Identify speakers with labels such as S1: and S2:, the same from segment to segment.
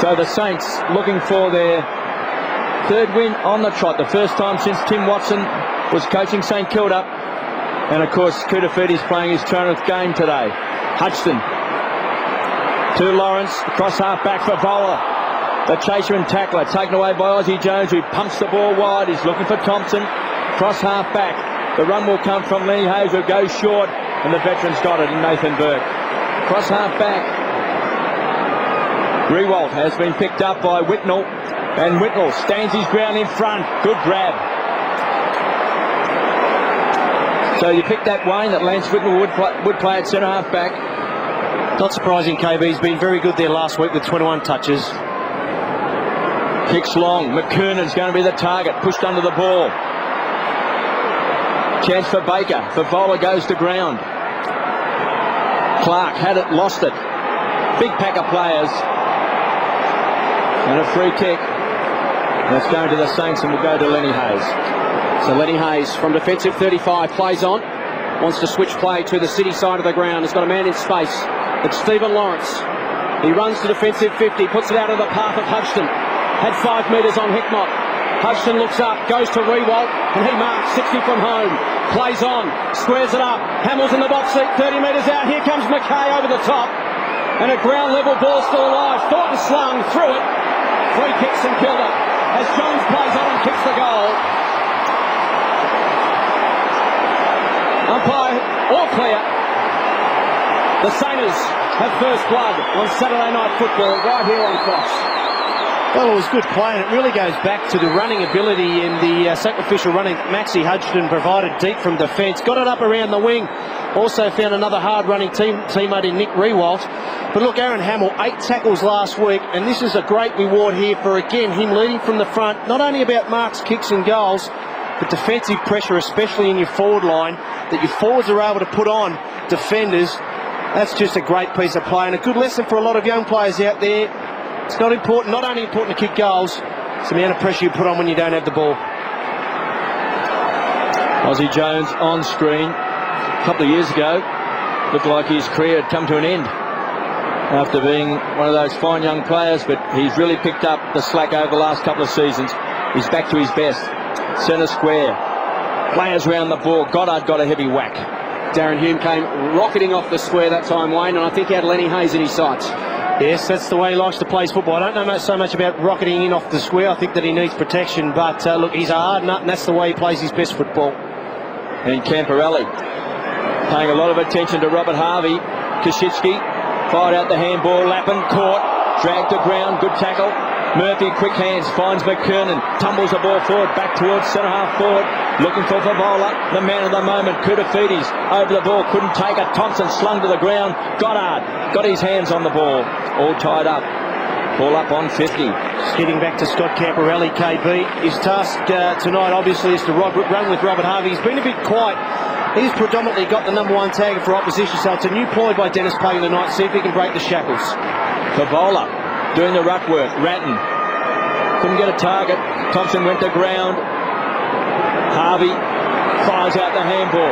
S1: So the Saints looking for their third win on the trot, the first time since Tim Watson was coaching St Kilda. And of course, Kudafiti's playing his 200th game today. Hudson to Lawrence, cross half back for Bowler. The chaser and tackler taken away by Aussie Jones, who pumps the ball wide. He's looking for Thompson. Cross half back. The run will come from Lenny Hayes, who goes short, and the veteran's got it in Nathan Burke. Cross half back. Rewalt has been picked up by Whitnell, and Whitnell stands his ground in front. Good grab. So you picked that, Wayne, that Lance Whitnell would play at centre half back.
S2: Not surprising, KB. He's been very good there last week with 21 touches.
S1: Kicks long. McKernan's going to be the target. Pushed under the ball. Chance for Baker. Favola goes to ground. Clark had it, lost it. Big pack of players. And a free kick. And it's going to the Saints and will go to Lenny Hayes.
S3: So Lenny Hayes from defensive 35 plays on. Wants to switch play to the City side of the ground. Has got a man in space. It's Stephen Lawrence. He runs to defensive 50. Puts it out of the path of Hodgson. Had 5 metres on Hickmott. Hodgson looks up, goes to Rewalt, and he marks 60 from home. Plays on, squares it up. Hamill's in the box seat, 30 metres out. Here comes Mackay over the top. And a ground level ball still alive. Thornton slung through it. Free kicks from Kilda as Jones plays on and kicks the goal. Umpire, all clear. The Saints have first blood on Saturday Night Football right here on Fox.
S2: Well, it was good play, and it really goes back to the running ability and the sacrificial running Maxie Hodgson provided deep from defence. Got it up around the wing. Also found another hard-running teammate in Nick Rewalt. But look, Aaron Hamill, 8 tackles last week, and this is a great reward here for, again, him leading from the front. Not only about marks, kicks and goals, but defensive pressure, especially in your forward line, that your forwards are able to put on defenders. That's just a great piece of play and a good lesson for a lot of young players out there. It's not only important to kick goals, it's the amount of pressure you put on when you don't have the ball.
S1: Aussie Jones on screen. A couple of years ago, looked like his career had come to an end after being one of those fine young players, but he's really picked up the slack over the last couple of seasons. He's back to his best. Centre square. Players round the ball. Goddard got a heavy whack.
S3: Darren Hume came rocketing off the square that time, Wayne, and I think he had Lenny Hayes in his sights.
S2: Yes, that's the way he likes to play his football. I don't know so much about rocketing in off the square. I think that he needs protection, but look, he's a hard nut, and that's the way he plays his best football.
S1: And Camporelli paying a lot of attention to Robert Harvey. Koschitzky fired out the handball. Lappin caught, dragged to ground, good tackle. Murphy, quick hands, finds McKernan, tumbles the ball forward, back towards centre half forward, looking for Favola, the man of the moment. Kudafidis over the ball, couldn't take it. Thompson slung to the ground. Goddard got his hands on the ball, all tied up. Ball up on 50.
S2: Skidding back to Scott Camporelli, KB. His task tonight, obviously, is to run with Robert Harvey. He's been a bit quiet. He's predominantly got the number 1 tagger for opposition, so it's a new ploy by Dennis Pagan tonight. See if he can break the shackles.
S1: Favola doing the ruck work. Ratton couldn't get a target. Thompson went to ground. Harvey fires out the handball.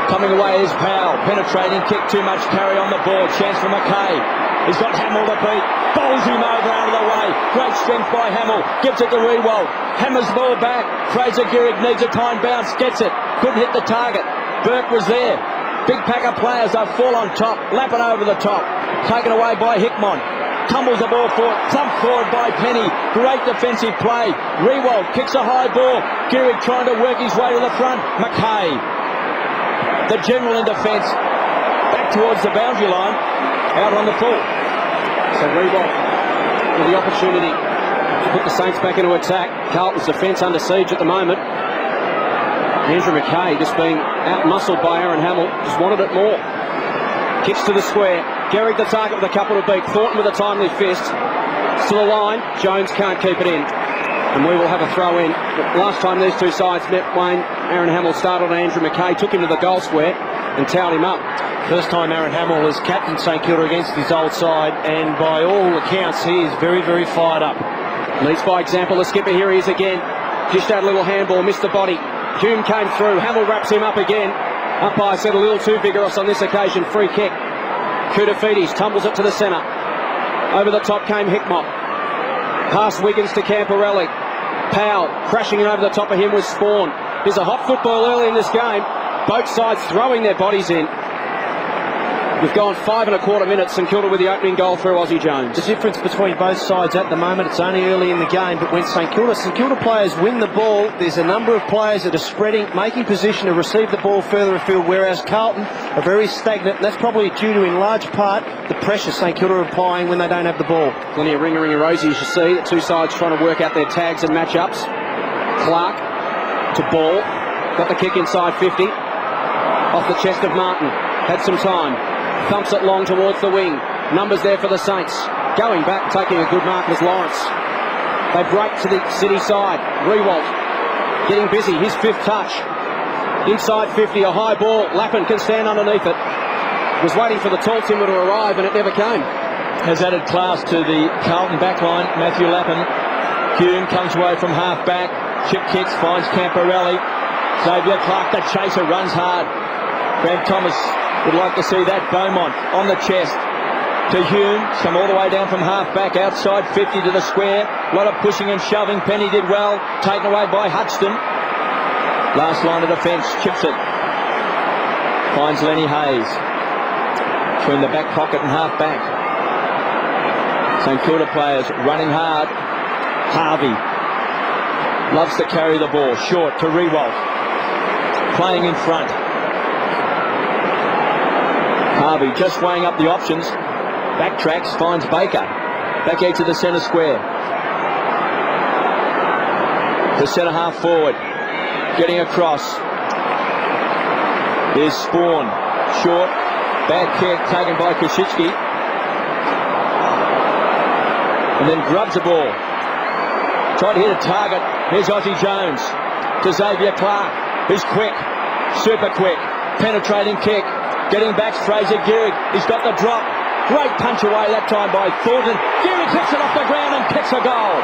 S1: Coming away is Powell. Penetrating kick, too much carry on the ball. Chance for Mackay. He's got Hamill to beat. Bowls him over out of the way. Great strength by Hamill. Gives it to Rewalt. Hammers the ball back. Fraser Gehrig needs a time bounce. Gets it. Couldn't hit the target. Burke was there. Big pack of players. They fall on top. Lapping over the top. Taken away by Hickmott. Tumbles the ball forward, thumped forward by Penny. Great defensive play. Rewalt kicks a high ball. Gehrig trying to work his way to the front. Mackay, the general in defence, back towards the boundary line, out on the full.
S3: So Rewalt with the opportunity to put the Saints back into attack. Carlton's defence under siege at the moment. Andrew Mackay just being out-muscled by Aaron Hamill, just wanted it more. Kicks to the square. Gehrig the target with a couple to beat. Thornton with a timely fist. Still a line. Jones can't keep it in. And we will have a throw in. Last time these two sides met, Wayne, Aaron Hamill started on Andrew Mackay, took him to the goal square and towed him up.
S2: First time Aaron Hamill has captained St Kilda against his old side, and by all accounts he is very, very fired up.
S3: Leads by example. The skipper, here he is again. Dished out a little handball, missed the body. Hume came through. Hamill wraps him up again. Umpire said a little too vigorous on this occasion. Free kick. Kudafidis tumbles it to the centre. Over the top came Hickmott. Past Wiggins to Camporelli. Powell crashing in over the top of him was Spawn. There's a hot football early in this game. Both sides throwing their bodies in. We've gone 5 1/4 minutes. St Kilda with the opening goal through Aussie Jones.
S2: The difference between both sides at the moment, it's only early in the game, but when St Kilda players win the ball, there's a number of players that are spreading, making position to receive the ball further afield, whereas Carlton are very stagnant, and that's probably due to, in large part, the pressure St Kilda are applying when they don't have the ball.
S3: Plenty of ring-a-ring-a-rosy, as you see. The two sides trying to work out their tags and matchups. Clark to ball. Got the kick inside 50. Off the chest of Martin. Had some time. Thumps it long towards the wing. Numbers there for the Saints. Going back, taking a good mark was Lawrence. They break to the City side. Rewalt getting busy. His 5th touch. Inside 50, a high ball. Lappin can stand underneath it. Was waiting for the tall timber to arrive and it never came.
S1: Has added class to the Carlton backline. Matthew Lappin. Hume comes away from half back. Chip kicks, finds Camporelli. Xavier Clark, the chaser, runs hard. Grant Thomas would like to see that. Beaumont on the chest to Hume. Come all the way down from half back, outside 50 to the square. A lot of pushing and shoving. Penny did well. Taken away by Hudson. Last line of defence. Chips it. Finds Lenny Hayes. Between the back pocket and half back. St Kilda players running hard. Harvey loves to carry the ball. Short to Rewalt. Playing in front. Harvey just weighing up the options. Backtracks, finds Baker. Back edge to the centre square. The centre half forward. Getting across. There's Spawn. Short. Bad kick taken by Koschitzky. And then grubs the ball. Tried to hit a target. Here's Aussie Jones to Xavier Clark, who's quick. Super quick. Penetrating kick. Getting back, Fraser Gehrig. He's got the drop. Great punch away that time by Thornton. Gehrig kicks it off the ground and kicks a goal.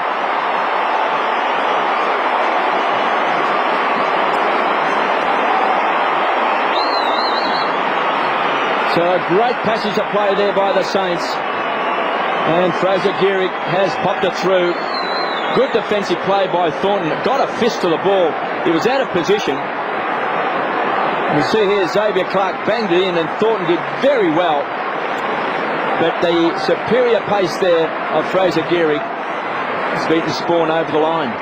S1: So a great passage of play there by the Saints. And Fraser Gehrig has popped it through. Good defensive play by Thornton. Got a fist to the ball. He was out of position. You see here Xavier Clark banged it in and Thornton did very well. But the superior pace there of Fraser Gehrig has beaten Spawn over the line.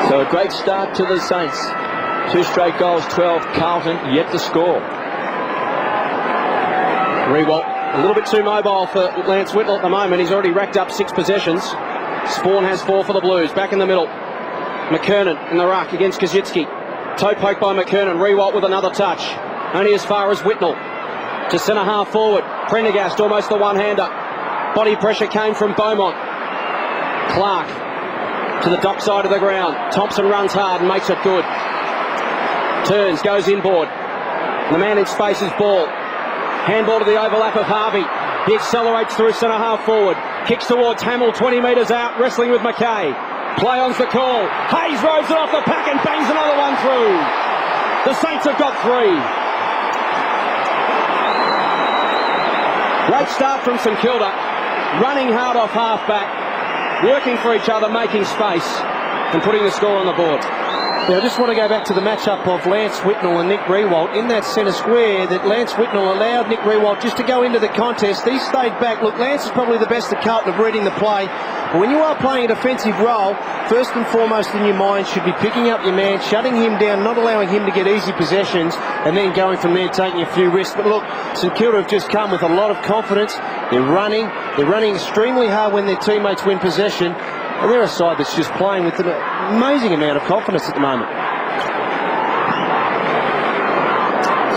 S1: So a great start to the Saints. 2 straight goals, 12. Carlton yet to score.
S3: Rewalt a little bit too mobile for Lance Whitnell at the moment. He's already racked up 6 possessions. Spawn has 4 for the Blues. Back in the middle. McKernan in the ruck against Koschitzky. Toe poke by McKernan. Rewalt with another touch. Only as far as Whitnell. To centre half forward. Prendergast almost the one-hander. Body pressure came from Beaumont. Clark to the dock side of the ground. Thompson runs hard and makes it good. Turns, goes inboard. The man in space is Ball. Handball to the overlap of Harvey. He accelerates through centre half forward. Kicks towards Hamill, 20 metres out, wrestling with McKay. Play on's the call. Hayes roves it off the pack and bangs another one through. The Saints have got 3. Great start from St Kilda. Running hard off half back. Working for each other, making space and putting the score on the board.
S2: Now, I just want to go back to the matchup of Lance Whitnell and Nick Rewalt in that centre square. That Lance Whitnell allowed Nick Rewalt just to go into the contest. He stayed back. Look, Lance is probably the best at Carlton of reading the play. But when you are playing a defensive role, first and foremost in your mind should be picking up your man, shutting him down, not allowing him to get easy possessions, and then going from there, taking a few risks. But look, St Kilda have just come with a lot of confidence. They're running extremely hard when their teammates win possession. And they're a side that's just playing with an amazing amount of confidence at the moment.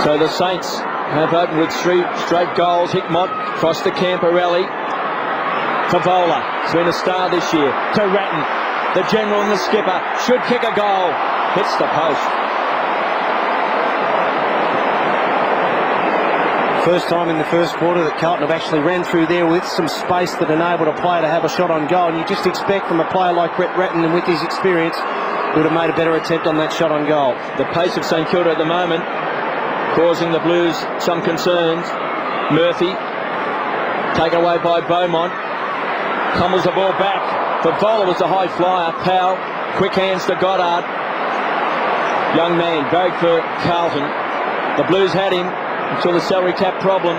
S1: So the Saints have opened with 3 straight goals. Hickmott cross to Camporelli. Favola has been a star this year. To Ratton. The general and the skipper should kick a goal. Hits the post.
S2: First time in the first quarter that Carlton have actually ran through there with some space that enabled a player to have a shot on goal. And you just expect from a player like Brett Ratton, and with his experience, he would have made a better attempt on that shot on goal.
S1: The pace of St Kilda at the moment causing the Blues some concerns. Murphy, taken away by Beaumont, pummels the ball back. The bowler was the high flyer, Powell, quick hands to Goddard. Young man, buried for Carlton. The Blues had him until the salary cap problem.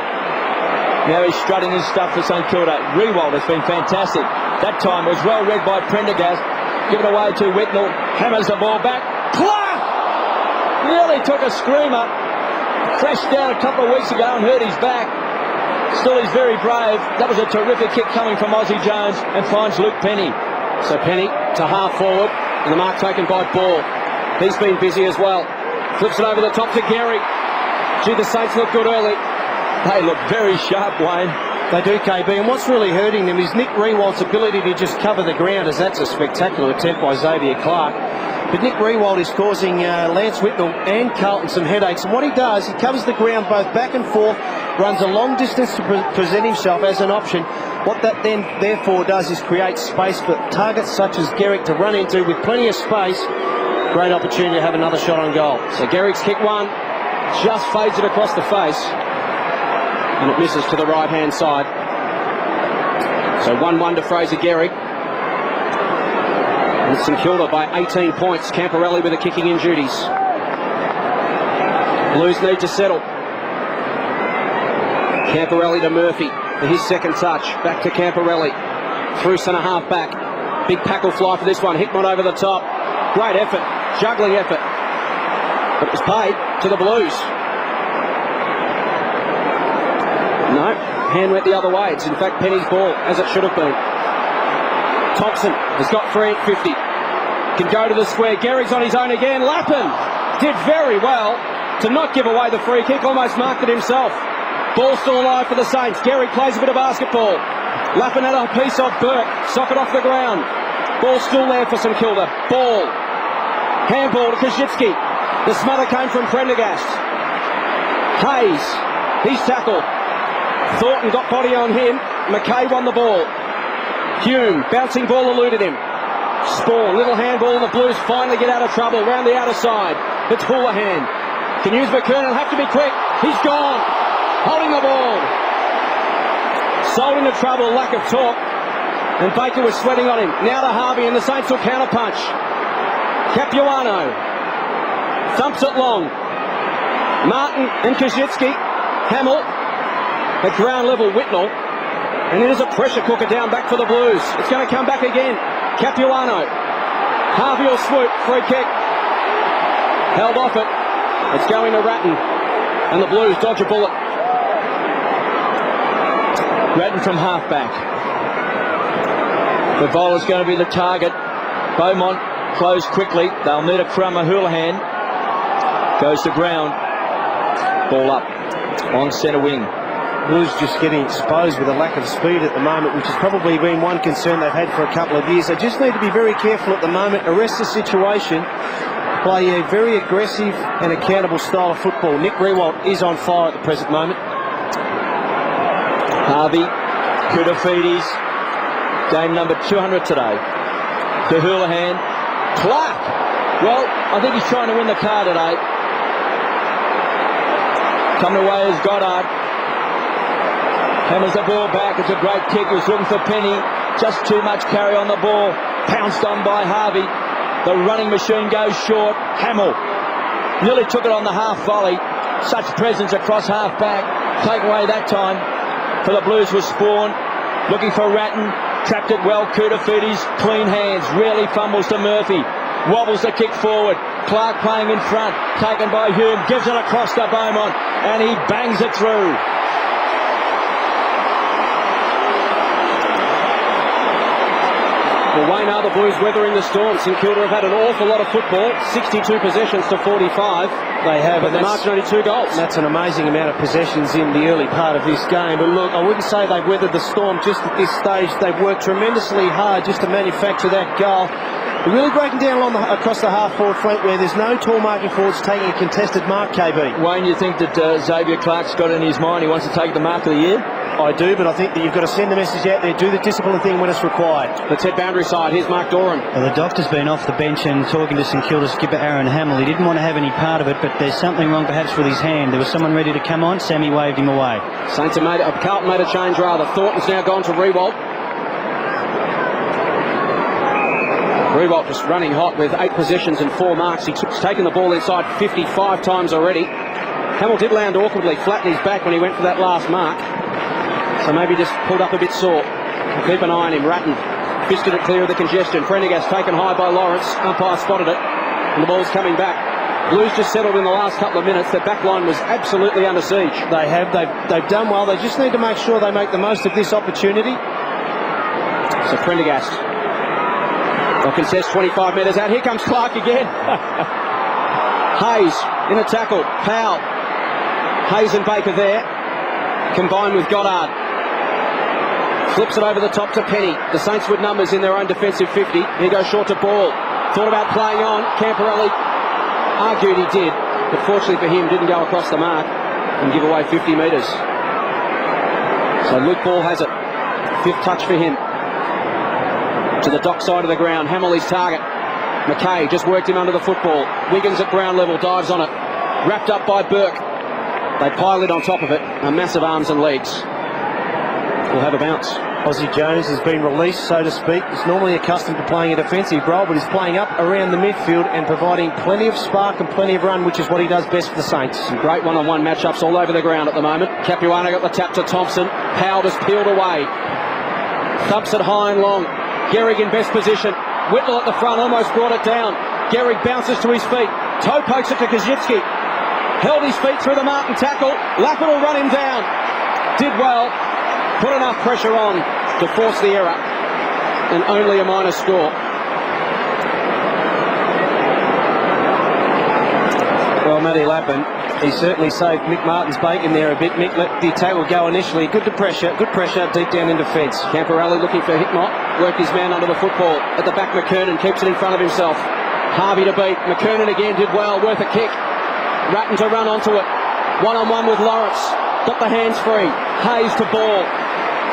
S1: Now he's strutting his stuff for St Kilda. Rewald has been fantastic. That time was well read by Prendergast. Given away to Whitnell. Hammers the ball back. Clark! Nearly took a screamer. Crashed down a couple of weeks ago and hurt his back. Still, he's very brave. That was a terrific kick coming from Aussie Jones and finds Luke Penny.
S3: So Penny to half forward, and the mark taken by Ball. He's been busy as well. Flips it over the top to Gehrig. Gee, the Saints look good early.
S1: They look very sharp, Wayne.
S2: They do, KB, and what's really hurting them is Nick Rewald's ability to just cover the ground, as that's a spectacular attempt by Xavier Clark. But Nick Rewald is causing Lance Whitnell and Carlton some headaches, and what he does, he covers the ground both back and forth, runs a long distance to present himself as an option. What that then therefore does is create space for targets such as Gehrig to run into with plenty of space. Great opportunity to have another shot on goal.
S3: So Gehrig's kick one, just fades it across the face. And it misses to the right-hand side. So 1-1 to Fraser Gehrig. And St Kilda by 18 points. Camporelli with the kicking in duties. Blues need to settle. Camporelli to Murphy for his second touch. Back to Camporelli. Through centre half back. Big pack will fly for this one. Hickman over the top. Great effort. Juggling effort. But it was paid to the Blues. No, hand went the other way. It's in fact Penny's ball, as it should have been. Thompson has got free at 50. Can go to the square. Gehrig's on his own again. Lappin did very well to not give away the free kick. Almost marked it himself. Ball still alive for the Saints. Gehrig plays a bit of basketball. Lappin had a piece of Burke. Socket off the ground. Ball still there for St Kilda. Ball. Handball to Koschitzki. The smother came from Prendergast. Hayes. He's tackled. Thornton got body on him. McKay won the ball. Hume, bouncing ball eluded him. Spawn, little handball, and the Blues finally get out of trouble. Round the outer side. It's Houlihan. Can use McKernan, have to be quick. He's gone. Holding the ball. Sold into trouble, lack of talk. And Baker was sweating on him. Now to Harvey, and the Saints will counterpunch. Capuano. Thumps it long. Martin and Koschitzki. Hamill. At ground level, Whitnell. And it is a pressure cooker down back for the Blues. It's going to come back again. Capuano. Harvey will swoop. Free kick. Held off it. It's going to Ratton. And the Blues dodge a bullet.
S1: Ratton from half-back. The bowler's going to be the target. Beaumont closed quickly. They'll need a crummer. Houlihan goes to ground. Ball up on centre wing.
S2: Blues just getting exposed with a lack of speed at the moment, which has probably been one concern they've had for a couple of years. They just need to be very careful at the moment, arrest the situation, play a very aggressive and accountable style of football. Nick Rewald is on fire at the present moment.
S1: Harvey, Koutafidis, game number 200 today. To Houlihan. Clark! Well, I think he's trying to win the car today. Coming away is Goddard. Hammers the ball back. It's a great kick. He was looking for Penny. Just too much carry on the ball. Pounced on by Harvey. The running machine goes short. Hamill nearly took it on the half volley. Such presence across half back. Take away that time for the Blues was Spawn. Looking for Ratton. Trapped it well. Koutafidis. Clean hands. Rarely fumbles to Murphy. Wobbles the kick forward. Clark playing in front. Taken by Hume. Gives it across to Beaumont. And he bangs it through.
S3: Well, Wayne, are the Blues weathering the storm? St Kilda have had an awful lot of football, 62 possessions to 45.
S2: They have,
S3: but they marked only 2 goals.
S2: That's an amazing amount of possessions in the early part of this game. But look, I wouldn't say they've weathered the storm just at this stage. They've worked tremendously hard just to manufacture that goal. They're really breaking down across the half-forward flank where there's no tall marking forwards taking a contested mark, KB.
S1: Wayne, you think that Xavier Clark's got in his mind he wants to take the mark of the year?
S2: I do, but I think that you've got to send the message out there, do the discipline thing when it's required.
S3: Let's head boundary side. Here's Mark Doran.
S4: Well, the doctor's been off the bench and talking to St Kilda skipper Aaron Hamill. He didn't want to have any part of it, but there's something wrong perhaps with his hand. There was someone ready to come on. Sammy waved him away.
S3: Saints have Carlton made a change rather. Thornton's now gone to Rewalt. Rewalt just running hot with 8 possessions and 4 marks. He's taken the ball inside 55 times already. Hamill did land awkwardly, flat in his back when he went for that last mark. So maybe just pulled up a bit sore. Keep an eye on him. Ratton fisted it clear of the congestion. Prendergast taken high by Lawrence. Umpire spotted it. And the ball's coming back. Blues just settled in the last couple of minutes. Their back line was absolutely under siege.
S2: They have. They've done well. They just need to make sure they make the most of this opportunity.
S3: So Prendergast will contest 25 metres out. Here comes Clark again. Hayes in a tackle. Powell. Hayes and Baker there. Combined with Goddard. Flips it over the top to Penny. The Saints with numbers in their own defensive 50. Here goes short to Ball. Thought about playing on. Camporelli argued he did, but fortunately for him didn't go across the mark and give away 50 metres. So Luke Ball has it. 5th touch for him. To the dock side of the ground. Hamill his target. McKay just worked him under the football. Wiggins at ground level dives on it. Wrapped up by Burke. They pile it on top of it. A massive arms and legs. We'll have a bounce.
S2: Ozzie Jones has been released, so to speak. He's normally accustomed to playing a defensive role, but he's playing up around the midfield and providing plenty of spark and plenty of run, which is what he does best for the Saints.
S3: Some great one-on-one matchups all over the ground at the moment. Capuano got the tap to Thompson. Powell just peeled away. Thumps it high and long. Gehrig in best position. Whittle at the front almost brought it down. Gehrig bounces to his feet. Toe pokes it to Kazitsky. Held his feet through the Martin tackle. Lappin will run him down. Did well. Put enough pressure on to force the error. And only a minor score.
S2: Well, Matty Lappin, he certainly saved Mick Martin's bacon there a bit. Mick let the tackle go initially. Good pressure deep down in defence.
S3: Camporelli looking for Hickmott. Worked his man under the football. At the back, McKernan keeps it in front of himself. Harvey to beat. McKernan again did well. Worth a kick. Ratton to run onto it. One-on-one with Lawrence. Got the hands free. Hayes to Ball.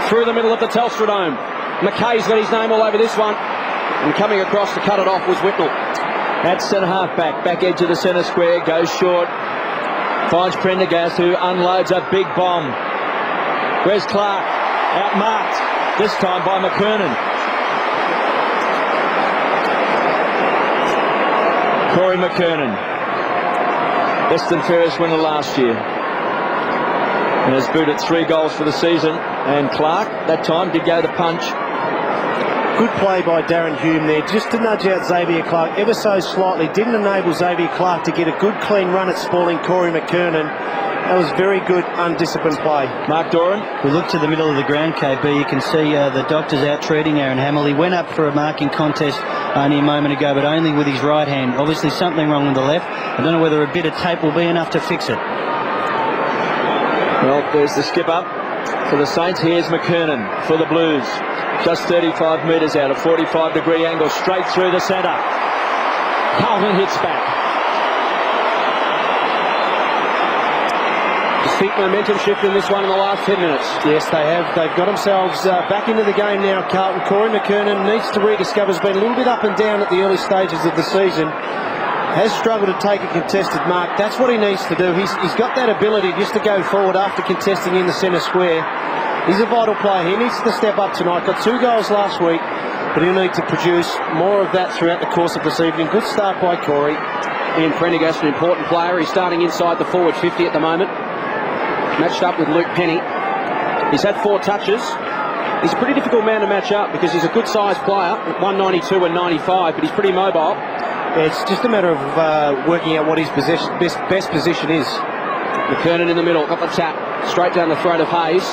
S3: Through the middle of the Telstra Dome. McKay's got his name all over this one. And coming across to cut it off was Whitnell.
S1: At centre half back edge of the centre square, goes short. Finds Prendergast, who unloads a big bomb. Where's Clark? Outmarked, this time by McKernan. Corey McKernan. Less than fairest winner last year. And has booted 3 goals for the season. And Clark, that time, did go the punch.
S2: Good play by Darren Hume there, just to nudge out Xavier Clark ever so slightly. Didn't enable Xavier Clark to get a good clean run at spoiling Corey McKernan. That was very good, undisciplined play.
S1: Mark Doran.
S4: We look to the middle of the ground, KB. You can see the doctor's out treating Aaron Hamill. He went up for a marking contest only a moment ago, but only with his right hand. Obviously something wrong with the left. I don't know whether a bit of tape will be enough to fix it.
S1: Well, there's the skip up for the Saints. Here's McKernan for the Blues. Just 35 metres out, a 45-degree angle, straight through the centre. Carlton hits back.
S3: Distinct momentum shift in this one in the last 10 minutes.
S2: Yes, they have. They've got themselves back into the game now, Carlton. Corey McKernan needs to rediscover. Has been a little bit up and down at the early stages of the season. Has struggled to take a contested mark. That's what he needs to do. He's got that ability just to go forward after contesting in the centre square. He's a vital player. He needs to step up tonight. Got 2 goals last week, but he'll need to produce more of that throughout the course of this evening. Good start by Corey.
S3: Ian Prendergast, an important player. He's starting inside the forward 50 at the moment. Matched up with Luke Penny. He's had 4 touches. He's a pretty difficult man to match up because he's a good-sized player at 192 and 95, but he's pretty mobile.
S2: It's just a matter of working out what his best position is.
S3: McKernan in the middle, got the tap, straight down the throat of Hayes.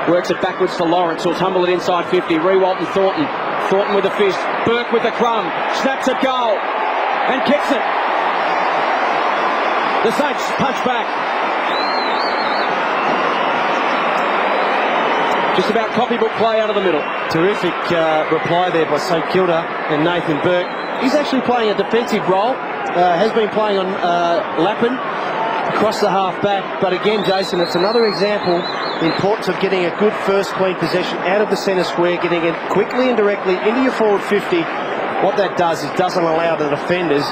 S3: Works it backwards to Lawrence, who'll tumble it inside 50. Rewalt and Thornton. Thornton with the fist. Burke with the crumb. Snaps at goal. And kicks it. The Saints punch back. Just about copybook play out of the middle.
S2: Terrific reply there by St Kilda and Nathan Burke. He's actually playing a defensive role. Has been playing on Lappin. across the half-back. But again, Jason, it's another example the importance of getting a good first clean possession out of the centre square, getting it quickly and directly into your forward 50. What that does is doesn't allow the defenders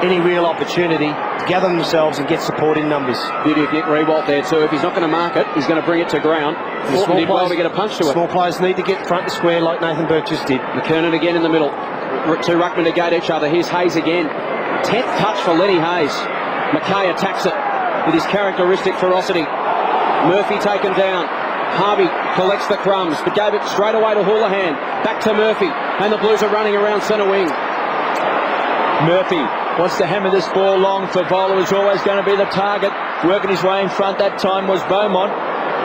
S2: any real opportunity to gather themselves and get support in numbers.
S3: Beauty of Nick Rewalt there too. If he's not going to mark it, he's going to bring it to ground. Small did well to get a punch to it.
S2: Small players need to get front and square like Nathan Burke just did.
S3: McKernan again in the middle. Two ruckmen to gate each other. Here's Hayes again. 10th touch for Lenny Hayes. Mackay attacks it with his characteristic ferocity. Murphy taken down. Harvey collects the crumbs, but gave it straight away to Houlihan. Back to Murphy, and the Blues are running around centre wing.
S1: Murphy wants to hammer this ball long. Favola is always going to be the target. Working his way in front that time was Beaumont.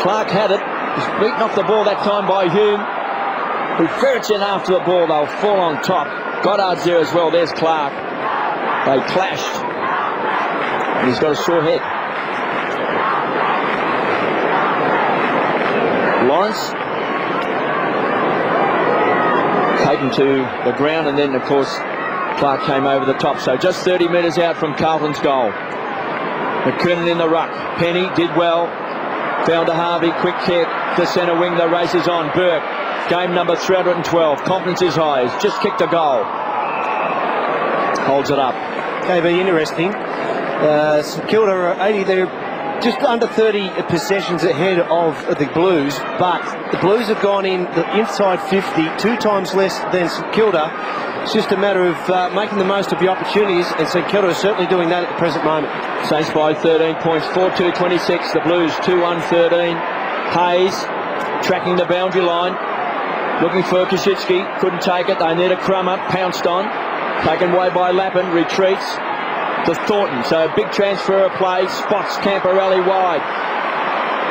S1: Clark had it. He's beaten off the ball that time by Hume, who ferrets in after the ball. They'll fall on top. Goddard's there as well. There's Clark. They clashed. And he's got a sore head. Lawrence taken to the ground, and then of course Clark came over the top. So just 30 metres out from Carlton's goal. McKernan in the ruck. Penny did well. Found to Harvey. Quick kick to centre wing. The race is on. Burke. Game number 312. Confidence is high. He's just kicked a goal. Holds it up.
S2: Going to be interesting. St Kilda are 80. They're just under 30 possessions ahead of the Blues, but the Blues have gone in the inside 50, 2 times less than St Kilda. It's just a matter of making the most of the opportunities, and St Kilda is certainly doing that at the present moment.
S1: Saints by 13 points, 4-2-26. The Blues 2-1-13. Hayes tracking the boundary line, looking for Koschitzki. Couldn't take it. They need a crumb up. Pounced on. Taken away by Lappin. Retreats to Thornton. So a big transfer of play. Spots Camporelli wide.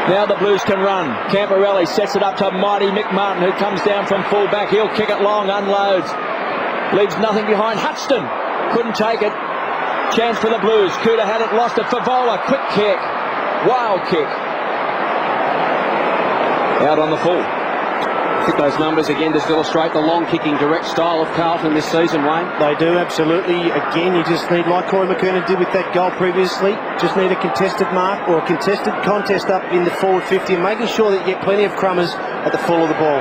S1: Now the Blues can run. Camporelli sets it up to mighty Mick Martin, who comes down from full back. He'll kick it long, unloads. Leaves nothing behind. Hutchton couldn't take it. Chance for the Blues. Kuda had it, lost it. Favola, quick kick. Wild kick. Out on the full.
S3: I think those numbers again just illustrate the long kicking direct style of Carlton this season, Wayne.
S2: They do, absolutely. Again, you just need, like Corey McKernan did with that goal previously, just need a contested mark or a contested contest up in the forward 50 and making sure that you get plenty of crummers at the full of the ball.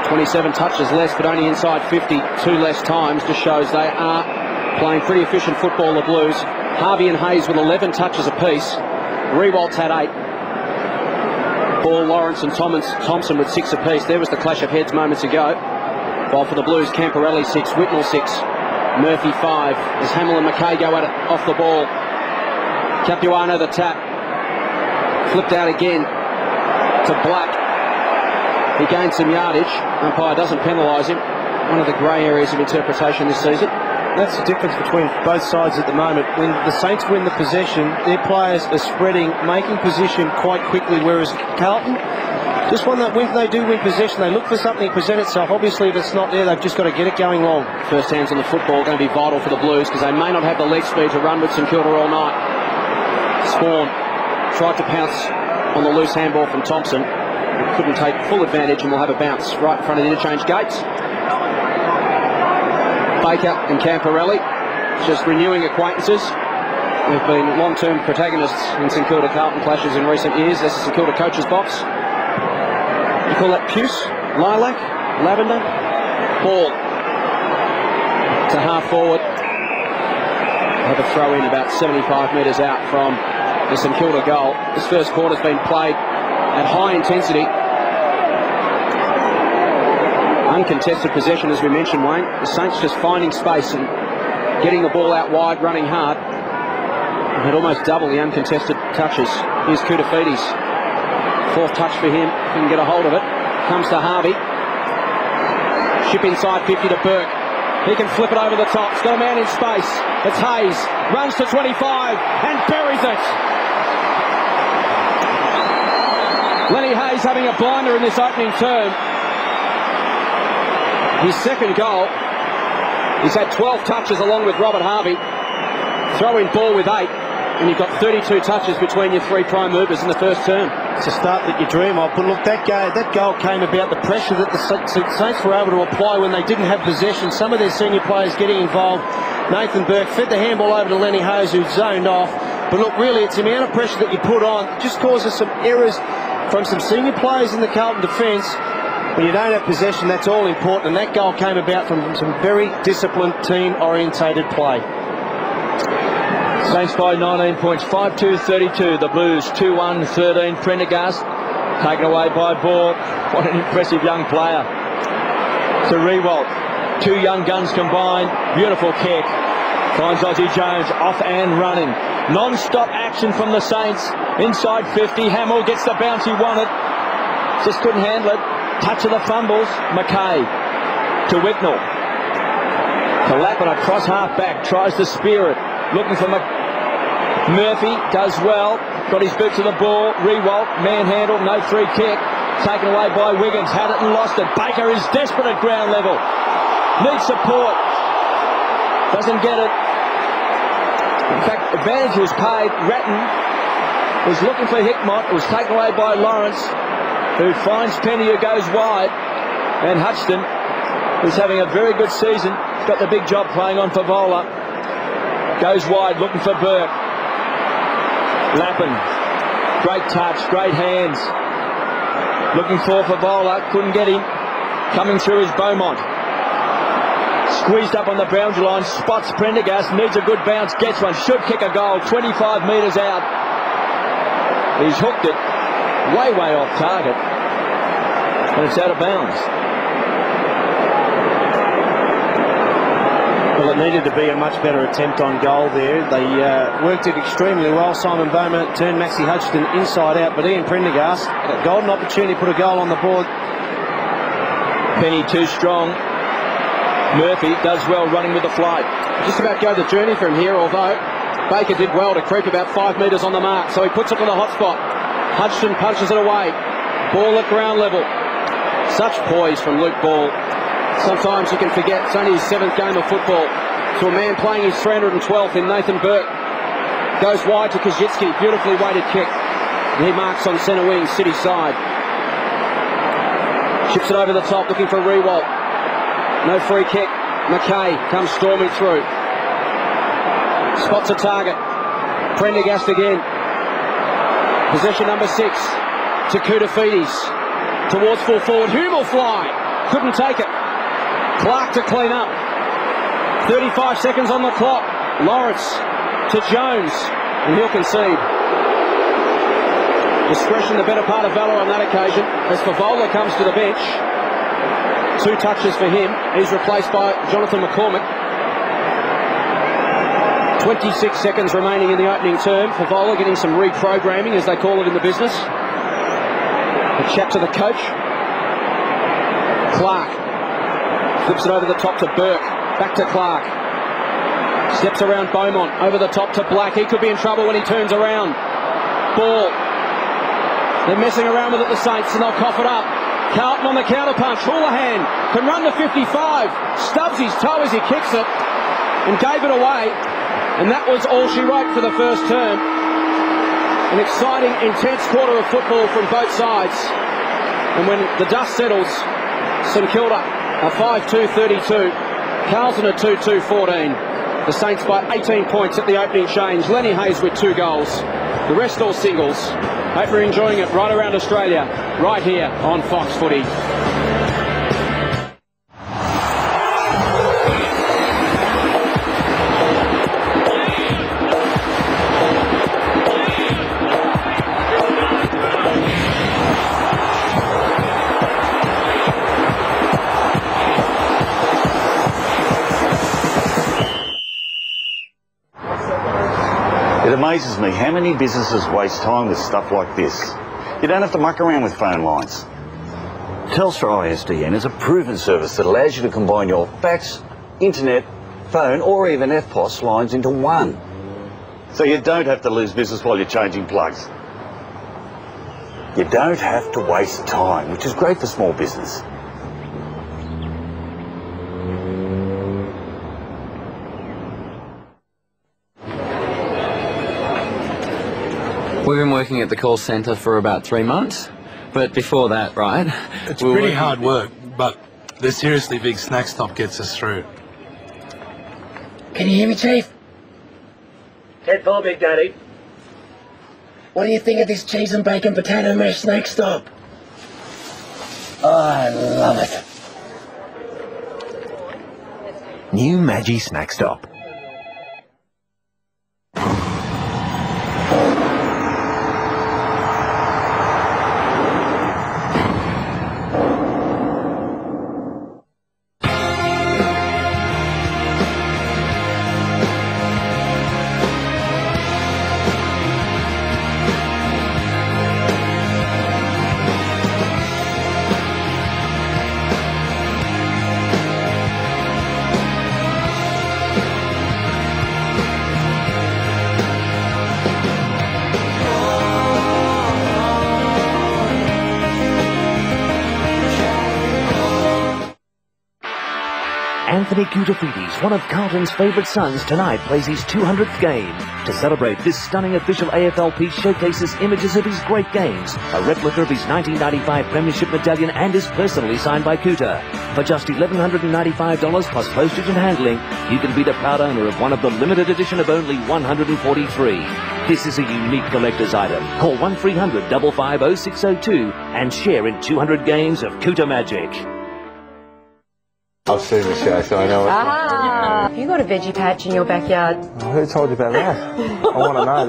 S2: 27 touches less, but only inside 50, 2 less times. Just shows they are playing pretty efficient football, the Blues. Harvey and Hayes with 11 touches apiece. Rewalt's had 8. Ball, Lawrence and Thompson with 6 apiece. There was the clash of heads moments ago. While for the Blues, Camporelli 6, Whitnell 6, Murphy 5. As Hamill and Mackay go at it off the ball. Capuano the tap. Flipped out again to Black. He gained some yardage. Umpire doesn't penalise him. One of the grey areas of interpretation this season. That's the difference between both sides at the moment. When the Saints win the possession, their players are spreading, making position quite quickly, whereas Carlton, just when they do win possession, they look for something to present itself. Obviously, if it's not there, they've just got to get it going long.
S3: First hands on the football going to be vital for the Blues because they may not have the leg speed to run with St Kilda all night. Spawn tried to pounce on the loose handball from Thompson. Couldn't take full advantage and will have a bounce right in front of the interchange gates. Baker and Camporelli just renewing acquaintances. They've been long-term protagonists in St Kilda Carlton clashes in recent years. This is St Kilda coach's box. You call that puce? Lilac? Lavender? Ball to half forward. Have a throw in about 75 metres out from the St Kilda goal. This first quarter's been played at high intensity. Uncontested possession, as we mentioned, Wayne. The Saints just finding space and getting the ball out wide, running hard. And had almost double the uncontested touches. Here's Koutafidis. 4th touch for him. Couldn't get a hold of it. Comes to Harvey. Ship inside 50 to Burke. He can flip it over the top. He's got a man in space. It's Hayes. Runs to 25 and buries it. Lenny Hayes having a blinder in this opening term. His second goal. He's had 12 touches along with Robert Harvey. Throw-in ball with 8. And you've got 32 touches between your 3 prime movers in the first term.
S2: It's a start that you dream of. But look, that goal came about the pressure that the Saints were able to apply when they didn't have possession. Some of their senior players getting involved. Nathan Burke fed the handball over to Lenny Hayes, who zoned off. But look, really, it's the amount of pressure that you put on. It just causes some errors from some senior players in the Carlton defence. When you don't have possession, that's all important. And that goal came about from some very disciplined, team-orientated play.
S1: Saints by 19 points, 5-2-32. The Blues 2-1-13. Prendergast taken away by Ball. What an impressive young player. To Rewalt. Two young guns combined. Beautiful kick. Finds Aussie Jones off and running. Non-stop action from the Saints. Inside 50. Hamill gets the bounce he wanted. Just couldn't handle it. Touch of the fumbles. McKay to Wicknell. To Lappin across half back. Tries to spear it. Looking for Murphy. Does well. Got his boot to the ball. Rewalt. Manhandle. No free kick. Taken away by Wiggins. Had it and lost it. Baker is desperate at ground level. Needs support. Doesn't get it. In fact, advantage was paid. Ratton was looking for Hickmott. It was taken away by Lawrence, who finds Penny, who goes wide. And Hutchton, who's having a very good season, got the big job playing on Favola. Goes wide, looking for Burke. Lappin. Great touch, great hands. Looking for Favola, couldn't get him. Coming through is Beaumont. Squeezed up on the boundary line, spots Prendergast, needs a good bounce, gets one, should kick a goal, 25 metres out. He's hooked it, way off target, and it's out of bounds.
S2: Well, it needed to be a much better attempt on goal there. They worked it extremely well. Simon Beaumont turned Maxie Hutchison inside out, but Ian Prendergast, a golden opportunity to put a goal on the board.
S1: Penny too strong. Murphy does well running with the flight.
S3: Just about go the journey from here, although Baker did well to creep about 5 metres on the mark, so he puts it on the hot spot. Hutchison punches it away. Ball at ground level. Such poise from Luke Ball. Sometimes you can forget it's only his 7th game of football. To a man playing his 312th in Nathan Burke. Goes wide to Kazitsky. Beautifully weighted kick. And he marks on centre wing, City side. Chips it over the top, looking for Rewalt. No free kick. McKay comes storming through. Spots a target. Prendergast again. Possession number 6 to Koutafidis. Towards full forward. Hume will fly. Couldn't take it. Clark to clean up. 35 seconds on the clock. Lawrence to Jones. And he'll concede. Discretion the better part of valour on that occasion. As Favola comes to the bench. 2 touches for him. He's replaced by Jonathan McCormick. 26 seconds remaining in the opening term. Favola getting some reprogramming, as they call it in the business. A chat to the coach. Clark flips it over the top to Burke. Back to Clark. Steps around Beaumont. Over the top to Black. He could be in trouble when he turns around. Ball. They're messing around with it, the Saints, and they'll cough it up. Carlton on the counter punch. Houlihan can run to 55. Stubs his toe as he kicks it and gave it away. And that was all she wrote for the first term. An exciting, intense quarter of football from both sides. And when the dust settles, St Kilda are 5-2-32. Carlton are 2-2-14. The Saints by 18 points at the opening change. Lenny Hayes with 2 goals. The rest all singles. Hope you're enjoying it right around Australia, right here on Fox Footy.
S5: It amazes me how many businesses waste time with stuff like this. You don't have to muck around with phone lines. Telstra ISDN is a proven service that allows you to combine your fax, internet, phone or even FPOS lines into one. So you don't have to lose business while you're changing plugs. You don't have to waste time, which is great for small business.
S6: We've been working at the call centre for about 3 months, but before that, right?
S7: It's pretty hard work, but the seriously big snack stop gets us through.
S8: Can you hear me, Chief?
S2: 10-4, Big Daddy.
S8: What do you think of this cheese and bacon potato mash snack stop? Oh, I love it.
S9: New Maggi Snack Stop.
S10: Anthony Koutafidis, one of Carlton's favourite sons, tonight plays his 200th game. To celebrate, this stunning official AFL piece showcases images of his great games, a replica of his 1995 Premiership medallion, and is personally signed by Kouta. For just $1,195 plus postage and handling, you can be the proud owner of one of the limited edition of only 143. This is a unique collector's item. Call 1300 550 0602 and share in 200 games of Kouta magic.
S11: I've seen the show, so I know it.
S12: Ah, you got a veggie patch in your backyard.
S11: Oh, who told you about that? I want to know.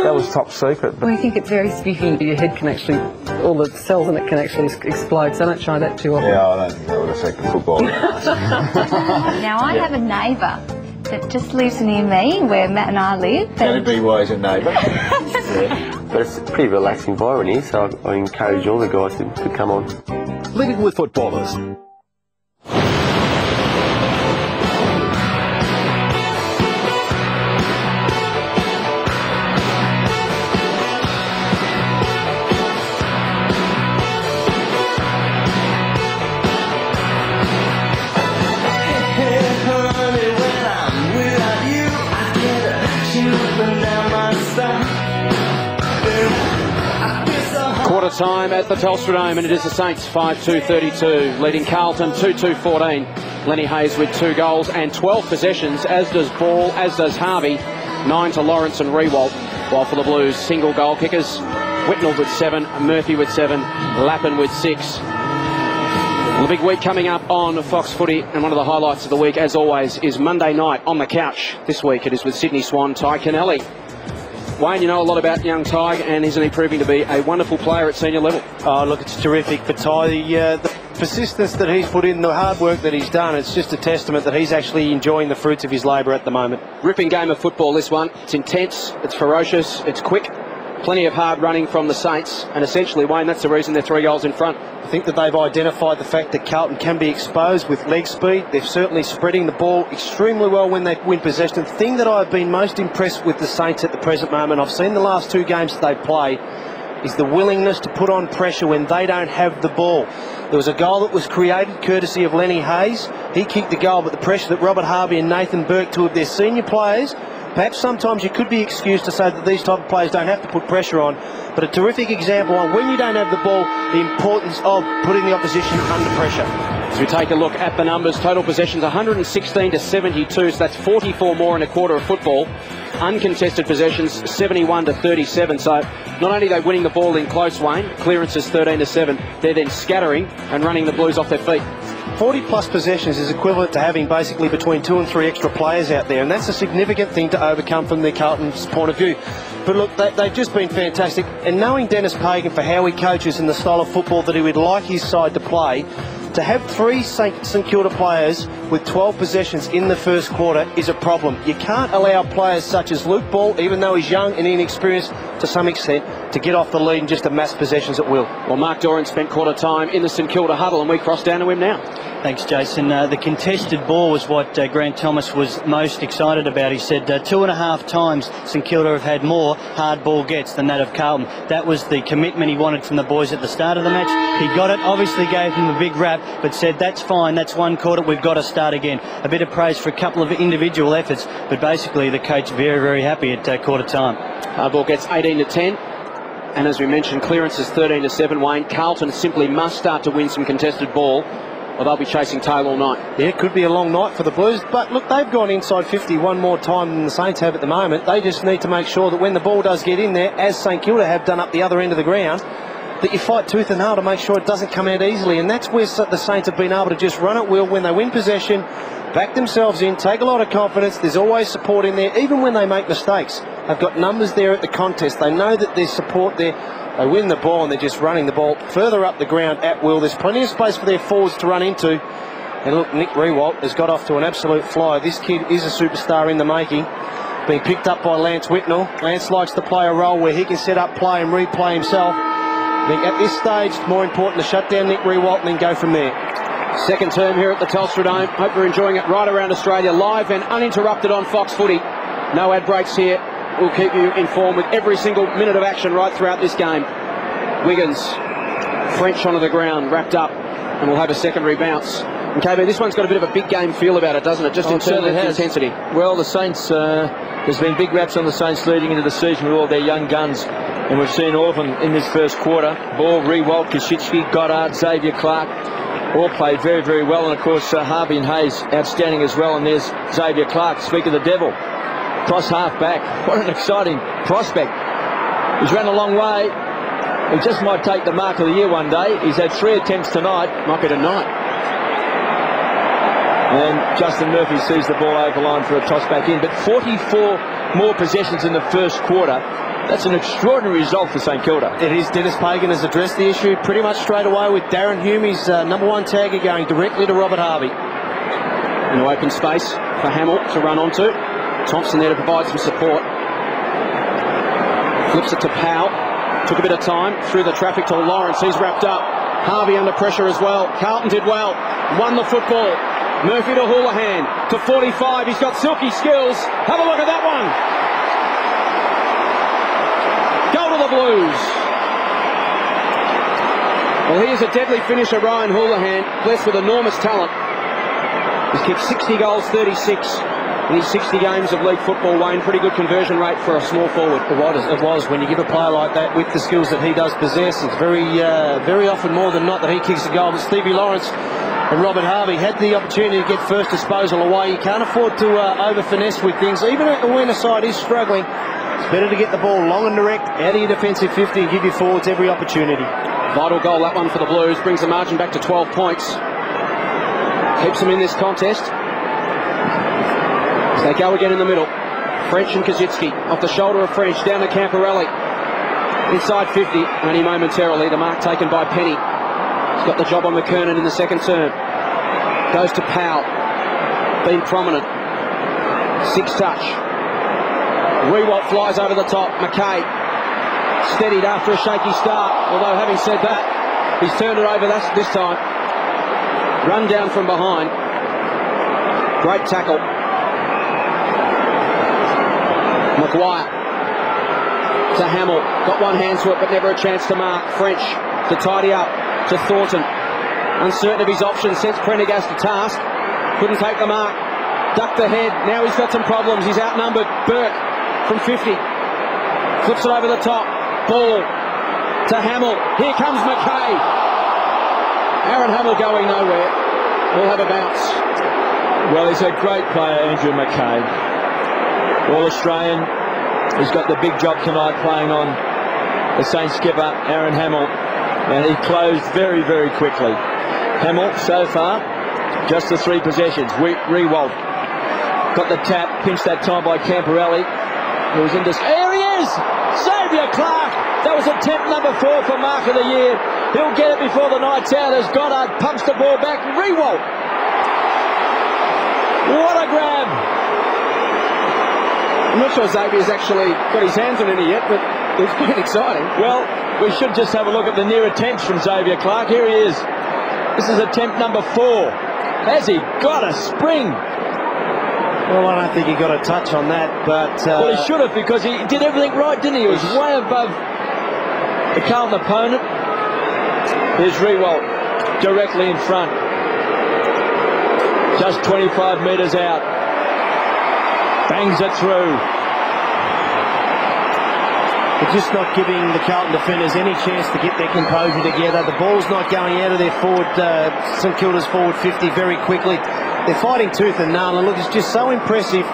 S11: That was top secret.
S12: Well, I think it's very spiffy. Your head can actually, all the cells in it can actually explode, so don't try that too often.
S11: Yeah, I don't think that would affect the football.
S13: Now, I have a neighbour that just lives near me, where Matt and I live.
S11: Don't be wise, your neighbour. Yeah. But it's a pretty relaxing environment here, so I encourage all the guys to come on.
S9: Living with footballers.
S3: Quarter time at the Telstra Dome, and it is the Saints 5-2-32, leading Carlton 2-2-14. Lenny Hayes with 2 goals and 12 possessions, as does Ball, as does Harvey. 9 to Lawrence and Rewalt, while for the Blues, single goal kickers. Whitnell with 7, Murphy with 7, Lappin with 6. The big week coming up on Fox Footy, and one of the highlights of the week, as always, is Monday night on the couch. This week it is with Sydney Swan, Ty Kennelly. Wayne, you know a lot about young Ty, and isn't he proving to be a wonderful player at senior level?
S2: Oh, look, it's terrific for Ty. The persistence that he's put in, the hard work that he's done, it's just a testament that he's actually enjoying the fruits of his labour at the moment.
S3: Ripping game of football, this one. It's intense, it's ferocious, it's quick. Plenty of hard running from the Saints, and essentially, Wayne, that's the reason they're 3 goals in front.
S2: I think that they've identified the fact that Carlton can be exposed with leg speed. They're certainly spreading the ball extremely well when they win possession. The thing that I've been most impressed with the Saints at the present moment, I've seen the last 2 games that they've played, is the willingness to put on pressure when they don't have the ball. There was a goal that was created courtesy of Lenny Hayes. He kicked the goal, but the pressure that Robert Harvey and Nathan Burke, 2 of their senior players, perhaps sometimes you could be excused to say that these type of players don't have to put pressure on, but a terrific example on when you don't have the ball, the importance of putting the opposition under pressure.
S3: As we take a look at the numbers, total possessions 116 to 72, so that's 44 more in a quarter of football. Uncontested possessions 71 to 37, so not only are they winning the ball in close, Wayne, clearances 13 to 7, they're then scattering and running the Blues off their feet.
S2: 40 plus possessions is equivalent to having basically between 2 and 3 extra players out there, and that's a significant thing to overcome from the Carlton's point of view. But look, they've just been fantastic, and knowing Dennis Pagan for how he coaches and the style of football that he would like his side to play, to have 3 St Kilda players with 12 possessions in the first quarter is a problem. You can't allow players such as Luke Ball, even though he's young and inexperienced to some extent, to get off the lead and just amass possessions at will.
S3: Well, Mark Doran spent quarter time in the St Kilda huddle, and we cross down to him now.
S4: Thanks, Jason. The contested ball was what Grant Thomas was most excited about. He said 2.5 times St Kilda have had more hard ball gets than that of Carlton. That was the commitment he wanted from the boys at the start of the match. He got it, obviously gave them a big rap, but said that's fine, that's 1 quarter, we've got to start again. A bit of praise for a couple of individual efforts, but basically the coach very, very happy at quarter time.
S3: Hard ball gets 18 to 10. And as we mentioned, clearances 13 to 7, Wayne. Carlton simply must start to win some contested ball. or they'll be chasing tail all night.
S2: Yeah, it could be a long night for the Blues, but look, they've gone inside 50 one more time than the Saints have at the moment. They just need to make sure that when the ball does get in there, as St Kilda have done up the other end of the ground, that you fight tooth and nail to make sure it doesn't come out easily. And that's where the Saints have been able to just run at will when they win possession, back themselves in, take a lot of confidence. There's always support in there, even when they make mistakes. They've got numbers there at the contest. They know that there's support there. They win the ball and they're just running the ball further up the ground at will. There's plenty of space for their forwards to run into. And look, Nick Riewoldt has got off to an absolute flyer. This kid is a superstar in the making. Being picked up by Lance Whitnell. Lance likes to play a role where he can set up play and replay himself. I think at this stage, it's more important to shut down Nick Riewoldt and then go from there.
S3: Second term here at the Telstra Dome. Hope you're enjoying it right around Australia, live and uninterrupted on Fox Footy. No ad breaks here. We'll keep you informed with every single minute of action right throughout this game. Wiggins, French onto the ground, wrapped up, and we'll have a secondary bounce. And KB, this one's got a bit of a big game feel about it, doesn't it? Just in terms of intensity.
S1: Well, the Saints, there's been big raps on the Saints leading into the season with all their young guns. And we've seen all of them in this first quarter. Ball, Riewoldt, Koschitzke, Goddard, Xavier Clark, all played very, very well. And, of course, Harvey and Hayes outstanding as well. And there's Xavier Clark, speak of the devil. Cross half back. What an exciting prospect. He's run a long way. He just might take the mark of the year one day. He's had 3 attempts tonight.
S3: Might be tonight.
S1: And Justin Murphy sees the ball over the line for a toss back in. But 44 more possessions in the first quarter. That's an extraordinary result for St Kilda.
S2: It is. Dennis Pagan has addressed the issue pretty much straight away with Darren Hume, his #1 tagger, going directly to Robert Harvey.
S3: In open space for Hamill to run onto. Thompson there to provide some support. Flips it to Powell. Took a bit of time through the traffic to Lawrence. He's wrapped up. Harvey under pressure as well. Carlton did well. Won the football. Murphy to Houlihan. To 45. He's got silky skills. Have a look at that one. Go to the Blues. Well, here's a deadly finisher, Ryan Houlihan, blessed with enormous talent. He's kicked 60 goals, 36 in his 60 games of league football, Wayne. Pretty good conversion rate for a small forward.
S2: It was. When you give a player like that with the skills that he does possess, it's very often more than not that he kicks a goal. But Stevie Lawrence and Robert Harvey had the opportunity to get first disposal away. You can't afford to over-finesse with things. Even when a side is struggling, it's better to get the ball long and direct out of your defensive 50 and give your forwards every opportunity.
S3: Vital goal, that one for the Blues. Brings the margin back to 12 points. Keeps them in this contest. As they go again in the middle. French and Koschitzke off the shoulder of French down to Camporelli. Inside 50, only momentarily. The mark taken by Penny. He's got the job on McKernan in the second term. Goes to Powell. Been prominent. 6 touch. Riewoldt flies over the top. McKay steadied after a shaky start. Although having said that, he's turned it over this time. Run down from behind. Great tackle. Maguire to Hamill. Got one hand to it, but never a chance to mark. French to tidy up to Thornton. Uncertain of his options, sends Prendergast to task. Couldn't take the mark. Ducked the head. Now he's got some problems. He's outnumbered. Burke from 50. Flips it over the top. Ball to Hamill. Here comes McKay. Aaron Hamill going nowhere. We'll have a bounce.
S1: Well, he's a great player, Andrew McKay. All-Australian. He's got the big job tonight playing on the Saints skipper, Aaron Hamill. And he closed very, very quickly. Hamill, so far, just the 3 possessions. Riewoldt got the tap, pinched that time by Camporelli. He was in this. Here he is! Xavier Clark! That was attempt number 4 for mark of the year. He'll get it before the night's out as Goddard pumps the ball back. Riewoldt! What a grab!
S3: I'm not sure Xavier's actually got his hands on any yet, but it's been exciting.
S1: Well, we should just have a look at the near attempts from Xavier Clark. Here he is. This is attempt number 4. Has he got a spring?
S2: Well, I don't think he got a touch on that, but...
S1: well, he should have, because he did everything right, didn't he? He was way above the Carlton opponent. Here's Riewoldt directly in front. Just 25 metres out. Bangs it through.
S2: They're just not giving the Carlton defenders any chance to get their composure together. The ball's not going out of their forward, St Kilda's forward 50 very quickly. They're fighting tooth and nail, and look, it's just so impressive.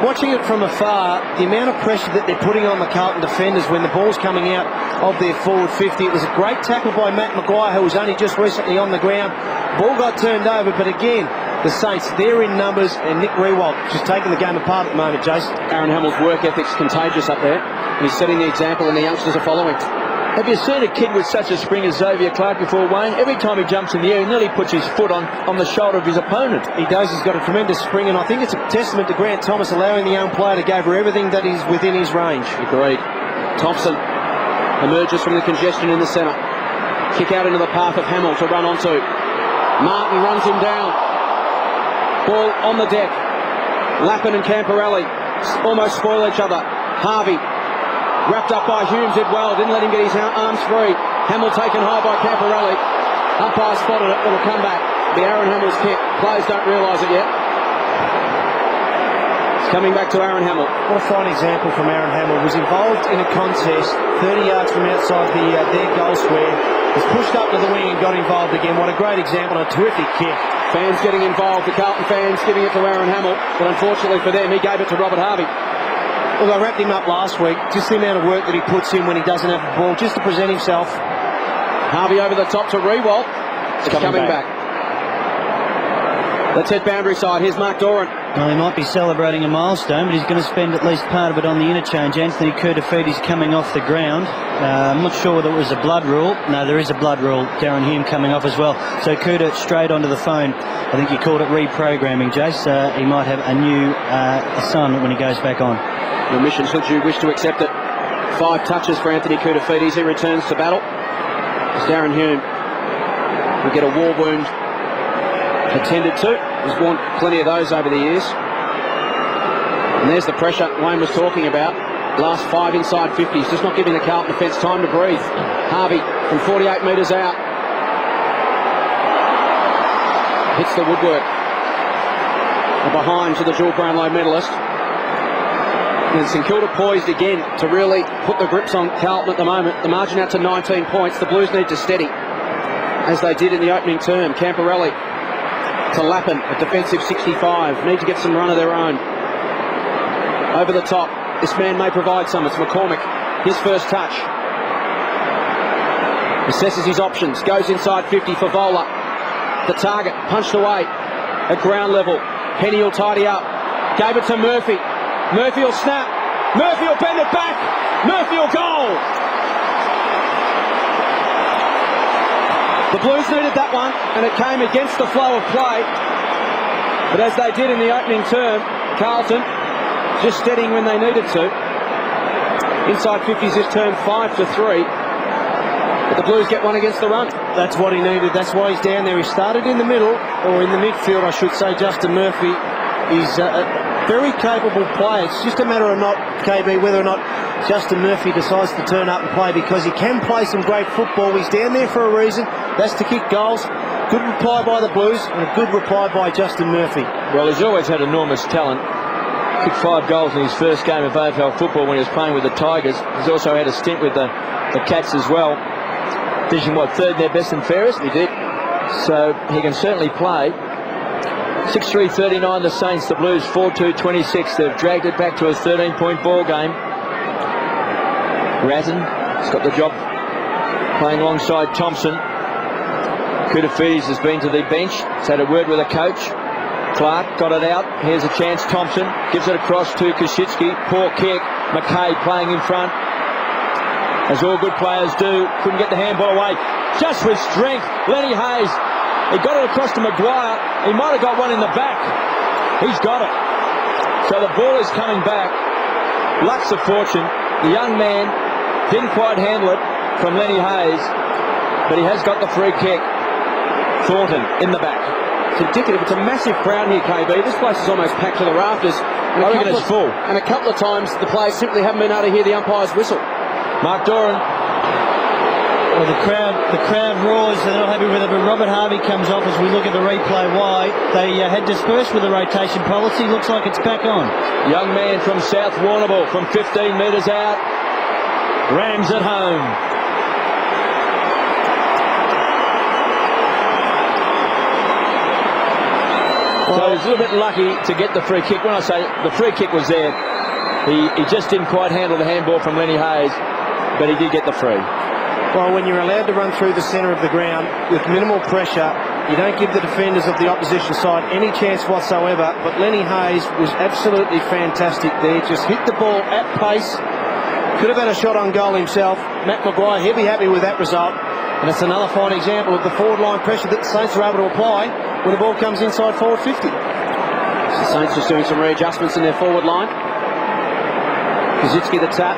S2: Watching it from afar, the amount of pressure that they're putting on the Carlton defenders when the ball's coming out of their forward 50. It was a great tackle by Matt Maguire, who was only just recently on the ground. Ball got turned over, but again, the Saints, they're in numbers, and Nick Riewoldt just taking the game apart at the moment, Jason.
S3: Aaron Hamill's work ethic's contagious up there. He's setting the example, and the youngsters are following.
S1: Have you seen a kid with such a spring as Xavier Clark before, Wayne? Every time he jumps in the air, he nearly puts his foot on the shoulder of his opponent.
S2: He does. He's got a tremendous spring, and I think it's a testament to Grant Thomas allowing the young player to go for everything that is within his range.
S3: Agreed. Thompson emerges from the congestion in the centre. Kick out into the path of Hamill to run onto. Martin runs him down. Ball on the deck. Lappin and Camporelli almost spoil each other. Harvey wrapped up by Humes, did well, didn't let him get his arms free. Hamill taken high by Camporelli. Umpire spotted it, it'll come back. The Aaron Hamill's kick. Players don't realise it yet. It's coming back to Aaron Hamill.
S2: What a fine example from Aaron Hamill. Was involved in a contest 30 yards from outside their goal square. Was pushed up to the wing and got involved again. What a great example, a terrific kick.
S3: Fans getting involved, the Carlton fans giving it to Aaron Hamill, but unfortunately for them, he gave it to Robert Harvey.
S2: Well, I wrapped him up last week. Just the amount of work that he puts in when he doesn't have the ball, just to present himself.
S3: Harvey over the top to Riewoldt. It's coming back. Let's head boundary side. Here's Mark Doran.
S4: Well, he might be celebrating a milestone, but he's going to spend at least part of it on the interchange. Anthony Kurtafiti's coming off the ground. I'm not sure whether it was a blood rule. No, there is a blood rule. Darren Hume coming off as well. So Kurta straight onto the phone. I think you called it reprogramming, Jace. He might have a new assignment when he goes back on.
S3: Your mission, should you wish to accept it. 5 touches for Anthony Kurtafiti. He returns to battle. As Darren Hume will get a war wound attended to. He's worn plenty of those over the years. And there's the pressure Wayne was talking about. Last 5 inside 50s, just not giving the Carlton defence time to breathe. Harvey from 48 metres out. Hits the woodwork. A behind to the dual Brownlow medalist. And St Kilda poised again to really put the grips on Carlton at the moment. The margin out to 19 points. The Blues need to steady, as they did in the opening term. Camporelli to Lappin, a defensive 65. Need to get some run of their own. Over the top. This man may provide some. It's McCormick. His first touch. Assesses his options. Goes inside 50 for Vola. The target. Punched away at ground level. Penny will tidy up. Gave it to Murphy. Murphy will snap. Murphy will bend it back. Murphy will goal. The Blues needed that one, and it came against the flow of play. But as they did in the opening term, Carlton just steadying when they needed to. Inside 50s this term 5-3. But the Blues get one against the run.
S2: That's what he needed. That's why he's down there. He started in the middle, or in the midfield, I should say. Justin Murphy is a very capable player. It's just a matter of not, KB, whether or not Justin Murphy decides to turn up and play, because he can play some great football. He's down there for a reason. That's to kick goals. Good reply by the Blues, and a good reply by Justin Murphy.
S1: Well, he's always had enormous talent. Kicked 5 goals in his first game of AFL football when he was playing with the Tigers. He's also had a stint with the Cats as well. Finishing, what, 3rd their best and fairest?
S3: He did.
S1: So he can certainly play. 6-3-39 the Saints, the Blues 4-2-26. They've dragged it back to a 13-point ball game. Ratton has got the job playing alongside Thompson. Kurtafidis has been to the bench. He's had a word with a coach. Clark got it out. Here's a chance. Thompson gives it across to Koschitzki. Poor kick. McKay playing in front, as all good players do. Couldn't get the handball away. Just with strength, Lenny Hayes. He got it across to Maguire. He might have got one in the back. He's got it. So the ball is coming back. Luck's of fortune. The young man didn't quite handle it from Lenny Hayes, but he has got the free kick. Thornton in the back.
S3: It's indicative. It's a massive crowd here, KB. This place is almost packed to the rafters.
S1: I reckon it's full.
S3: And a couple of times the players simply haven't been able to hear the umpire's whistle.
S1: Mark Doran.
S4: Well, the crowd roars. They're not happy with it, but Robert Harvey comes off as we look at the replay. Why? They had dispersed with the rotation policy. Looks like it's back on.
S1: Young man from South Warrnambool from 15 metres out. Rams at home. So he's a little bit lucky to get the free kick. When I say the free kick was there, he just didn't quite handle the handball from Lenny Hayes, but he did get the free.
S2: Well, when you're allowed to run through the centre of the ground with minimal pressure, you don't give the defenders of the opposition side any chance whatsoever. But Lenny Hayes was absolutely fantastic there. Just hit the ball at pace. Could have had a shot on goal himself. Matt Maguire, he'll be happy with that result. And it's another fine example of the forward line pressure that the Saints are able to apply when the ball comes inside forward 50.
S3: The Saints just doing some readjustments in their forward line. Kazitsky the tap.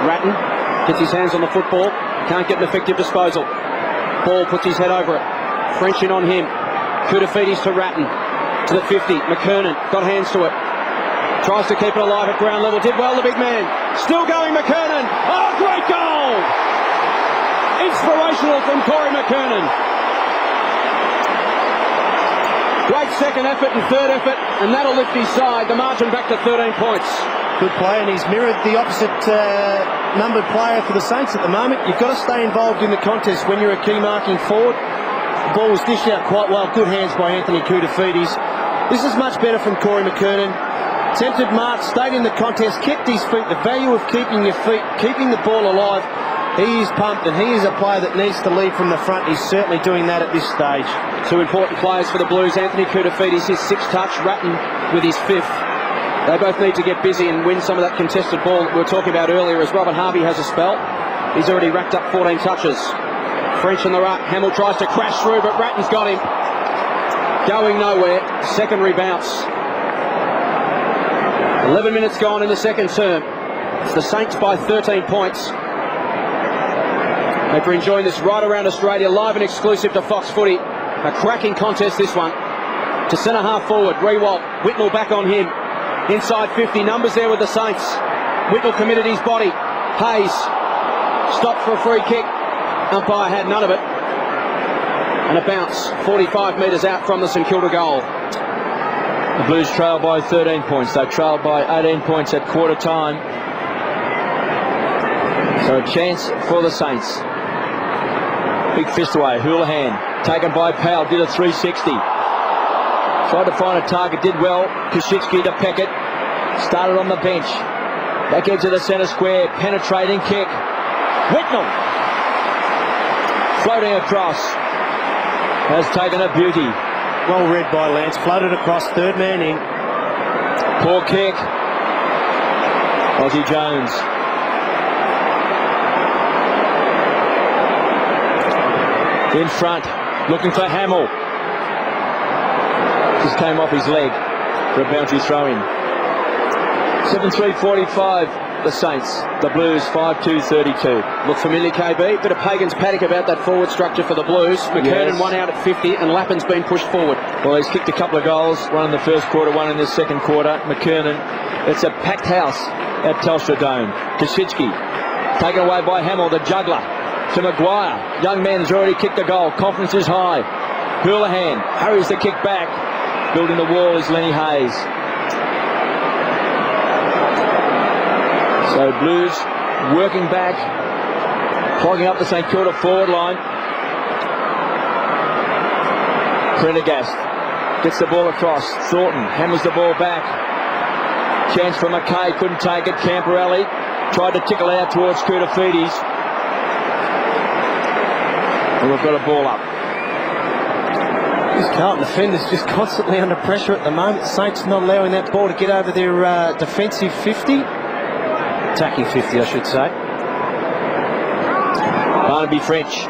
S3: Ratton gets his hands on the football. Can't get an effective disposal. Ball puts his head over it. French in on him. Koutafidis to Ratton. To the 50. McKernan got hands to it. Tries to keep it alive at ground level. Did well, the big man. Still going, McKernan. Oh, great goal! Inspirational from Corey McKernan. Great second effort and third effort, and that'll lift his side. The margin back to 13 points.
S2: Good play, and he's mirrored the opposite numbered player for the Saints at the moment. You've got to stay involved in the contest when you're a key marking forward. The ball was dished out quite well. Good hands by Anthony Koutafidis. This is much better from Corey McKernan. Attempted mark, stayed in the contest, kept his feet. The value of keeping your feet, keeping the ball alive. He is pumped, and he is a player that needs to lead from the front. He's certainly doing that at this stage.
S3: Two important players for the Blues. Anthony Koutafidis, his 6th touch. Ratton with his 5th. They both need to get busy and win some of that contested ball that we were talking about earlier, as Robert Harvey has a spell. He's already racked up 14 touches. French in the ruck. Hamill tries to crash through, but Ratton's got him. Going nowhere. Secondary bounce. 11 minutes gone in the second term. It's the Saints by 13 points. Hope you're enjoying this right around Australia, live and exclusive to Fox Footy. A cracking contest, this one. To centre half forward, Rewalt. Whitnell back on him. Inside 50, numbers there with the Saints. Whitnell committed his body. Hayes stopped for a free kick. Umpire had none of it. And a bounce, 45 metres out from the St Kilda goal.
S1: The Blues trail by 13 points. They trailed by 18 points at quarter time. So a chance for the Saints. Big fist away. Houlihan taken by Powell. Did a 360. Tried to find a target. Did well. Koschitzky to Peckett. Started on the bench. Back edge of the centre square. Penetrating kick. Whitnell. Floating across. Has taken a beauty.
S2: Well read by Lance. Floated across. Third man in.
S1: Poor kick. Ozzie Jones. In front, looking for Hamill. Just came off his leg for a boundary throw in. 7-3-45, the Saints. The Blues 5-2-32.
S3: Look familiar, KB. Bit of Pagan's paddock about that forward structure for the Blues. McKernan one out at 50, and Lappin's been pushed forward.
S1: Well, he's kicked a couple of goals, one in the first quarter, one in the second quarter. McKernan, it's a packed house at Telstra Dome. Koschitzky, taken away by Hamill, the juggler. To Maguire. Young man's already kicked the goal. Confidence is high. Houlihan hurries the kick back. Building the wall is Lenny Hayes. So Blues working back, clogging up the St Kilda forward line. Prendergast gets the ball across. Thornton hammers the ball back. Chance for McKay, couldn't take it. Camporelli tried to tickle out towards Koutafidis. And we've got a ball up.
S2: These Carlton defenders just constantly under pressure at the moment. Saints not allowing that ball to get over their defensive 50. Attacking 50, I should say.
S1: Barnaby French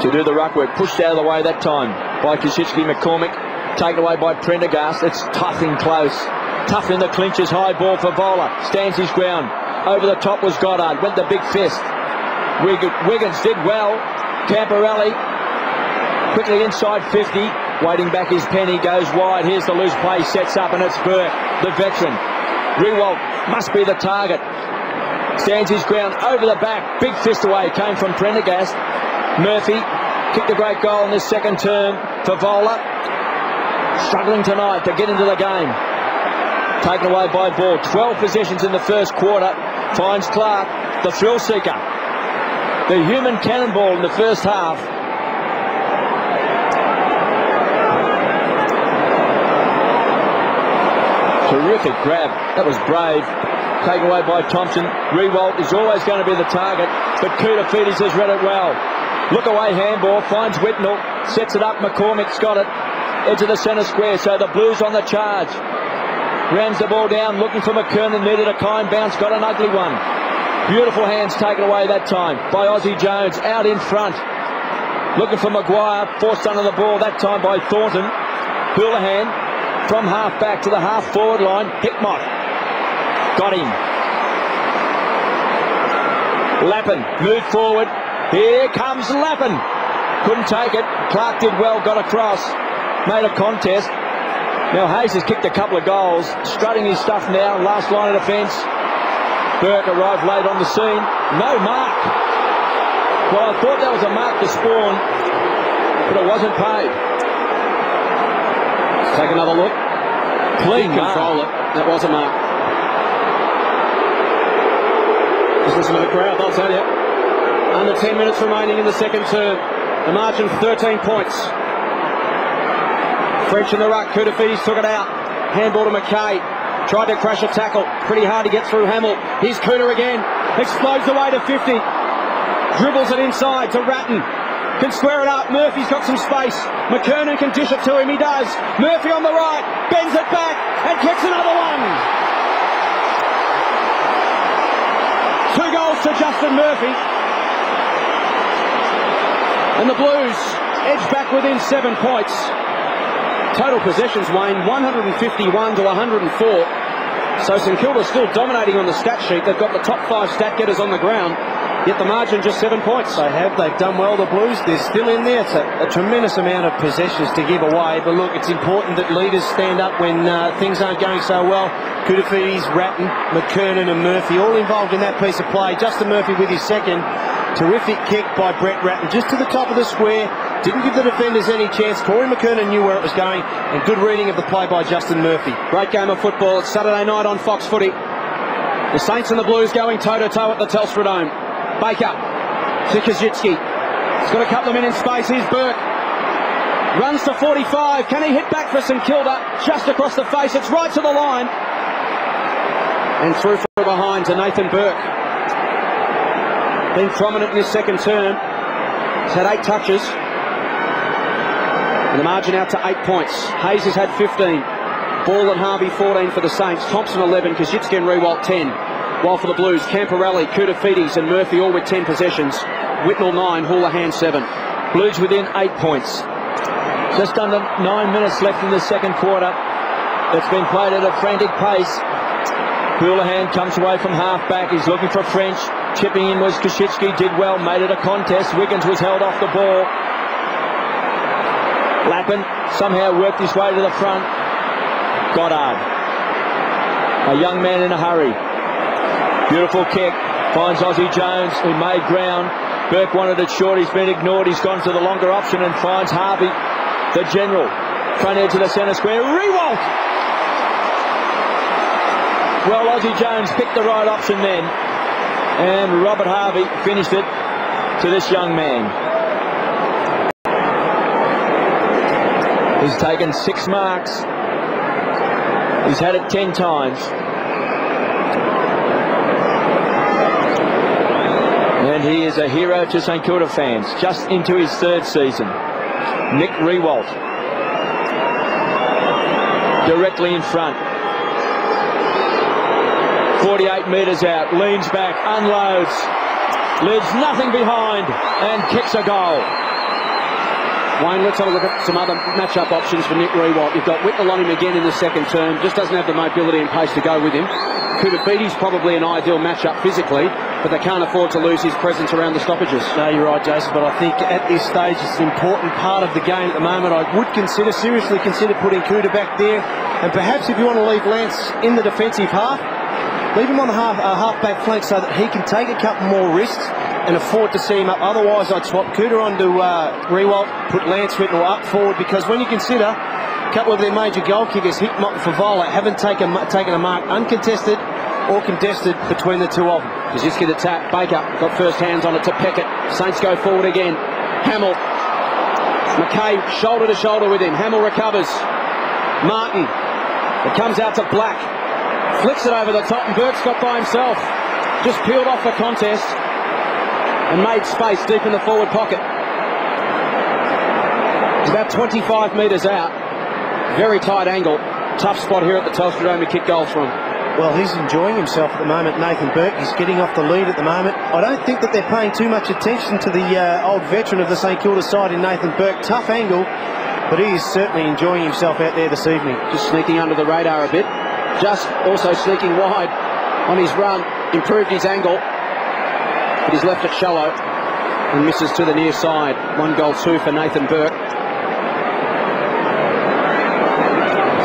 S1: to do the ruck work. Pushed out of the way that time by Koschitzky. McCormick taken away by Prendergast. It's tough in close. Tough in the clinches. High ball for Vola. Stands his ground. Over the top was Goddard. Went the big fist. Wiggins did well. Camporelli quickly inside 50. Waiting back his pen. He goes wide. Here's the loose play. Sets up, and it's Burke, the veteran. Rewalt must be the target. Stands his ground over the back. Big fist away. Came from Prendergast. Murphy kicked a great goal in this second term for Vola. Struggling tonight to get into the game. Taken away by Ball. 12 possessions in the first quarter. Finds Clark. the thrill seeker. The human cannonball in the first half. Terrific grab. That was brave. Taken away by Thompson. Rewalt is always going to be the target, but Koutafidis has read it well. Look away handball, finds Whitnell, sets it up, McCormick's got it. Edge of the centre square, so the Blues on the charge. Rams the ball down, looking for McKernan, needed a kind bounce, got an ugly one. Beautiful hands taken away that time by Aussie Jones, out in front. Looking for Maguire, forced under the ball that time by Thornton. Houlihan from half back to the half forward line. Hickmott got him. Lappin moved forward. Here comes Lappin. Couldn't take it. Clark did well, got across. Made a contest. Now Hayes has kicked a couple of goals. Strutting his stuff now. Last line of defence. Burke arrived late on the scene. No mark. Well, I thought that was a mark to Spawn, but it wasn't paid.
S3: Take another look. Clean control it. That was a mark. Just listen to the crowd, I'll tell you. Under 10 minutes remaining in the second term. The margin 13 points. French in the ruck. Koutafidis took it out. Handball to McKay. Tried to crash a tackle. Pretty hard to get through Hamill. Here's Cooter again. Explodes away to 50. Dribbles it inside to Ratton. Can square it up. Murphy's got some space. McKernan can dish it to him. He does. Murphy on the right. Bends it back and kicks another one. 2 goals to Justin Murphy. And the Blues edge back within 7 points. Total possessions, Wayne, 151 to 104. So St Kilda still dominating on the stat sheet. They've got the top 5 stat getters on the ground, yet the margin just 7 points.
S2: They have. They've done well, the Blues. They're still in there. It's a tremendous amount of possessions to give away. But look, it's important that leaders stand up when things aren't going so well. Koutafidis, Ratton, McKernan and Murphy all involved in that piece of play. Justin Murphy with his second. Terrific kick by Brett Ratton just to the top of the square. Didn't give the defenders any chance. Corey McKernan knew where it was going, and good reading of the play by Justin Murphy.
S3: Great game of football. It's Saturday night on Fox Footy. The Saints and the Blues going toe-to-toe at the Telstra Dome. Baker to Kazitsky. He's got a couple of men in space. Here's Burke. Runs to 45. Can he hit back for St Kilda? Just across the face. It's right to the line. And through from behind to Nathan Burke. Been prominent in his second term. He's had 8 touches. And the margin out to 8 points. Hayes has had 15. Ball and Harvey 14 for the Saints. Thompson 11. Kazitsky and Rewalt 10. While for the Blues, Camporelli, Koutafidis and Murphy all with 10 possessions. Whitnell 9, Houlihan 7.
S1: Blues within 8 points. Just under 9 minutes left in the second quarter. It's been played at a frantic pace. Houlihan comes away from half back. He's looking for French. Chipping in was Kazitsky. Did well. Made it a contest. Wiggins was held off the ball. Lappin somehow worked his way to the front. Goddard, a young man in a hurry. Beautiful kick. Finds Aussie Jones, who made ground. Burke wanted it short. He's been ignored. He's gone to the longer option and finds Harvey, the general. Front edge of the centre square. Rewalt! Well, Aussie Jones picked the right option then. And Robert Harvey finished it to this young man. He's taken 6 marks. He's had it 10 times. And he is a hero to St Kilda fans, just into his 3rd season. Nick Rewalt. Directly in front. 48 metres out, leans back, unloads, leaves nothing behind, and kicks a goal.
S3: Wayne, let's have a look at some other match-up options for Nick Rewalt. You've got Whitnell on him again in the second term, just doesn't have the mobility and pace to go with him. Koutafidis probably an ideal match-up physically, but they can't afford to lose his presence around the stoppages.
S2: No, you're right, Jason, but I think at this stage it's an important part of the game at the moment. I would seriously consider putting Cooter back there, and perhaps if you want to leave Lance in the defensive half, leave him on the half-back flank so that he can take a couple more risks and afford to see him up. Otherwise, I'd swap Cooter onto Rewalt, put Lance Whitnell up forward, because when you consider a couple of their major goal kickers, Hickmott and Favola, haven't taken a mark uncontested or contested between the two of them.
S3: Kaczynski the tap. Baker got first hands on it to Peckett. Saints go forward again. Hamill. McKay shoulder to shoulder with him. Hamill recovers. Martin. It comes out to Black. Flicks it over the top and Burke's got by himself. Just peeled off the contest and made space deep in the forward pocket. He's about 25 metres out. Very tight angle. Tough spot here at the Telstra Dome to kick goals from.
S2: Well, he's enjoying himself at the moment, Nathan Burke. He's getting off the lead at the moment. I don't think that they're paying too much attention to the old veteran of the St Kilda side in Nathan Burke. Tough angle, but he is certainly enjoying himself out there this evening.
S3: Just sneaking under the radar a bit. Just also sneaking wide on his run. Improved his angle, but he's left it shallow and misses to the near side. 1-2 for Nathan Burke.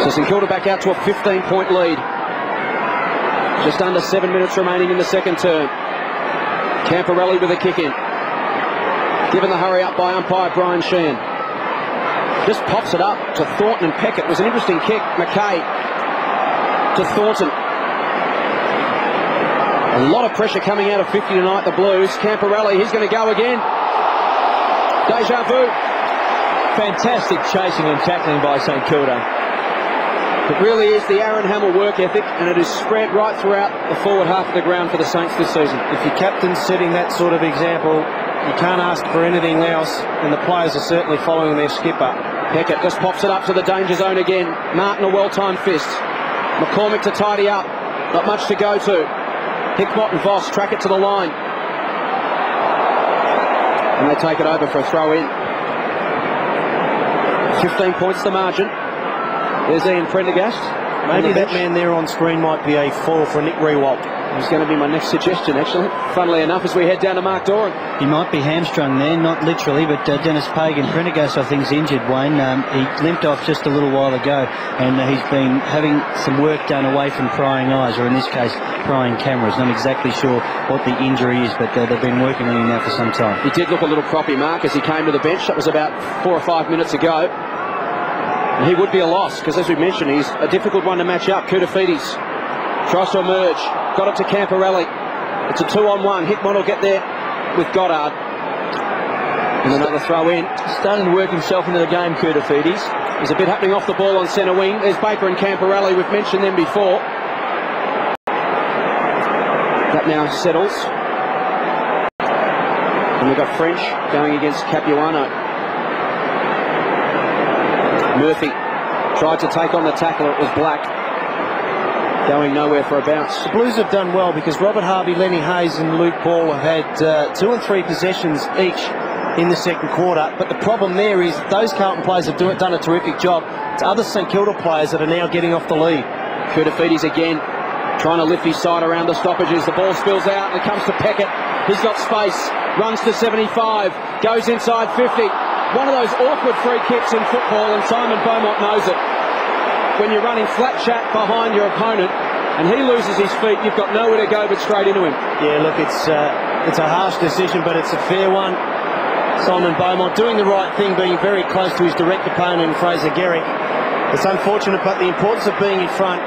S3: So St Kilda back out to a 15-point lead. Just under 7 minutes remaining in the second term. Camporelli with a kick in. Given the hurry up by umpire Brian Sheehan. Just pops it up to Thornton and Peckett. It was an interesting kick. McKay to Thornton. A lot of pressure coming out of 50 tonight, the Blues. Camporelli, he's going to go again. Deja vu.
S1: Fantastic chasing and tackling by St Kilda.
S3: It really is the Aaron Hamill work ethic, and it is spread right throughout the forward half of the ground for the Saints this season.
S2: If your captain's setting that sort of example, you can't ask for anything else, and the players are certainly following their skipper.
S3: Peckett just pops it up to the danger zone again. Martin, a well-timed fist. McCormick to tidy up. Not much to go to. Hickmott and Voss track it to the line. And they take it over for a throw in. 15 points the margin. There's Ian Prendergast.
S2: Maybe that man there on screen might be a foil for Nick Rewalt.
S3: He's going to be my next suggestion, actually. Funnily enough, as we head down to Mark Doran.
S4: He might be hamstrung there, not literally, but Dennis Pagan. Prendergast, I think, is injured, Wayne. He limped off just a little while ago, and he's been having some work done away from prying eyes, or in this case, prying cameras. Not exactly sure what the injury is, but they've been working on him now for some time.
S3: He did look a little croppy, Mark, as he came to the bench. That was about 4 or 5 minutes ago. And he would be a loss, because as we mentioned, he's a difficult one to match up. Koutafidis tries to emerge. Got it to Camporelli. It's a 2-on-1. Hickmott will get there with Goddard. And another throw in.
S1: Starting to work himself into the game, Koutafidis.
S3: There's a bit happening off the ball on centre wing. There's Baker and Camporelli. We've mentioned them before. That now settles. And we've got French going against Capuano. Murphy tried to take on the tackler. It was Black. Going nowhere for a bounce.
S2: The Blues have done well because Robert Harvey, Lenny Hayes and Luke Ball have had 2 and 3 possessions each in the second quarter. But the problem there is those Carlton players have done a terrific job. It's other St Kilda players that are now getting off the lead.
S3: Koutafidis again trying to lift his side around the stoppages. The ball spills out and it comes to Peckett. He's got space. Runs to 75. Goes inside 50. One of those awkward free kicks in football, and Simon Beaumont knows it. When you're running flat chat behind your opponent and he loses his feet, you've got nowhere to go but straight into him.
S2: Yeah, look, it's a harsh decision, but it's a fair one. Simon Beaumont doing the right thing, being very close to his direct opponent, Fraser Garrick. It's unfortunate, but the importance of being in front.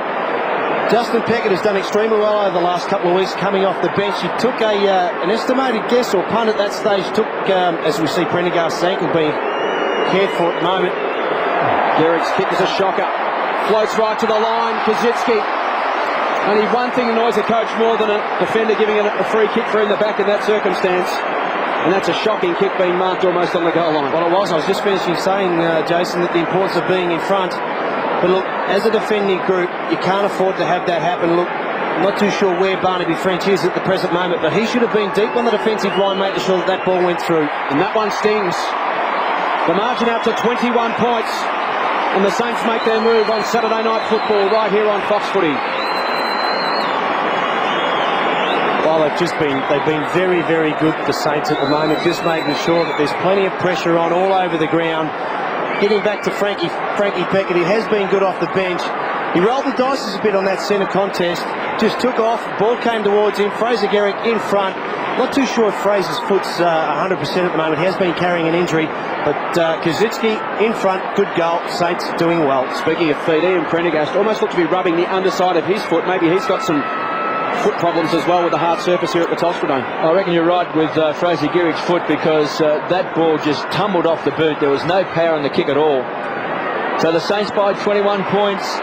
S2: Justin Peckett has done extremely well over the last couple of weeks coming off the bench. He took an estimated guess or punt at that stage. Took, as we see, Prendergast's ankle being cared for at the moment.
S3: Garrick's kick is a shocker. Floats right to the line. Kaczynski. Only one thing annoys a coach more than a defender giving a free kick for in the back in that circumstance. And that's a shocking kick being marked almost on the goal line.
S2: Well, it was. I was just finishing saying, Jason, that the importance of being in front. But look, as a defending group, you can't afford to have that happen. Look, I'm not too sure where Barnaby French is at the present moment, but he should have been deep on the defensive line, making sure that that ball went through.
S3: And that one stings. The margin out to 21 points. And the Saints make their move on Saturday Night Football right here on Fox Footy.
S2: Well, they've been very, very good, the Saints, at the moment, just making sure that there's plenty of pressure on all over the ground. Getting back to Frankie Peckett, he has been good off the bench. He rolled the dice a bit on that centre contest, just took off, ball came towards him, Fraser Garrick in front. Not too sure if Fraser's foot's 100% at the moment. He has been carrying an injury, but Kaczynski in front, good goal, Saints doing well.
S3: Speaking of feet, Ian Prendergast almost looked to be rubbing the underside of his foot. Maybe he's got some foot problems as well with the hard surface here at the Telstra Dome.
S1: I reckon you're right with Fraser Gearig's foot, because that ball just tumbled off the boot. There was no power in the kick at all. So the Saints by 21 points.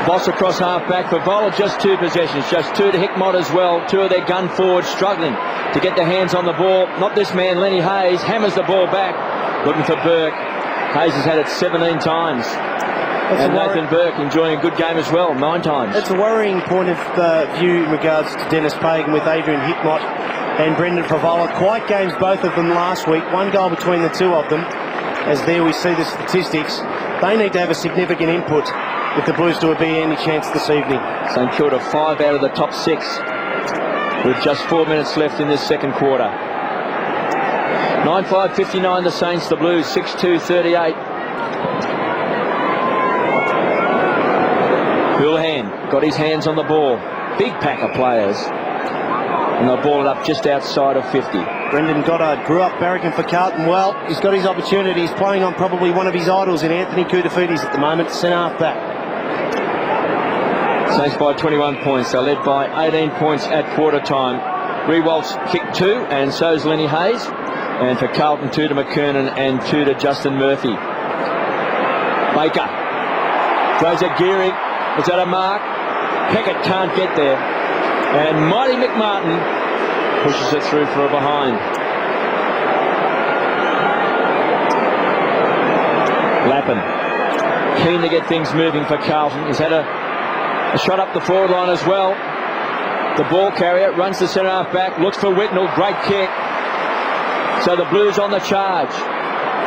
S1: Boss across half-back. Favola just 2 possessions, just 2 to Hickmott as well. 2 of their gun forwards struggling to get their hands on the ball. Not this man, Lenny Hayes, hammers the ball back, looking for Burke. Hayes has had it 17 times. And Nathan Burke enjoying a good game as well, 9 times.
S2: It's a worrying point of view in regards to Dennis Pagan with Adrian Hickmott and Brendan Favola. Quiet games, both of them last week. 1 goal between the 2 of them. As there we see the statistics. They need to have a significant input if the Blues do be any chance this evening.
S1: St Kilda 5 out of the top 6 with just 4 minutes left in this second quarter. 9-5-59 the Saints, the Blues 6-2-38. Houlihan got his hands on the ball. Big pack of players. And they'll ball it up just outside of 50.
S2: Brendan Goddard grew up barracking for Carlton. Well, he's got his opportunity. He's playing on probably one of his idols in Anthony Koutafidis at the moment, centre half back.
S1: Saints by 21 points. They're led by 18 points at quarter time. Rewalt's kicked 2, and so's Lenny Hayes. And for Carlton, 2 to McKernan and 2 to Justin Murphy. Baker throws at Gearing. Is that a mark? Peckett can't get there. And Mighty McMartin pushes it through for a behind. Lappin keen to get things moving for Carlton. He's had a shot up the forward line as well. The ball carrier runs the centre half back, looks for Whitnell, great kick. So the Blues on the charge.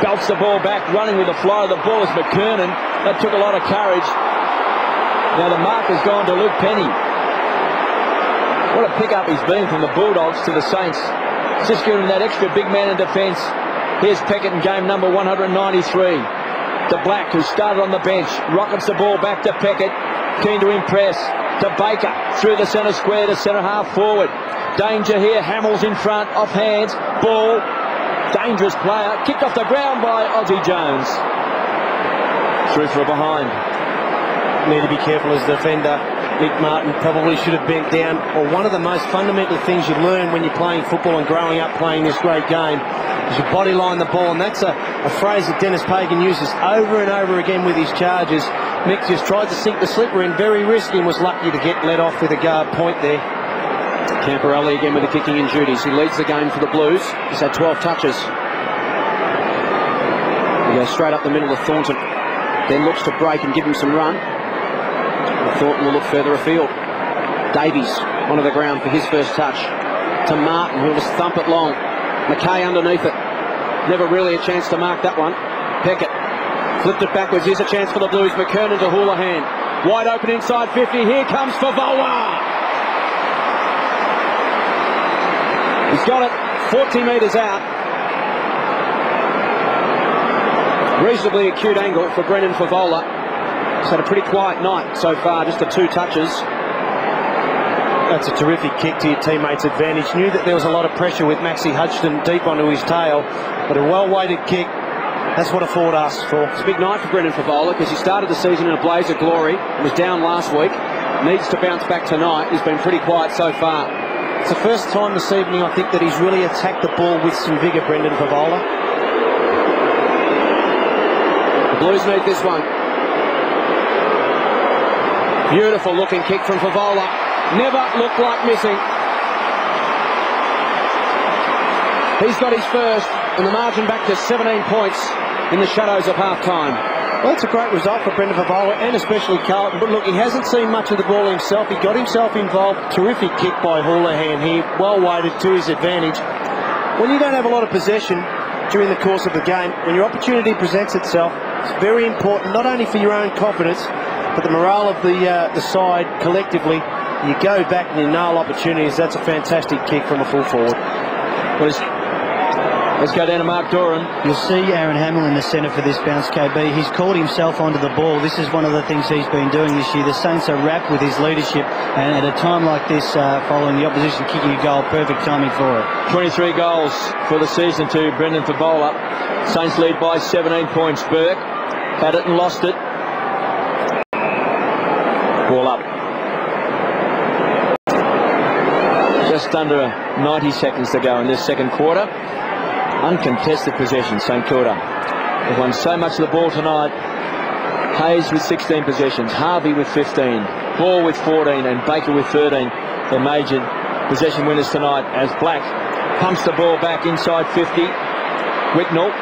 S1: Belts the ball back, running with the fly of the ball is McKernan. That took a lot of courage. Now the mark has gone to Luke Penny. What a pick-up he's been from the Bulldogs to the Saints. Just giving him that extra big man in defence. Here's Peckett in game number 193. To Black, who started on the bench, rockets the ball back to Peckett, keen to impress. To Baker, through the centre square to centre half forward. Danger here, Hamill's in front, off hands, ball. Dangerous player, kicked off the ground by Ozzie Jones. Through for a behind.
S2: Need to be careful as a defender. Nick Martin probably should have bent down. Or one of the most fundamental things you learn when you're playing football and growing up playing this great game is you body line the ball, and that's a phrase that Dennis Pagan uses over and over again with his charges. Mick just tried to sink the slipper in, very risky, and was lucky to get let off with a guard point there.
S3: Camporelli again with the kicking in duties. He leads the game for the Blues. He's had 12 touches. He goes straight up the middle of Thornton. Then looks to break and give him some run. Thornton will look further afield. Davies onto the ground for his first touch. To Martin, who will just thump it long. McKay underneath it. Never really a chance to mark that one. Peckett flipped it backwards. Here's a chance for the Blues. McKernan to Houlihan. Wide open inside 50. Here comes Favola. He's got it 40 metres out. Reasonably acute angle for Brendan Favola. He's had a pretty quiet night so far, just the 2 touches.
S2: That's a terrific kick to your teammates' advantage. Knew that there was a lot of pressure with Maxie Hudson deep onto his tail, but a well-weighted kick. That's what a forward asks for.
S3: It's a big night for Brendan Favola because he started the season in a blaze of glory, was down last week, needs to bounce back tonight. He's been pretty quiet so far.
S2: It's the first time this evening, I think, that he's really attacked the ball with some vigour, Brendan Favola.
S3: The Blues need this one. Beautiful looking kick from Favola. Never looked like missing. He's got his first, and the margin back to 17 points in the shadows of half-time.
S2: Well, that's a great result for Brendan Favola and especially Carlton. But look, he hasn't seen much of the ball himself. He got himself involved. Terrific kick by Houlihan here. Well weighted to his advantage. When you don't have a lot of possession during the course of the game, when your opportunity presents itself, it's very important, not only for your own confidence, but the morale of the side collectively. You go back and you nail opportunities. That's a fantastic kick from a full forward.
S1: Let's go down to Mark Doran.
S4: You'll see Aaron Hamill in the centre for this bounce, KB. He's called himself onto the ball. This is one of the things he's been doing this year. The Saints are wrapped with his leadership, and at a time like this, following the opposition kicking a goal, perfect timing for it. 23
S1: goals for the season to Brendan Favola. Saints lead by 17 points. Burke had it and lost it. Ball up. Just under 90 seconds to go in this second quarter. Uncontested possession, St Kilda. They've won so much of the ball tonight. Hayes with 16 possessions, Harvey with 15, Ball with 14 and Baker with 13. The major possession winners tonight as Black pumps the ball back inside 50. Wicknell,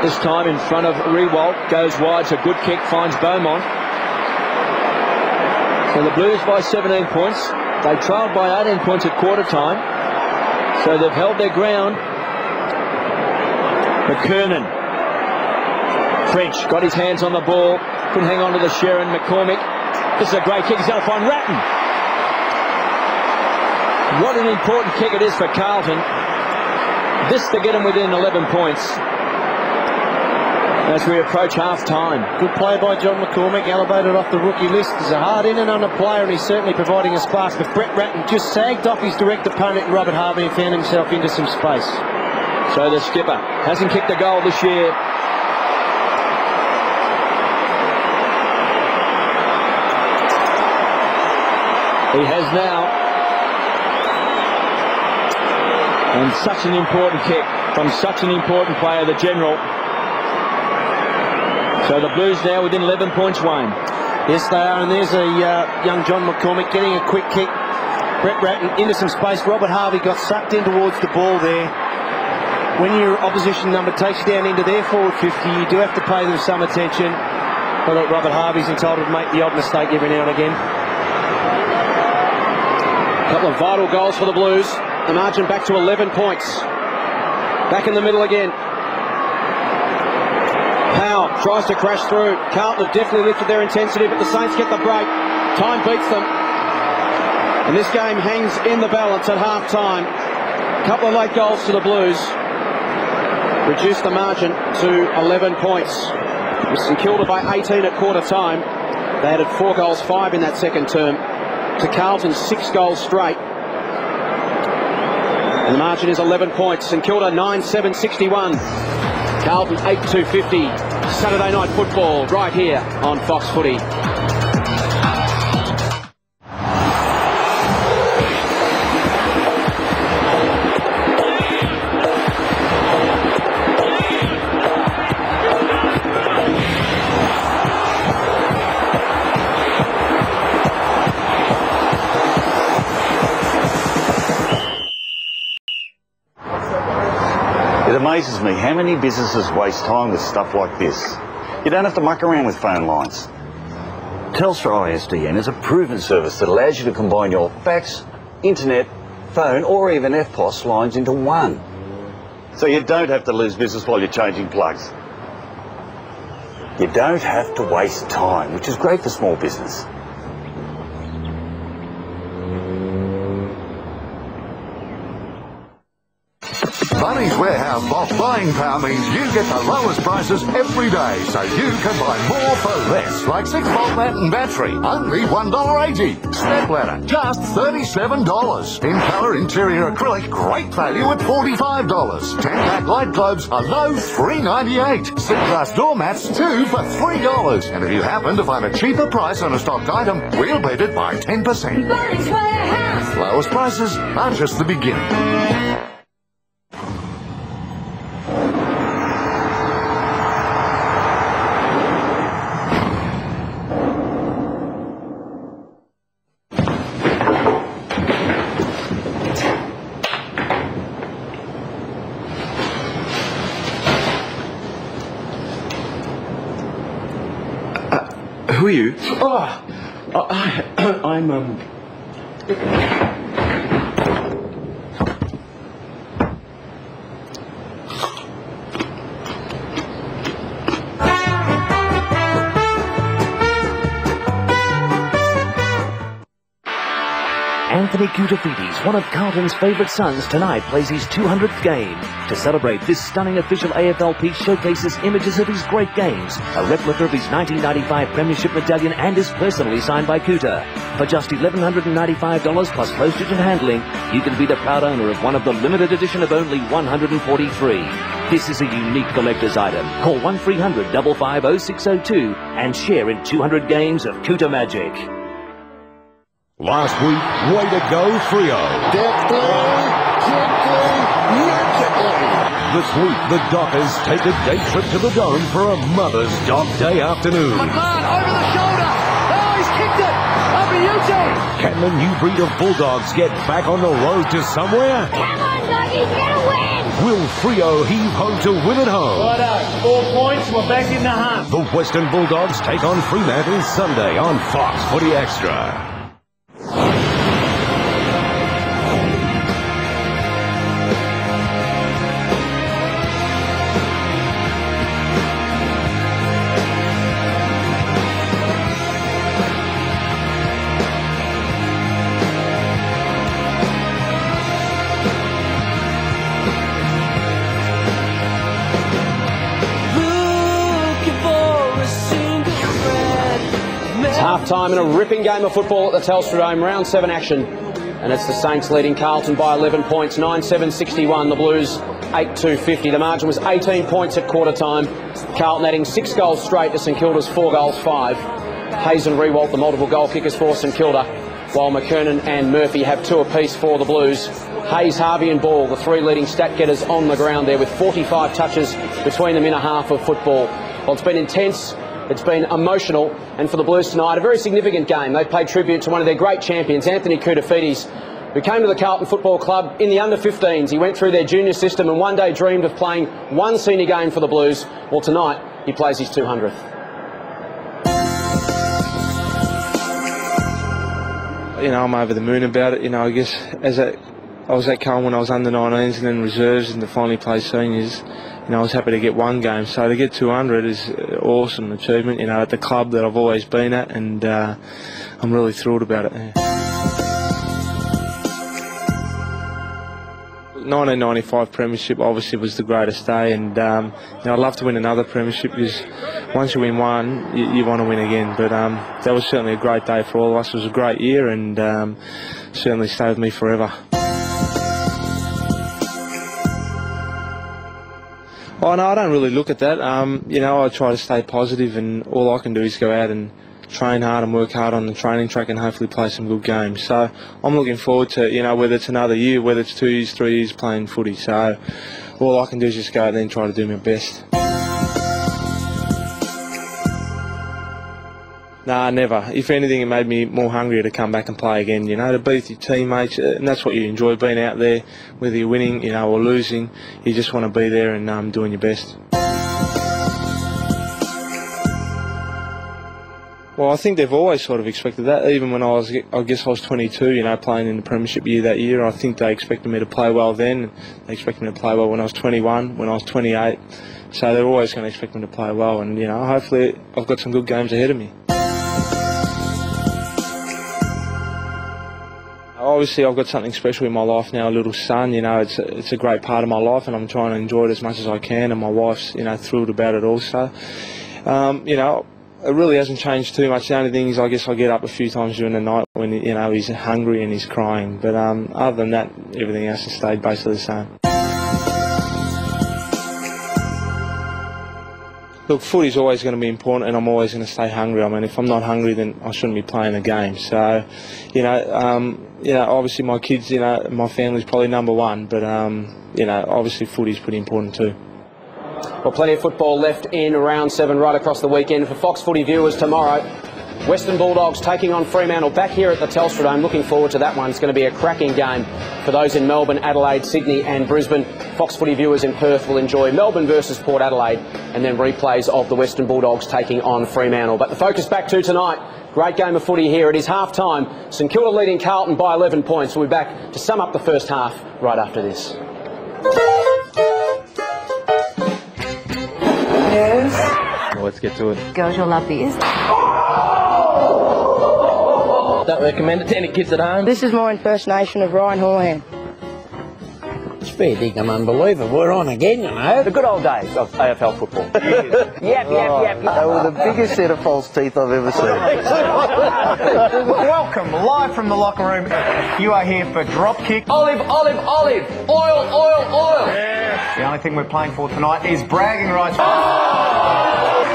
S1: this time in front of Rewalt, goes wide. It's a good kick, finds Beaumont. So the Blues by 17 points. They trailed by 18 points at quarter time. So they've held their ground. McKernan. French got his hands on the ball. Couldn't hang on to the Sharon. McCormick. This is a great kick. He's going to find Ratton. What an important kick it is for Carlton. This to get them within 11 points as we approach half-time.
S2: Good play by John McCormick, elevated off the rookie list. There's a hard in and under player, and he's certainly providing a spark. But Brett Ratton just sagged off his direct opponent, Robert Harvey, and found himself into some space.
S1: So the skipper hasn't kicked a goal this year. He has now. And such an important kick from such an important player, the General. So the Blues now within 11 points, Wayne.
S2: Yes, they are, and there's a young John McCormick getting a quick kick. Brett Ratton into some space. Robert Harvey got sucked in towards the ball there. When your opposition number takes you down into their forward 50, you do have to pay them some attention. I thought Robert Harvey's entitled to make the odd mistake every now and again.
S3: A couple of vital goals for the Blues. The margin back to 11 points. Back in the middle again. Powell tries to crash through. Carlton have definitely lifted their intensity, but the Saints get the break. Time beats them. And this game hangs in the balance at half-time. A couple of late goals to the Blues. Reduce the margin to 11 points. With St Kilda by 18 at quarter time. They added 4 goals, 5 in that second term. To Carlton's 6 goals straight. And the margin is 11 points. St Kilda 9-7-61. Carlton 8-2-50. Saturday night football right here on Fox Footy.
S5: It amazes me how many businesses waste time with stuff like this. You don't have to muck around with phone lines. Telstra ISDN is a proven service that allows you to combine your fax, internet, phone or even FPOS lines into one. So you don't have to lose business while you're changing plugs. You don't have to waste time, which is great for small business.
S14: Bunnings Warehouse bulk buying power means you get the lowest prices every day, so you can buy more for less. Like 6-volt lamp and battery, only $1.80. Step ladder, just $37. In colour interior acrylic, great value at $45. 10-pack light globes, a low $3.98. Slip glass doormats, 2 for $3. And if you happen to find a cheaper price on a stocked item, we'll beat it by 10%.
S15: Bunnings Warehouse!
S14: Lowest prices are just the beginning.
S16: Who are you?
S14: I'm
S10: Anthony Koutafidis, one of Carlton's favourite sons, tonight plays his 200th game. To celebrate, this stunning official AFL piece showcases images of his great games, a replica of his 1995 Premiership medallion, and is personally signed by Kouta. For just $1,195 plus postage and handling, you can be the proud owner of one of the limited edition of only 143. This is a unique collector's item. Call 1300-550-602 and share in 200 games of Kouta magic.
S9: Last week, way to go, Freo. This week, the Dockers take a day trip to the Dome for a Mother's Dog Day afternoon.
S15: McMahon over the shoulder. Oh, he's kicked it. Over Eugene.
S9: Can the new breed of Bulldogs get back on the road to somewhere?
S15: Come on, Doggies, get a win.
S9: Will Freo heave home to win at home?
S2: Righto, 4 points, we're back in the hunt.
S9: The Western Bulldogs take on Fremantle Sunday on Fox Footy Extra.
S3: Half-time in a ripping game of football at the Telstra Dome, round 7 action. And it's the Saints leading Carlton by 11 points, 9-7-61. The Blues 8-2-50. The margin was 18 points at quarter time. Carlton adding 6 goals straight to St Kilda's 4 goals 5. Hayes and Rewalt, the multiple goal kickers for St Kilda, while McKernan and Murphy have 2 apiece for the Blues. Hayes, Harvey and Ball, the 3 leading stat getters on the ground there with 45 touches between them in a half of football. Well, it's been intense. It's been emotional, and for the Blues tonight, a very significant game. They paid tribute to one of their great champions, Anthony Koutoufides, who came to the Carlton Football Club in the under-15s. He went through their junior system and one day dreamed of playing one senior game for the Blues. Well, tonight, he plays his 200th.
S16: You know, I'm over the moon about it. You know, I guess I was at Carlton when I was under 19s and then reserves and to finally play seniors. You know, I was happy to get one game, so to get 200 is an awesome achievement, you know, at the club that I've always been at, and I'm really thrilled about it. Yeah. 1995 premiership obviously was the greatest day, and you know, I'd love to win another premiership because once you win one, you want to win again. But that was certainly a great day for all of us. It was a great year, and certainly stayed with me forever. Oh, no, I don't really look at that. You know, I try to stay positive, and all I can do is go out and train hard and work hard on the training track and hopefully play some good games. So I'm looking forward to, you know, whether it's another year, whether it's 2 years, 3 years playing footy. So all I can do is just go out there and try to do my best. Nah, never. If anything, it made me more hungrier to come back and play again, you know, to be with your teammates, and that's what you enjoy, being out there, whether you're winning, you know, or losing. You just want to be there and doing your best. Well, I think they've always sort of expected that, even when I guess I was 22, you know, playing in the premiership year that year. I think they expected me to play well then. They expected me to play well when I was 21, when I was 28. So they're always going to expect me to play well, and, you know, hopefully I've got some good games ahead of me. Obviously, I've got something special in my life now, a little son. You know, it's a great part of my life, and I'm trying to enjoy it as much as I can. And my wife's, you know, thrilled about it also. You know, it really hasn't changed too much. The only thing is, I guess I get up a few times during the night when, you know, he's hungry and he's crying. But other than that, everything else has stayed basically the same. Look, footy's always going to be important, and I'm always going to stay hungry. I mean, if I'm not hungry, then I shouldn't be playing the game. So, you know, obviously my kids, you know, my family's probably number one, but, you know, obviously footy's pretty important too.
S3: Well, plenty of football left in round 7 right across the weekend. For Fox Footy viewers tomorrow, Western Bulldogs taking on Fremantle back here at the Telstra Dome. Looking forward to that one. It's going to be a cracking game for those in Melbourne, Adelaide, Sydney and Brisbane. Fox Footy viewers in Perth will enjoy Melbourne versus Port Adelaide, and then replays of the Western Bulldogs taking on Fremantle. But the focus back to tonight, great game of footy here. It is half-time. St Kilda leading Carlton by 11 points. We'll be back to sum up the first half right after this.
S17: Yes. Let's get to it.
S13: Girls, you'll love these.
S17: Don't recommend it to any kids at home.
S18: This is my impersonation of Ryan Hawhan.
S19: It's fair dinkum unbelievable. We're on again, you know.
S20: The good old days of AFL football. Yep.
S21: They were the biggest set of false teeth I've ever seen.
S22: Welcome, live from the locker room. You are here for Dropkick.
S3: Olive. Oil.
S22: Yeah. The only thing we're playing for tonight is bragging rights.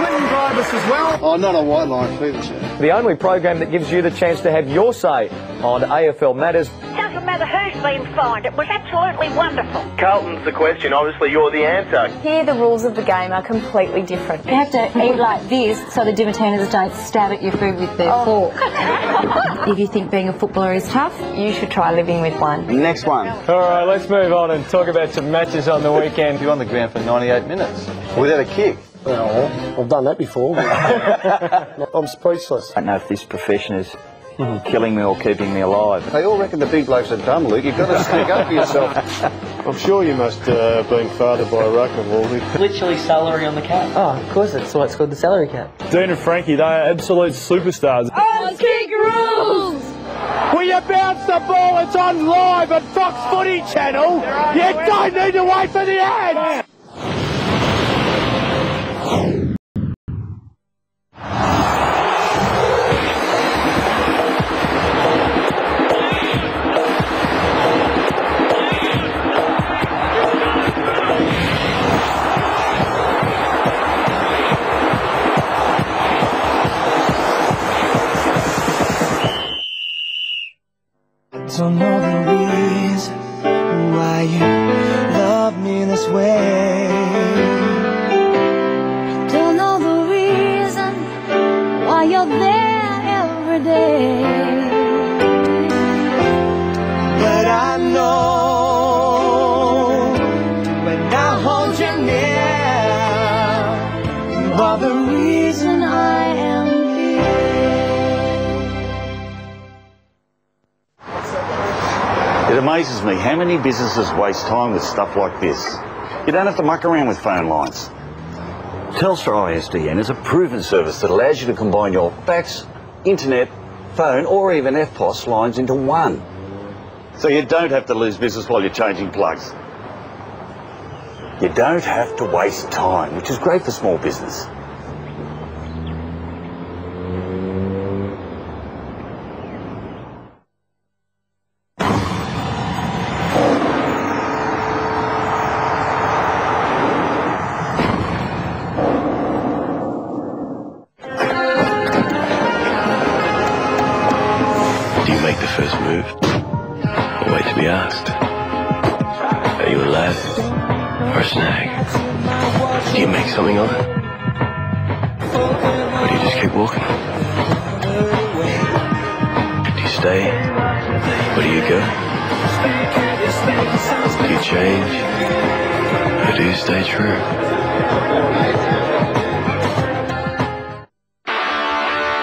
S22: Clinton Driver us as well.
S21: Oh, not a white line fever show.
S20: The only program that gives you the chance to have your say on AFL matters.
S6: Doesn't matter who's been fined, it was absolutely wonderful.
S7: Carlton's the question, obviously you're the answer.
S13: Here the rules of the game are completely different. You have to eat like this so the Dimatiners don't stab at your food with their fork. If you think being a footballer is tough, you should try living with one.
S21: Next one.
S20: All right, let's move on and talk about some matches on the weekend.
S21: You're on the ground for 98 minutes without a kick.
S2: Well, I've done that before. I'm speechless.
S21: I don't know if this profession is killing me or keeping me alive. They all reckon the big blokes are dumb, Luke. You've got to stick up for yourself.
S2: I'm sure you must have been fathered by a ruckman, Wolsey.
S4: Literally celery on the cap.
S17: Oh, of course, that's why it's called the celery cap.
S16: Dean and Frankie, they are absolute superstars.
S15: Oh, kick rules!
S22: Will you bounce the ball? It's on live at Fox Footy Channel. You don't need to wait for the ad.
S15: Don't know the reason why you love me this way. Don't know the reason why you're there every day. But I know when I hold you near, but the reason I am
S5: It amazes me how many businesses waste time with stuff like this. You don't have to muck around with phone lines. Telstra ISDN is a proven service that allows you to combine your fax, internet, phone or even FPOS lines into one. So you don't have to lose business while you're changing plugs. You don't have to waste time, which is great for small business.
S23: Make the first move, or wait to be asked. Are you a lad or a snag? Do you make something of it? Or do you just keep walking? Do you stay? Or do you go? Do you change? Or do you stay true?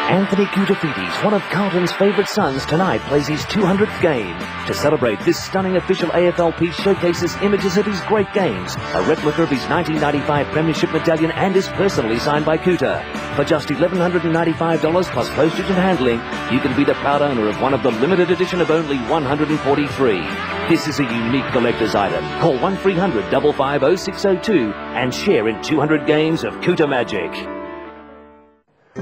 S10: Anthony Koutafidis, one of Carlton's favourite sons, tonight plays his 200th game. To celebrate this stunning official AFL piece showcases images of his great games, a replica of his 1995 Premiership medallion and is personally signed by Kouta. For just $1,195 plus postage and handling, you can be the proud owner of one of the limited edition of only 143. This is a unique collector's item. Call 1300 550 0602 and share in 200 games of Kouta magic.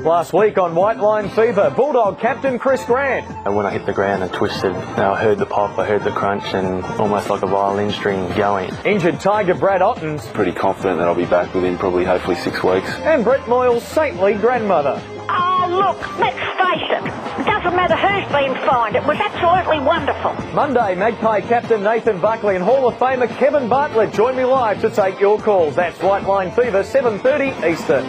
S20: Last week on White Line Fever, Bulldog captain Chris Grant.
S11: And when I hit the ground and twisted, I heard the pop, I heard the crunch, and almost like a violin string going.
S20: Injured Tiger Brad Ottens.
S11: Pretty confident that I'll be back within hopefully 6 weeks.
S20: And Brett Moyle's saintly grandmother.
S6: Oh, look, let's face it. It doesn't matter who's been fined. It was absolutely wonderful.
S20: Monday, Magpie captain Nathan Buckley and Hall of Famer Kevin Bartlett join me live to take your calls. That's White Line Fever, 7:30 Eastern.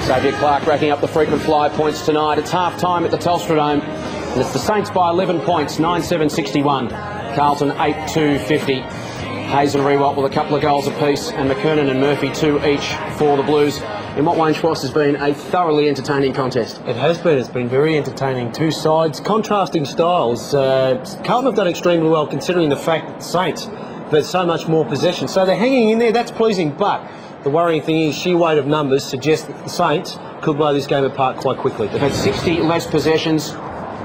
S3: Xavier Clark racking up the frequent flyer points tonight. It's half-time at the Telstra Dome, and it's the Saints by 11 points, 9-7-61. Carlton 8-2-50. Hayes and Rewalt with a couple of goals apiece, and McKernan and Murphy 2 each for the Blues, in what Wayne Schwartz has been a thoroughly entertaining contest.
S2: It has been. It's been very entertaining. Two sides, contrasting styles. Carlton have done extremely well considering the fact that the Saints have had so much more possession. So they're hanging in there. That's pleasing, but the worrying thing is sheer weight of numbers suggests that the Saints could blow this game apart quite quickly.
S3: They've had 60 less possessions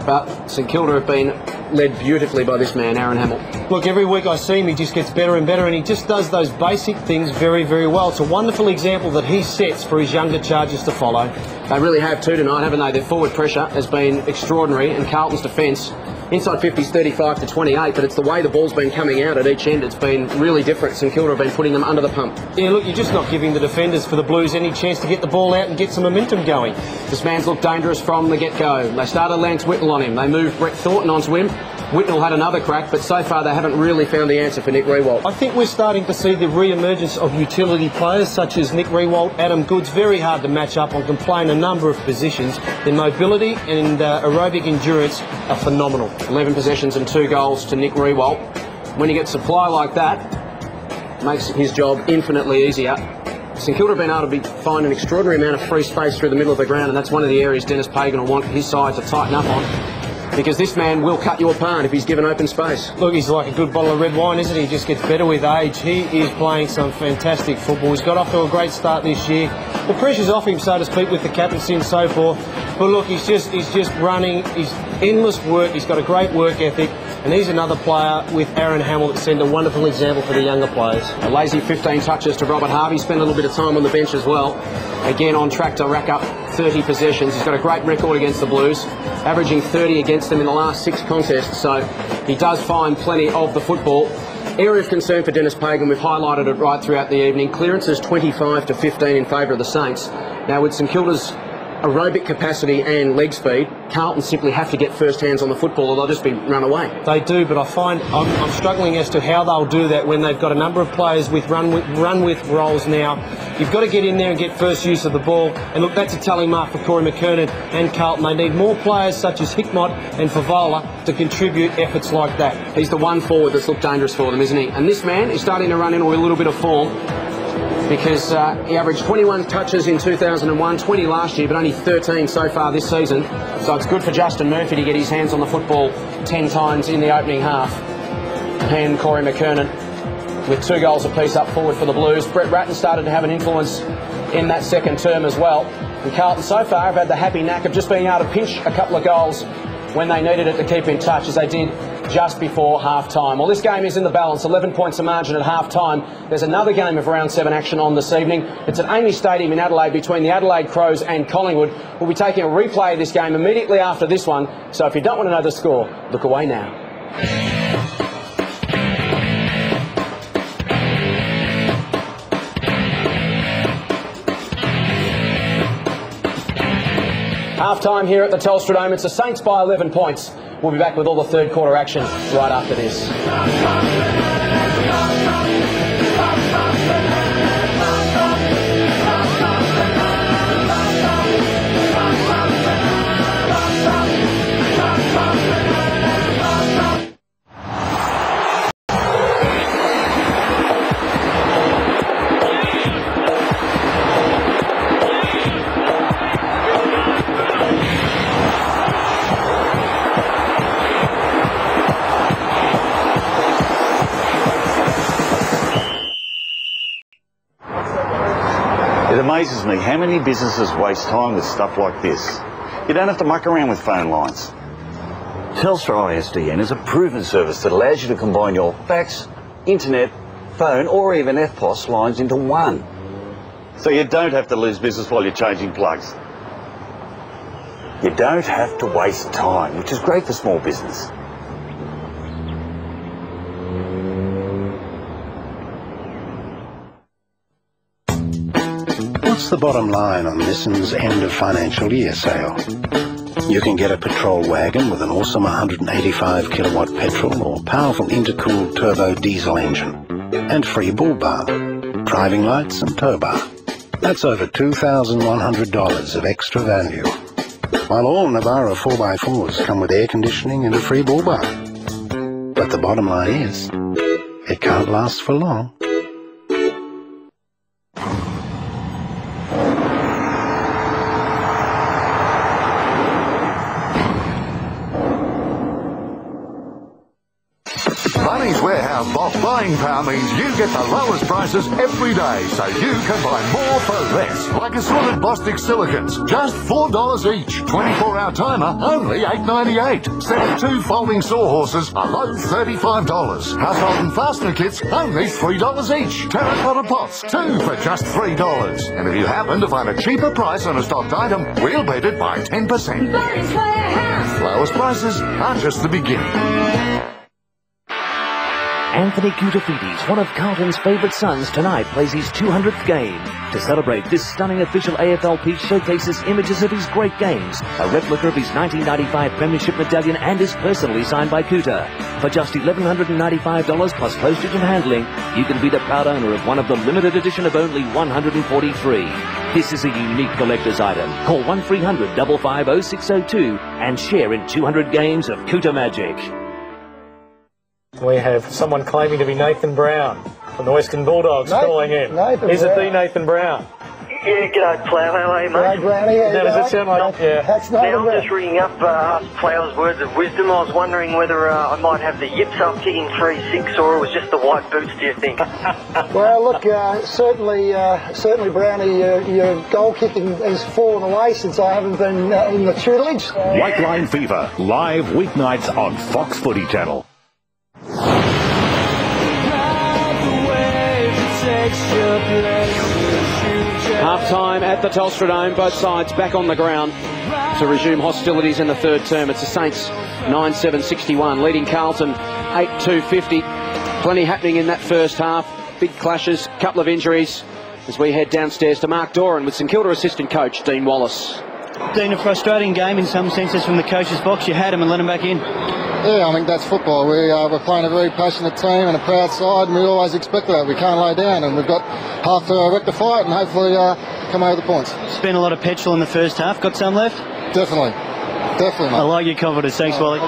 S3: But St Kilda have been led beautifully by this man, Aaron Hamill.
S2: Look, every week I see him, he just gets better and better, and he just does those basic things very, very well. It's a wonderful example that he sets for his younger charges to follow.
S3: They really have too tonight, haven't they? Their forward pressure has been extraordinary, and Carlton's defence, inside 50's 35 to 28, but it's the way the ball's been coming out at each end. It's been really different. St Kilda have been putting them under the pump.
S2: Yeah, look, you're just not giving the defenders for the Blues any chance to get the ball out and get some momentum going.
S3: This man's looked dangerous from the get-go. They started Lance Whitnell on him. They moved Brett Thornton onto him. Whitnell had another crack, but so far they haven't really found the answer for Nick Riewoldt.
S2: I think we're starting to see the re-emergence of utility players such as Nick Riewoldt, Adam Goods. Very hard to match up on, can play in a number of positions. Their mobility and aerobic endurance are phenomenal.
S3: 11 possessions and 2 goals to Nick Riewoldt. When he gets supply like that, makes his job infinitely easier. St Kilda have been able to find an extraordinary amount of free space through the middle of the ground, and that's one of the areas Dennis Pagan will want his side to tighten up on. Because this man will cut you apart if he's given open space.
S2: Look, he's like a good bottle of red wine, isn't he? He just gets better with age. He is playing some fantastic football. He's got off to a great start this year. The pressure's off him, so to speak, with the captaincy and so forth. But look, he's just running. He's endless work. He's got a great work ethic. And he's another player with Aaron Hamill that sent a wonderful example for the younger players.
S3: A lazy 15 touches to Robert Harvey. Spent a little bit of time on the bench as well. Again, on track to rack up 30 possessions. He's got a great record against the Blues, averaging 30 against them in the last 6 contests. So he does find plenty of the football. Area of concern for Dennis Pagan, we've highlighted it right throughout the evening. Clearances 25 to 15 in favour of the Saints. Now with St Kilda's aerobic capacity and leg speed, Carlton simply have to get first hands on the football or they'll just be run away.
S2: They do, but I find I'm struggling as to how they'll do that when they've got a number of players with run with roles now. You've got to get in there and get first use of the ball. And look, that's a telling mark for Corey McKernan and Carlton. They need more players such as Hickmott and Favola to contribute efforts like that.
S3: He's the one forward that's looked dangerous for them, isn't he? And this man is starting to run into a little bit of form, because he averaged 21 touches in 2001, 20 last year, but only 13 so far this season. So it's good for Justin Murphy to get his hands on the football 10 times in the opening half. And Corey McKernan with 2 goals apiece up forward for the Blues. Brett Ratton started to have an influence in that second term as well. And Carlton so far have had the happy knack of just being able to pinch a couple of goals when they needed it to keep in touch, as they did just before half-time. Well, this game is in the balance, 11 points a margin at half-time. There's another game of round 7 action on this evening. It's at Amy Stadium in Adelaide between the Adelaide Crows and Collingwood. We'll be taking a replay of this game immediately after this one, so if you don't want to know the score, look away now. Half-time here at the Telstra Dome. It's the Saints by 11 points. We'll be back with all the third quarter action right after this.
S5: It amazes me how many businesses waste time with stuff like this. You don't have to muck around with phone lines. Telstra ISDN is a proven service that allows you to combine your fax, internet, phone or even FPOS lines into one. So you don't have to lose business while you're changing plugs. You don't have to waste time, which is great for small business.
S1: What's the bottom line on Nissan's end of financial year sale? You can get a patrol wagon with an awesome 185 kilowatt petrol or powerful intercooled turbo diesel engine, and free bull bar, driving lights and tow bar. That's over $2,100 of extra value. While all Navara 4x4s come with air conditioning and a free bull bar. But the bottom line is, it can't last for long.
S8: Chemist Warehouse bulk buying power means you get the lowest prices every day, so you can buy more for less. Like assorted Bostik silicons, just $4 each. 24-hour timer, only $8.98. Set of 2 folding sawhorses, a low $35. Household and fastener kits, only $3 each. Terracotta pots, 2 for just $3. And if you happen to find a cheaper price on a stocked item, we'll beat it by 10%. Lowest prices are just the beginning.
S10: Anthony Koutafidis, one of Carlton's favourite sons, tonight plays his 200th game. To celebrate, this stunning official AFL piece showcases images of his great games, a replica of his 1995 Premiership medallion, and is personally signed by Kouta. For just $1,195 plus postage and handling, you can be the proud owner of one of the limited edition of only 143. This is a unique collector's item. Call 1300 550 0602 and share in 200 games of Kouta magic.
S20: We have someone claiming to be Nathan Brown from the Western Bulldogs calling in. Is it the Nathan Brown?
S7: Yeah, g'day, Plough. How are you, mate?
S20: G'day, Brownie. Now, does it sound like... Yeah.
S7: Now, I'm just ringing up ask Plough's words of wisdom. I was wondering whether I might have the yips up kicking 3-6 or it was just the white boots, do you think?
S12: Well, look, certainly, Brownie, your goal kicking has fallen away since I haven't been in the tutelage.
S9: White Line Fever, live weeknights on Fox Footy Channel.
S3: Half-time at the Telstra Dome, both sides back on the ground to resume hostilities in the third term. It's the Saints 9-7-61, leading Carlton 8-2-50. Plenty happening in that first half. Big clashes, couple of injuries as we head downstairs to Mark Doran with St Kilda assistant coach Dean Wallace.
S4: Dean, a frustrating game in some senses from the coach's box. You had him and let him back in.
S14: Yeah, I think that's football. We're playing a very passionate team and a proud side, and we always expect that. We can't lay down, and we've got half to rectify it and hopefully come over the points.
S4: Spent a lot of petrol in the first half. Got some left?
S14: Definitely, mate.
S4: I like your confidence. Thanks, Wally.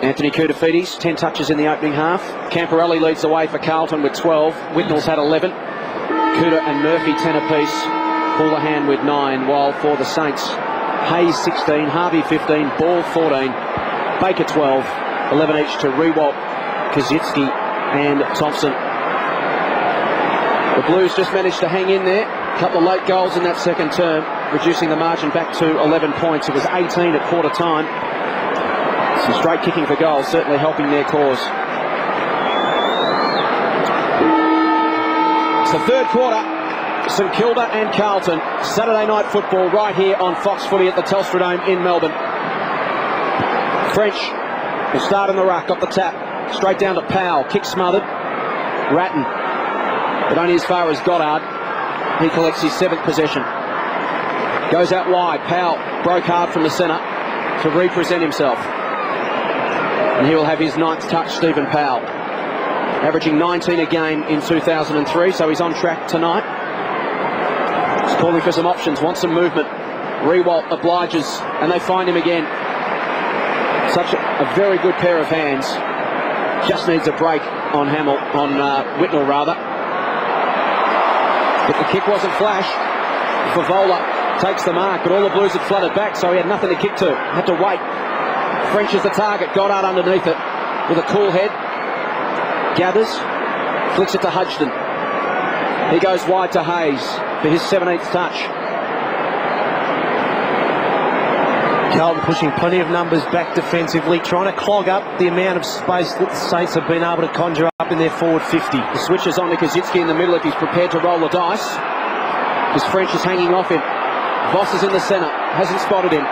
S3: Anthony Koutafidis, 10 touches in the opening half. Camporelli leads the way for Carlton with 12. Whitnell's had 11. Kouta and Murphy 10 apiece. Houlihan with 9, while for the Saints, Hayes 16, Harvey 15, Ball 14, Baker 12, 11 each to Rewalt, Kazitsky and Thompson. The Blues just managed to hang in there. A couple of late goals in that second term, reducing the margin back to 11 points. It was 18 at quarter time. Some straight kicking for goals, certainly helping their cause. It's the third quarter. St Kilda and Carlton, Saturday night football right here on Fox Footy at the Telstra Dome in Melbourne. French will start in the ruck, got the tap, straight down to Powell, kick smothered. Ratton, but only as far as Goddard. He collects his 7th possession. Goes out wide, Powell broke hard from the centre to represent himself. And he will have his 9th touch, Stephen Powell. Averaging 19 a game in 2003, so he's on track tonight. He's calling for some options, wants some movement. Rewalt obliges, and they find him again. Such a very good pair of hands. Just needs a break on Whitnell rather. But the kick wasn't flash. Favola takes the mark, but all the Blues had flooded back, so he had nothing to kick to. Had to wait. French is the target. Goddard underneath it with a cool head. Gathers, flicks it to Hudson. He goes wide to Hayes for his 17th touch.
S2: Carlton pushing plenty of numbers back defensively, trying to clog up the amount of space that the Saints have been able to conjure up in their forward 50.
S3: The switch is on to Kazitsky in the middle if he's prepared to roll the dice. His French is hanging off him. Voss is in the centre, hasn't spotted him.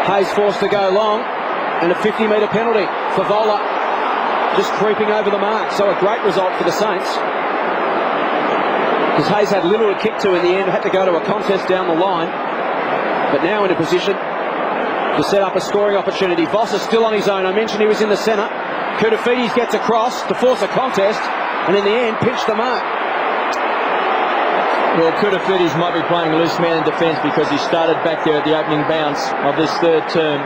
S3: Hayes forced to go long, and a 50-metre penalty. Favola just creeping over the mark, so a great result for the Saints. Because Hayes had little to kick to in the end, had to go to a contest down the line. But now in a position to set up a scoring opportunity. Voss is still on his own. I mentioned he was in the centre. Koutafidis gets across to force a contest, and in the end, pinched the mark.
S24: Well, Koutafidis might be playing loose man in defence because he started back there at the opening bounce of this third term.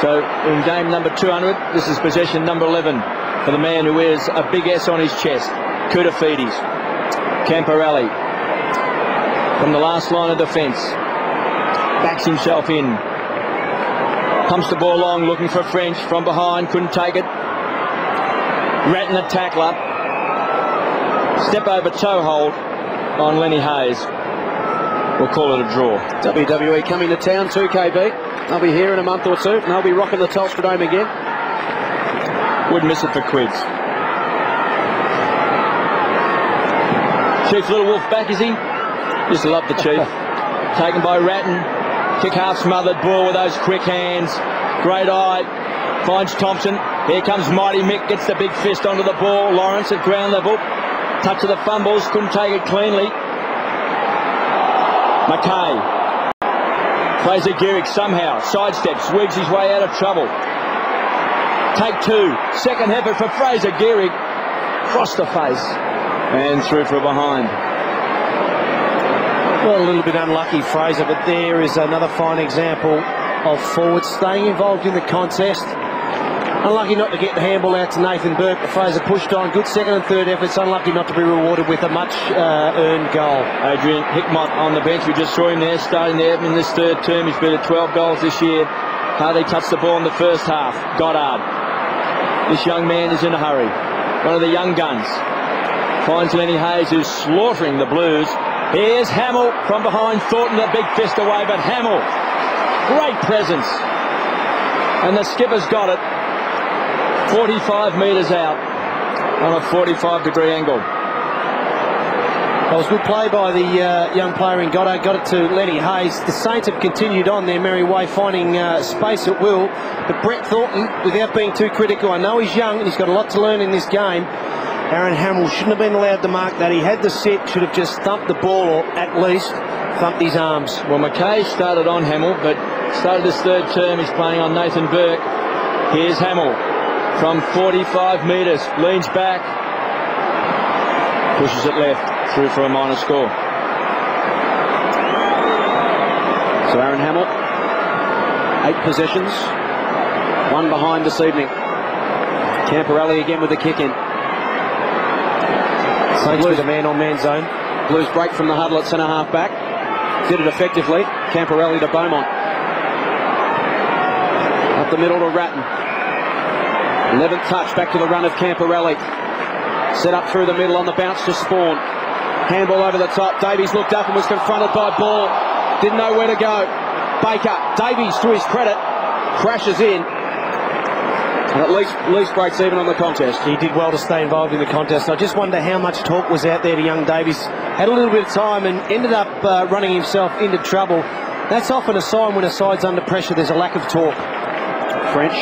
S24: So in game number 200, this is possession number 11 for the man who wears a big S on his chest, Koutafidis. Camporelli from the last line of defence backs himself in. Pumps the ball long, looking for French from behind, couldn't take it. Ratton the tackler. Step over toe hold on Lenny Hayes. We'll call it a draw.
S3: WWE coming to town too, KB. They'll be here in a month or two, and they'll be rocking the Telstra Dome again.
S24: Wouldn't miss it for quids. Chief Little Wolf back, is he? Just love the Chief. Taken by Ratton. Kick half smothered, ball with those quick hands. Great eye. Finds Thompson. Here comes Mighty Mick. Gets the big fist onto the ball. Lawrence at ground level. Touch of the fumbles. Couldn't take it cleanly. McKay. Fraser Gehrig somehow sidesteps. Wigs his way out of trouble. Take two. Second effort for Fraser Gehrig. Cross the face. And through for a behind.
S2: Well, a little bit unlucky, Fraser, but there is another fine example of forwards staying involved in the contest. Unlucky not to get the handball out to Nathan Burke, but Fraser pushed on. Good second and third efforts. Unlucky not to be rewarded with a much earned goal.
S24: Adrian Hickmott on the bench. We just saw him there, starting there in this third term. He's been at 12 goals this year. Hardly touched the ball in the first half. Goddard. This young man is in a hurry. One of the young guns. Finds Lenny Hayes, who's slaughtering the Blues. Here's Hamill from behind. Thornton, the big fist away, but Hamill, great presence. And the skipper's got it. 45 metres out on a 45-degree angle.
S2: That was good play by the young player in Goddard. Got it to Lenny Hayes. The Saints have continued on their merry way, finding space at will. But Brett Thornton, without being too critical, I know he's young and he's got a lot to learn in this game. Aaron Hamill shouldn't have been allowed to mark that. He had the sit, should have just thumped the ball, or at least thumped his arms.
S24: Well, McKay started on Hamill, but started his third term. He's playing on Nathan Burke. Here's Hamill from 45 metres. Leans back. Pushes it left. Through for a minor score.
S3: So Aaron Hamill, 8 possessions. 1 behind this evening. Camporelli again with the kick in.
S2: Saints with a man-on-man zone.
S3: Blues break from the huddle at centre-half back. Did it effectively. Camporelli to Beaumont. Up the middle to Ratton. 11th touch, back to the run of Camporelli. Set up through the middle on the bounce to Spawn. Handball over the top. Davies looked up and was confronted by Ball. Didn't know where to go. Baker. Davies, to his credit, crashes in. And at least breaks even on the contest.
S2: He did well to stay involved in the contest. I just wonder how much talk was out there to young Davies. Had a little bit of time and ended up running himself into trouble. That's often a sign when a side's under pressure. There's a lack of talk.
S3: French.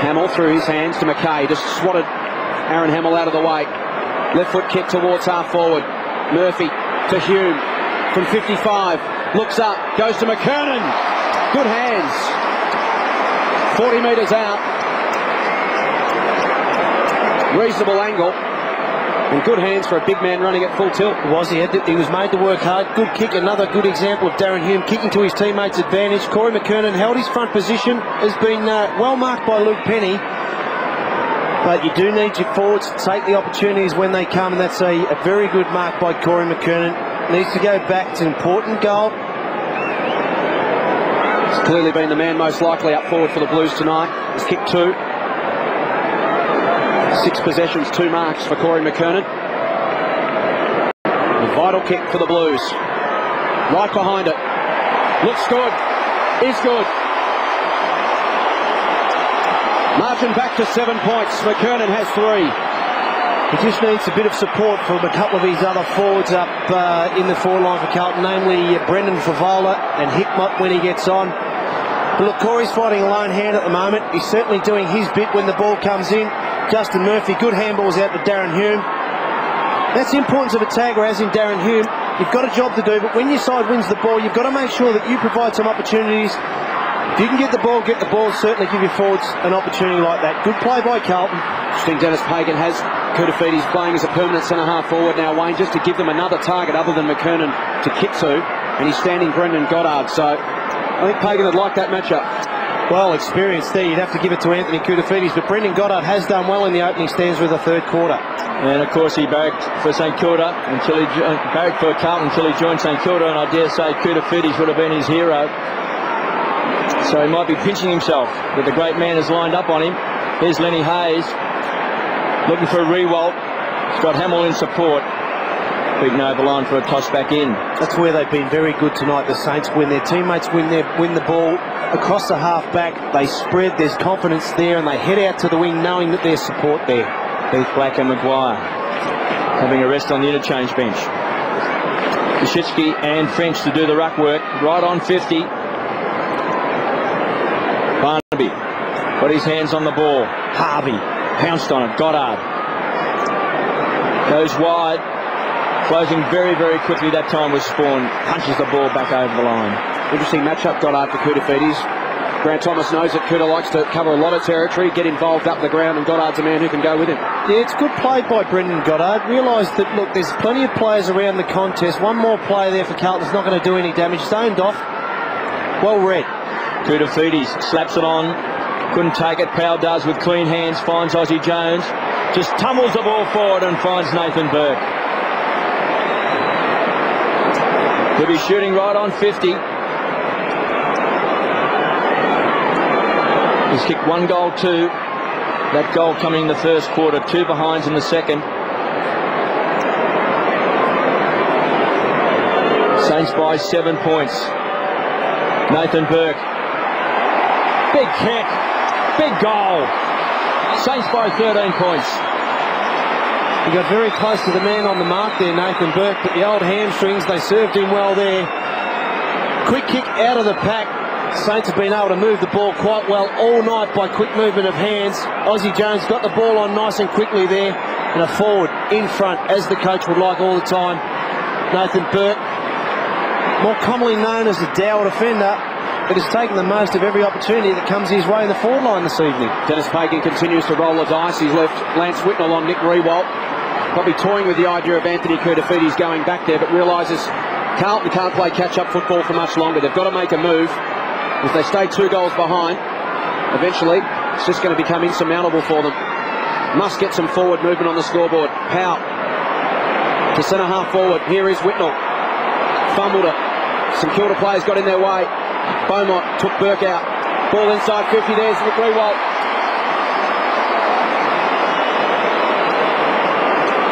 S3: Hamill through his hands to McKay. Just swatted Aaron Hamill out of the way. Left foot kick towards half forward. Murphy to Hume from 55. Looks up. Goes to McKernan. Good hands. 40 metres out. Reasonable angle. And good hands for a big man running at full tilt.
S2: He was made to work hard. Good kick. Another good example of Darren Hume kicking to his teammates' advantage. Corey McKernan held his front position. Has been well marked by Luke Penny. But you do need your forwards to take the opportunities when they come, and that's a very good mark by Corey McKernan. Needs to go back. It's an important goal.
S3: He's clearly been the man most likely up forward for the Blues tonight. He's kicked 2. 6 possessions, 2 marks for Corey McKernan. A vital kick for the Blues. Right behind it. Looks good. Is good. Marching back to 7 points. McKernan has 3.
S2: He just needs a bit of support from a couple of his other forwards up in the forward line for Carlton, namely Brendan Favola and Hickmott when he gets on. But look, Corey's fighting a lone hand at the moment. He's certainly doing his bit when the ball comes in. Justin Murphy, good handballs out to Darren Hume. That's the importance of a tagger, as in Darren Hume. You've got a job to do, but when your side wins the ball, you've got to make sure that you provide some opportunities. If you can get the ball, certainly give your forwards an opportunity like that. Good play by Carlton.
S3: I think Dennis Pagan has Kutafides playing as a permanent centre-half forward now, Wayne, just to give them another target other than McKernan to kick to. And he's standing Brendan Goddard, so I think Pagan would like that matchup.
S2: Well, experience there. You'd have to give it to Anthony Kutafides, but Brendan Goddard has done well in the opening stands with the third quarter.
S24: And of course he barracked for St Kilda barracked for Carlton until he joined St Kilda, and I dare say Kutafides would have been his hero. So he might be pinching himself, but the great man is lined up on him. Here's Lenny Hayes, looking for a re-walt. He's got Hamill in support. Beaten over the line for a toss back in.
S2: That's where they've been very good tonight, the Saints. When their teammates win the ball across the half-back, they spread, there's confidence there, and they head out to the wing knowing that there's support there.
S24: Heath Black and Maguire having a rest on the interchange bench. Koschitzke and French to do the ruck work, right on 50. Barnaby got his hands on the ball. Harvey pounced on it. Goddard goes wide. Closing very, very quickly that time was Spawn. Punches the ball back over the line.
S3: Interesting matchup, Goddard for Koutafidis. Grant Thomas knows that Kuta likes to cover a lot of territory, get involved up the ground, and Goddard's a man who can go with him.
S2: Yeah, it's good play by Brendan Goddard. Realised that, look, there's plenty of players around the contest. One more play there for Carlton's not going to do any damage. Zoned off. Well read.
S24: Koutafidis slaps it on. Couldn't take it. Powell does with clean hands. Finds Ozzie Jones. Just tumbles the ball forward and finds Nathan Burke. He'll be shooting right on 50. He's kicked 1 goal, 2. That goal coming in the first quarter, 2 behinds in the second. Saints by 7 points. Nathan Burke. Big kick. Big goal. Saints by 13 points.
S2: He got very close to the man on the mark there, Nathan Burke, but the old hamstrings, they served him well there. Quick kick out of the pack. Saints have been able to move the ball quite well all night by quick movement of hands. Ozzie Jones got the ball on nice and quickly there, and a forward in front, as the coach would like all the time. Nathan Burke, more commonly known as the Dower defender, but has taken the most of every opportunity that comes his way in the forward line this evening.
S3: Dennis Pagan continues to roll the dice. He's left Lance Whitnell on Nick Rewalt. Probably toying with the idea of Anthony Koutafidis going back there, but realises Carlton can't play catch-up football for much longer. They've got to make a move. If they stay 2 goals behind, eventually it's just going to become insurmountable for them. Must get some forward movement on the scoreboard. Powell to centre half forward. Here is Whitnell. Fumbled it. Some Kilda players got in their way. Beaumont took Burke out. Ball inside 50. There's Nick Rewalt.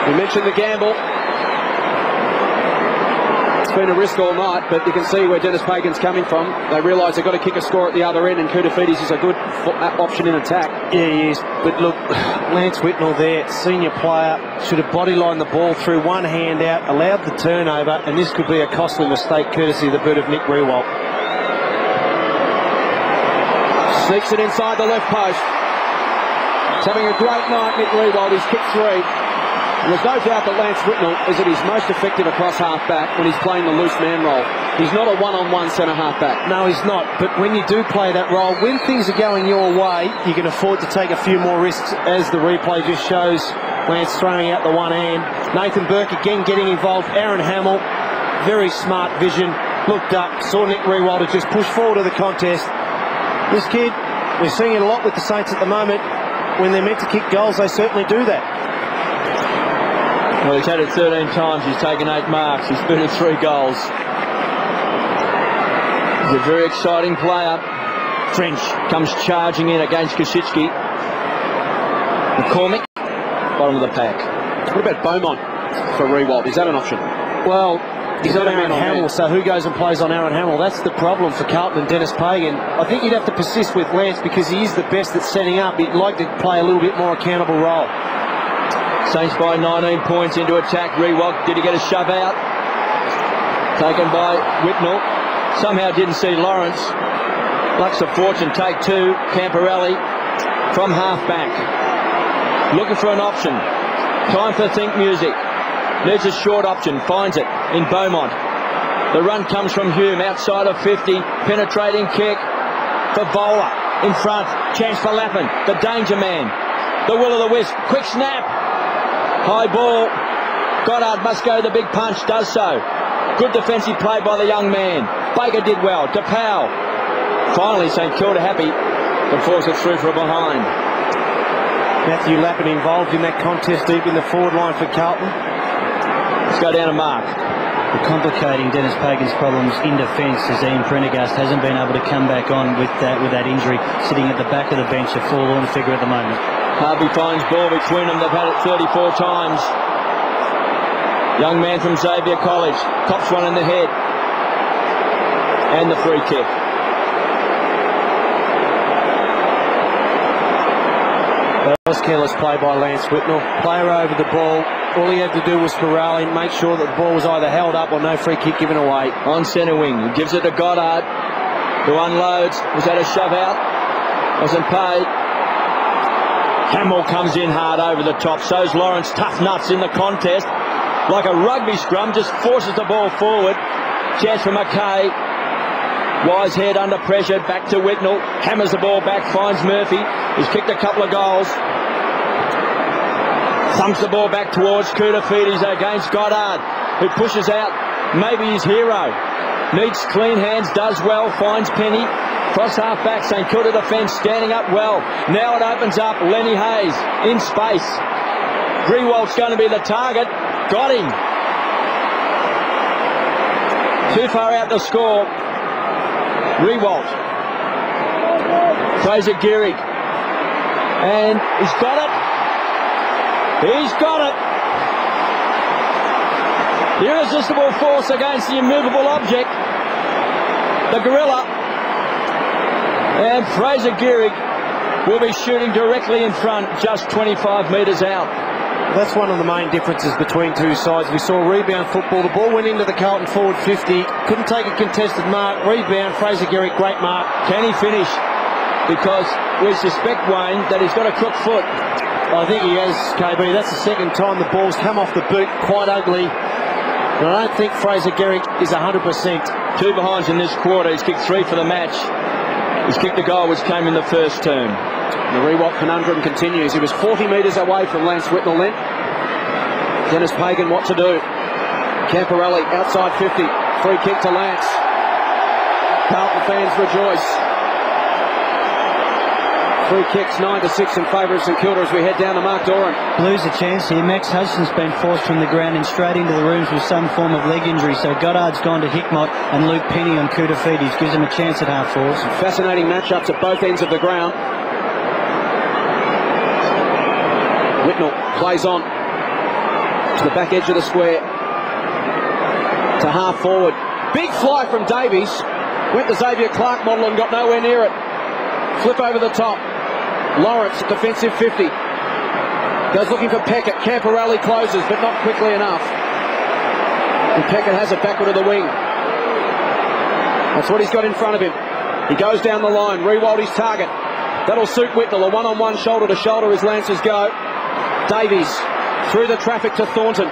S3: We mentioned the gamble. It's been a risk all night, but you can see where Dennis Pagan's coming from. They realise they've got to kick a score at the other end, and Koutafidis is a good option in attack.
S2: Yeah, he is. But look, Lance Whitnell there, senior player, should have bodylined the ball through one hand out, allowed the turnover, and this could be a costly mistake courtesy of the boot of Nick Rewalt.
S3: Sneaks it inside the left post. He's having a great night, Nick Rewalt. He's kicked 3. And there's no doubt that Lance Whitnell is at his most effective across half-back when he's playing the loose man role. He's not a one-on-one centre half-back.
S2: No, he's not. But when you do play that role, when things are going your way, you can afford to take a few more risks, as the replay just shows. Lance throwing out the one hand. Nathan Burke again getting involved. Aaron Hamill, very smart vision. Looked up, saw Nick Rewalt just push forward to the contest. This kid, we're seeing it a lot with the Saints at the moment. When they're meant to kick goals, they certainly do that.
S24: Well, he's had it 13 times. He's taken 8 marks. He's booted 3 goals. He's a very exciting player. French comes charging in against Koschitzke. McCormick, bottom of the pack.
S3: What about Beaumont for Rewalt? Is that an option?
S2: Well, he's got Aaron Hamill, so who goes and plays on Aaron Hamill? That's the problem for Carlton and Dennis Pagan. I think you'd have to persist with Lance because he is the best at setting up. He'd like to play a little bit more accountable role.
S24: Saints by 19 points into attack. Rewalt, did he get a shove out? Taken by Whitnell. Somehow didn't see Lawrence. Lucks of fortune, take 2. Camporelli from half-back. Looking for an option. Time for think music. Needs a short option. Finds it in Beaumont. The run comes from Hume outside of 50. Penetrating kick for Bowler. In front. Chance for Lappin. The danger man. The will o' the wisp. Quick snap. High ball. Goddard must go the big punch. Does so. Good defensive play by the young man. Baker did well. To Powell. Finally, St Kilda happy to force it through for a behind.
S2: Matthew Lappin involved in that contest deep in the forward line for Carlton.
S24: Let's go down to Mark.
S4: The complicating Dennis Pagan's problems in defence as Ian Prendergast hasn't been able to come back on with that injury, sitting at the back of the bench, a forlorn figure at the moment.
S24: Harvey finds ball between them. They've had it 34 times. Young man from Xavier College cops one in the head. And the free kick.
S2: That was careless play by Lance Whitnell. Player over the ball. All he had to do was corral him, make sure that the ball was either held up or no free kick given away.
S24: On centre wing, he gives it to Goddard, who unloads. Was that a shove out? Wasn't paid. Hamill comes in hard over the top. So's Lawrence, tough nuts in the contest. Like a rugby scrum, just forces the ball forward. Chance for McKay. Wise head under pressure, back to Whitnell. Hammers the ball back, finds Murphy. He's kicked a couple of goals. Thumps the ball back towards Koutafidis against Goddard, who pushes out. Maybe his hero. Needs clean hands, does well, finds Penny. Cross half back, St Kilda defence standing up well. Now it opens up. Lenny Hayes in space. Grewalt's going to be the target. Got him. Too far out to score. Grewalt. Fraser Gehrig. And he's got it. He's got it. The irresistible force against the immovable object. The gorilla. And Fraser Gehrig will be shooting directly in front, just 25 metres out.
S2: That's one of the main differences between two sides. We saw rebound football. The ball went into the Carlton forward 50. Couldn't take a contested mark. Rebound, Fraser Gehrig, great mark.
S24: Can he finish? Because we suspect, Wayne, that he's got a crook foot.
S2: I think he has, KB. That's the second time the ball's come off the boot, quite ugly. And I don't think Fraser Gehrig is 100%.
S24: Two behinds in this quarter. He's kicked 3 for the match. He's kicked the goal which came in the first term.
S3: The Rewalt conundrum continues. He was 40 metres away from Lance Whitnell then. Dennis Pagan, what to do? Camporelli outside 50. Free kick to Lance. Carlton fans rejoice. Free kicks 9-6 in favour of St Kilda as we head down to Mark Doran.
S4: Blues a chance here. Max Hudson's been forced from the ground and straight into the rooms with some form of leg injury. So Goddard's gone to Hickmott and Luke Penny on Koutafidis gives him a chance at half forwards.
S3: Fascinating matchups at both ends of the ground. Whitnell plays on to the back edge of the square to half forward. Big fly from Davies. Went the Xavier Clark model and got nowhere near it. Flip over the top. Lawrence, defensive 50. Goes looking for Peckett. Camporelli closes, but not quickly enough. And Peckett has it backward to the wing. That's what he's got in front of him. He goes down the line. Rewald his target. That'll suit Whitnell. A one-on-one, shoulder-to-shoulder as Lancers go. Davies through the traffic to Thornton.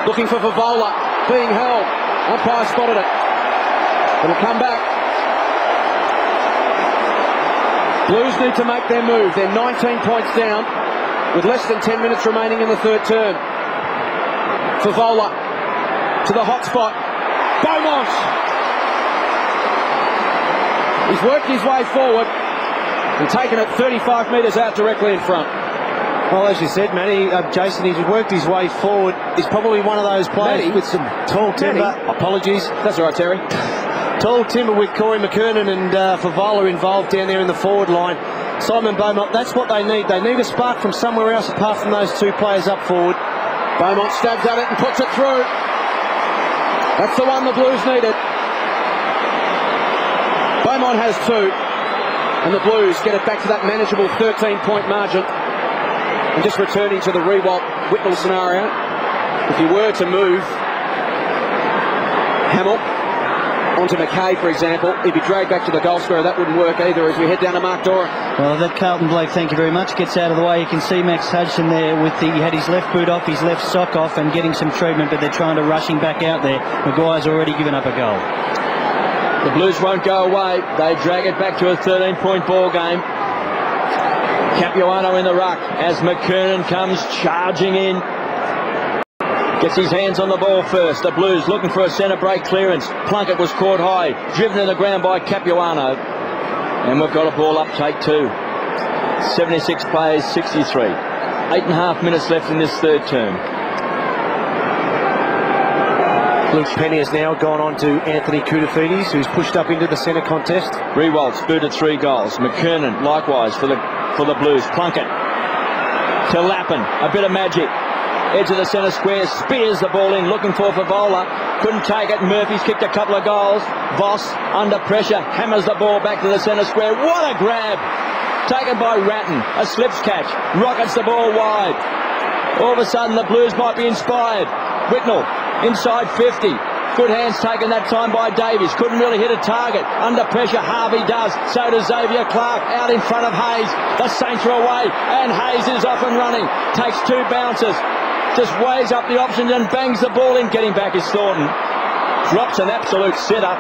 S3: Looking for Favola. Being held. Umpire spotted it. It'll come back. Blues need to make their move. They're 19 points down with less than 10 minutes remaining in the third term. Favola to the hot spot. Beaumont. He's worked his way forward and taken it 35 metres out directly in front.
S2: Well, as you said, Matty, Jason, he's worked his way forward. He's probably one of those players with some tall timber. Apologies.
S3: That's all right, Terry.
S2: Tall timber with Corey McKernan and Favola involved down there in the forward line. Simon Beaumont, that's what they need. They need a spark from somewhere else apart from those two players up forward.
S3: Beaumont stabs at it and puts it through. That's the one the Blues needed. Beaumont has 2. And the Blues get it back to that manageable 13-point margin. And just returning to the Rewalt Whitnell scenario, if you were to move Hamill onto McKay, for example, he'd be dragged back to the goal square. That wouldn't work either as we head down to Mark Doran.
S4: Well, that Carlton bloke, thank you very much, gets out of the way. You can see Max Hudson there with he had his left boot off, his left sock off and getting some treatment, but they're trying to rush him back out there. Maguire's already given up a goal.
S24: The Blues won't go away. They drag it back to a 13-point ball game. Capuano in the ruck as McKernan comes charging in. Gets his hands on the ball first. The Blues looking for a centre break clearance. Plunkett was caught high. Driven to the ground by Capuano. And we've got a ball up, take 2. 76 plays, 63. 8.5 minutes left in this third term.
S2: Luke Penny has now gone on to Anthony Koutafidis, who's pushed up into the centre contest.
S24: Rewalt's booted 3 goals. McKernan likewise for the Blues. Plunkett to Lappin. A bit of magic. Edge of the centre square. Spears the ball in, looking for Favola. Couldn't take it. Murphy's kicked a couple of goals. Voss under pressure. Hammers the ball back to the centre square. What a grab. Taken by Ratton. A slips catch. Rockets the ball wide. All of a sudden the Blues might be inspired. Whitnell inside 50. Good hands taken that time by Davies. Couldn't really hit a target. Under pressure, Harvey does. So does Xavier Clark. Out in front of Hayes. The Saints are away. And Hayes is off and running. Takes 2 bounces. Just weighs up the options and bangs the ball in. Getting back is Thornton. Drops an absolute sitter.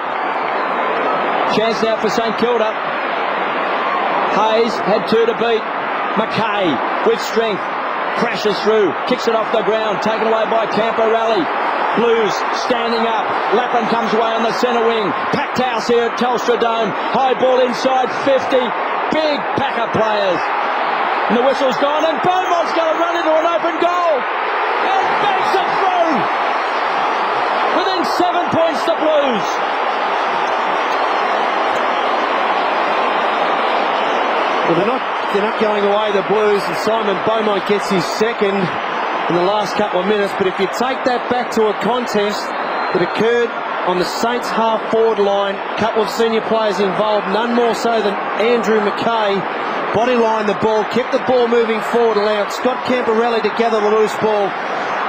S24: Chance now for St Kilda. Hayes had 2 to beat. McKay with strength. Crashes through. Kicks it off the ground. Taken away by Camporelli. Blues standing up. Lappin comes away on the centre wing. Packed house here at Telstra Dome. High ball inside 50. Big pack of players. And the whistle's gone and Beaumont's going to run into an open goal. And banks it through. Within 7 points the Blues.
S2: Well, they're not going away, the Blues, and Simon Beaumont gets his second in the last couple of minutes. But if you take that back to a contest that occurred on the Saints half-forward line, a couple of senior players involved, none more so than Andrew McKay, bodylined the ball, kept the ball moving forward, allowed Scott Camporelli to gather the loose ball.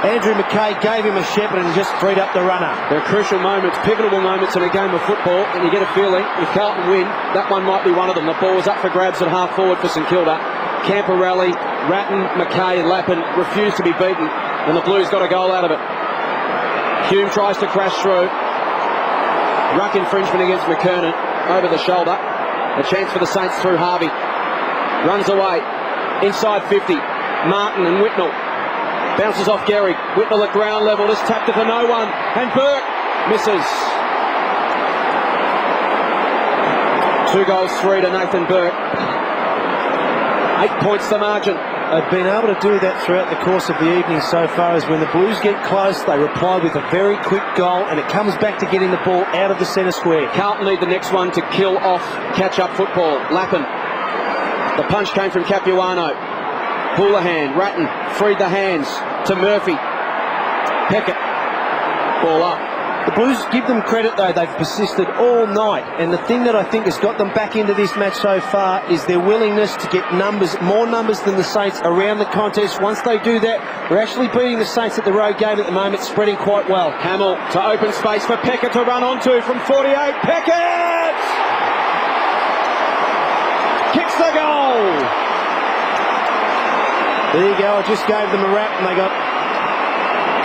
S2: Andrew McKay gave him a shepherd and just freed up the runner.
S3: They're crucial moments, pivotal moments in a game of football, and you get a feeling if Carlton win, that one might be one of them. The ball was up for grabs at half forward for St Kilda. Camporelli, Ratton, McKay and Lappin refused to be beaten, and the Blues got a goal out of it. Hume tries to crash through. Ruck infringement against McKernan over the shoulder. A chance for the Saints through Harvey. Runs away. Inside 50. Martin and Whitnell. Bounces off Gehrig. Whitnell at ground level. Just tapped it for no one. And Burke misses. 2 goals, 3 to Nathan Burke. 8 points the margin.
S2: They've been able to do that throughout the course of the evening so far, as when the Blues get close, they reply with a very quick goal, and it comes back to getting the ball out of the centre square.
S3: Carlton need the next one to kill off catch-up football. Lappin. The punch came from Capuano. Houlihan, Ratton, freed the hands to Murphy. Peckett, ball up.
S2: The Blues, give them credit though, they've persisted all night, and the thing that I think has got them back into this match so far is their willingness to get numbers, more numbers than the Saints around the contest. Once they do that, we're actually beating the Saints at the road game at the moment, spreading quite well.
S3: Hamill to open space for Peckett to run onto from 48. Peckett! Kicks the goal!
S2: There you go, I just gave them a rap and they got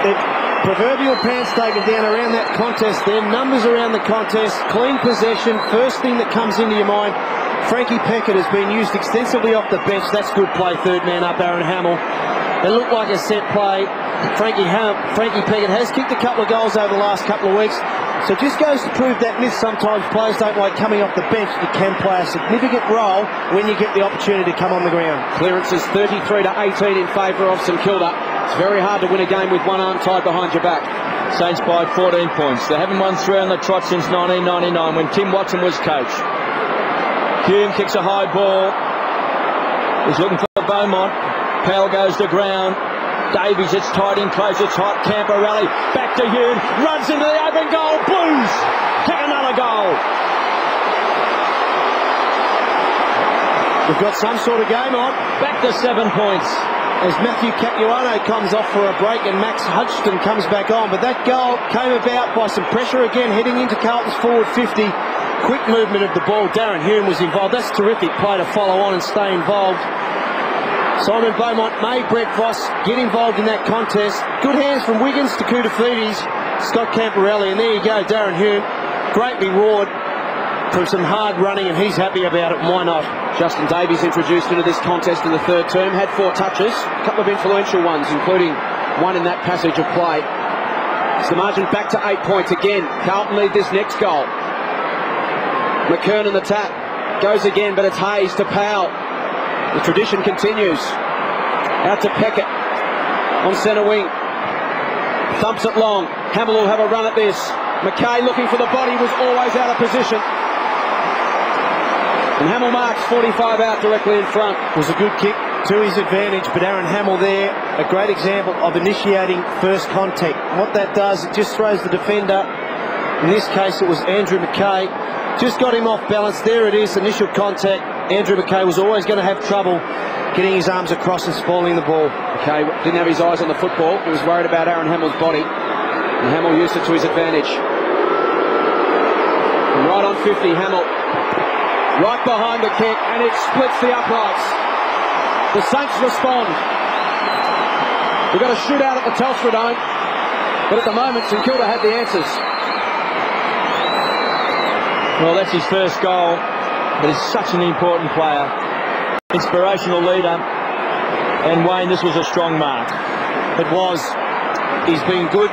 S2: their proverbial pants taken down around that contest. Their numbers around the contest, clean possession, first thing that comes into your mind. Frankie Peckett has been used extensively off the bench. That's good play, third man up, Aaron Hamill. It looked like a set play. Frankie Peckett has kicked a couple of goals over the last couple of weeks. So it just goes to prove that myth. Sometimes players don't like coming off the bench. It can play a significant role when you get the opportunity to come on the ground.
S3: Clearances 33 to 18 in favour of St Kilda. It's very hard to win a game with one arm tied behind your back.
S24: Saints by 14 points. They haven't won 3 on the trot since 1999 when Tim Watson was coach. Hume kicks a high ball. He's looking for Beaumont. Powell goes to ground. Davies, it's tight in close, it's hot. Camporelli, back to Hume, runs into the open goal. Blues kick another goal.
S2: We've got some sort of game on.
S24: Back to 7 points.
S2: As Matthew Capuano comes off for a break and Max Hudson comes back on. But that goal came about by some pressure again heading into Carlton's forward 50. Quick movement of the ball. Darren Hume was involved. That's terrific play to follow on and stay involved. Simon Beaumont made Brett Voss get involved in that contest. Good hands from Wiggins to Koutafidis, Scott Camporelli, and there you go, Darren Hume. Great reward from some hard running, and he's happy about it, and why not?
S3: Justin Davies introduced into this contest in the third term, had 4 touches, a couple of influential ones, including one in that passage of play. It's the margin back to 8 points again. Carlton need this next goal. McKernan the tap, goes again, but it's Hayes to Powell. The tradition continues. Out to Peckett on centre wing. Thumps it long. Hamill will have a run at this. McKay looking for the body, was always out of position. And Hamill marks 45 out directly in front.
S2: It was a good kick to his advantage, but Aaron Hamill there, a great example of initiating first contact. What that does, it just throws the defender. In this case, it was Andrew McKay. Just got him off balance. There it is, initial contact. Andrew McKay was always going to have trouble getting his arms across and spoiling the ball.
S3: McKay didn't have his eyes on the football. He was worried about Aaron Hamill's body. And Hamill used it to his advantage. And right on 50, Hamill. Right behind the kick, and it splits the uprights. The Saints respond. We've got a shootout at the Telstra Dome, but at the moment St Kilda had the answers.
S24: Well, that's his first goal, but he's such an important player. Inspirational leader. And Wayne, this was a strong mark.
S2: It was. He's been good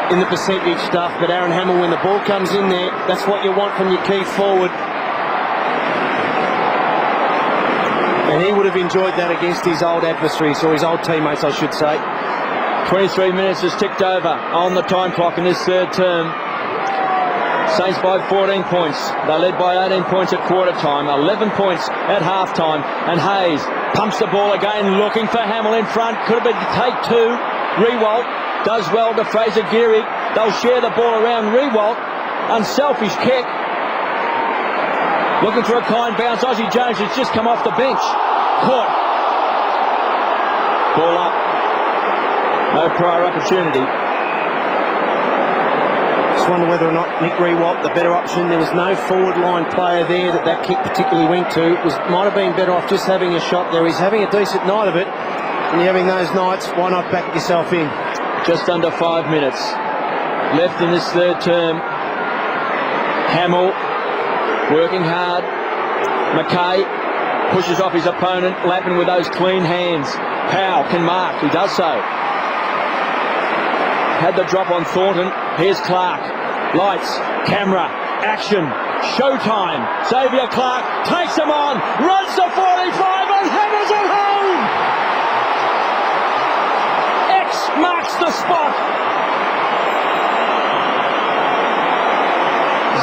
S2: in the percentage stuff, but Aaron Hamill, when the ball comes in there, that's what you want from your key forward. And he would have enjoyed that against his old adversaries, or his old teammates, I should say.
S24: 23 minutes has ticked over on the time clock in this third term. Saints by 14 points. They're led by 18 points at quarter time, 11 points at half time. And Hayes pumps the ball again, looking for Hamill in front. Could have been take two. Rewalt does well to Fraser Geary. They'll share the ball around. Rewalt, unselfish kick. Looking for a kind bounce. Ozzie Jones has just come off the bench. Caught. Ball up. No prior opportunity.
S2: Just wonder whether or not Nick Rewalt, the better option. There was no forward line player there that kick particularly went to. Might have been better off just having a shot there. He's having a decent night of it. And you're having those nights, why not back yourself in?
S24: Just under 5 minutes left in this third term. Hamill working hard. McKay pushes off his opponent. Lappin with those clean hands. Powell can mark. He does so. Had the drop on Thornton. Here's Clark. Lights. Camera. Action. Showtime. Xavier Clark takes him on. Runs to 45 and hammers it home. X marks the spot.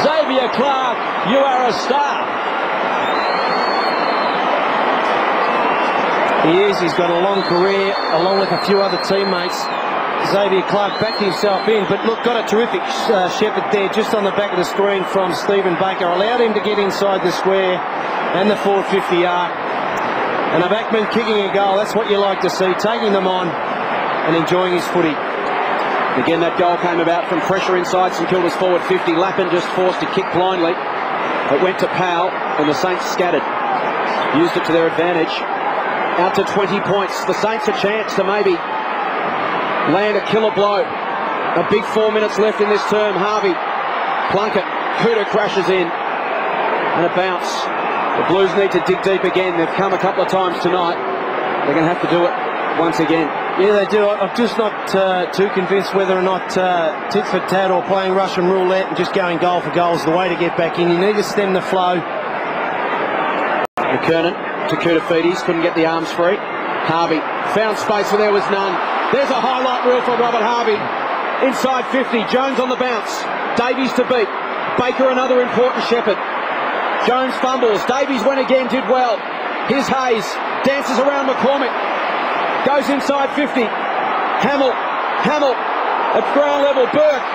S24: Xavier Clark, you are a star.
S2: He is. He's got a long career, along with a few other teammates. Xavier Clark backed himself in, but look, got a terrific shepherd there just on the back of the screen from Stephen Baker. Allowed him to get inside the square and the 450 arc. And a backman kicking a goal, that's what you like to see, taking them on and enjoying his footy.
S3: Again, that goal came about from pressure inside St Kilda's forward 50. Lappin just forced to kick blindly. It went to Powell, and the Saints scattered. Used it to their advantage. Out to 20 points. The Saints a chance to maybe land a killer blow. A big 4 minutes left in this term. Harvey, Plunkett, Cooter crashes in. And a bounce. The Blues need to dig deep again. They've come a couple of times tonight. They're going to have to do it once again.
S2: Yeah, they do. I'm just not too convinced whether or not tit for tat or playing Russian roulette and just going goal for goal is the way to get back in. You need to stem the flow.
S3: McKernan to Koutafidis, couldn't get the arms free. Harvey found space where there was none. There's a highlight reel for Robert Harvey. Inside 50, Jones on the bounce. Davies to beat. Baker another important shepherd. Jones fumbles. Davies went again, did well. Here's Hayes. Dances around McCormick. Goes inside 50. Hamill at ground level. Burke.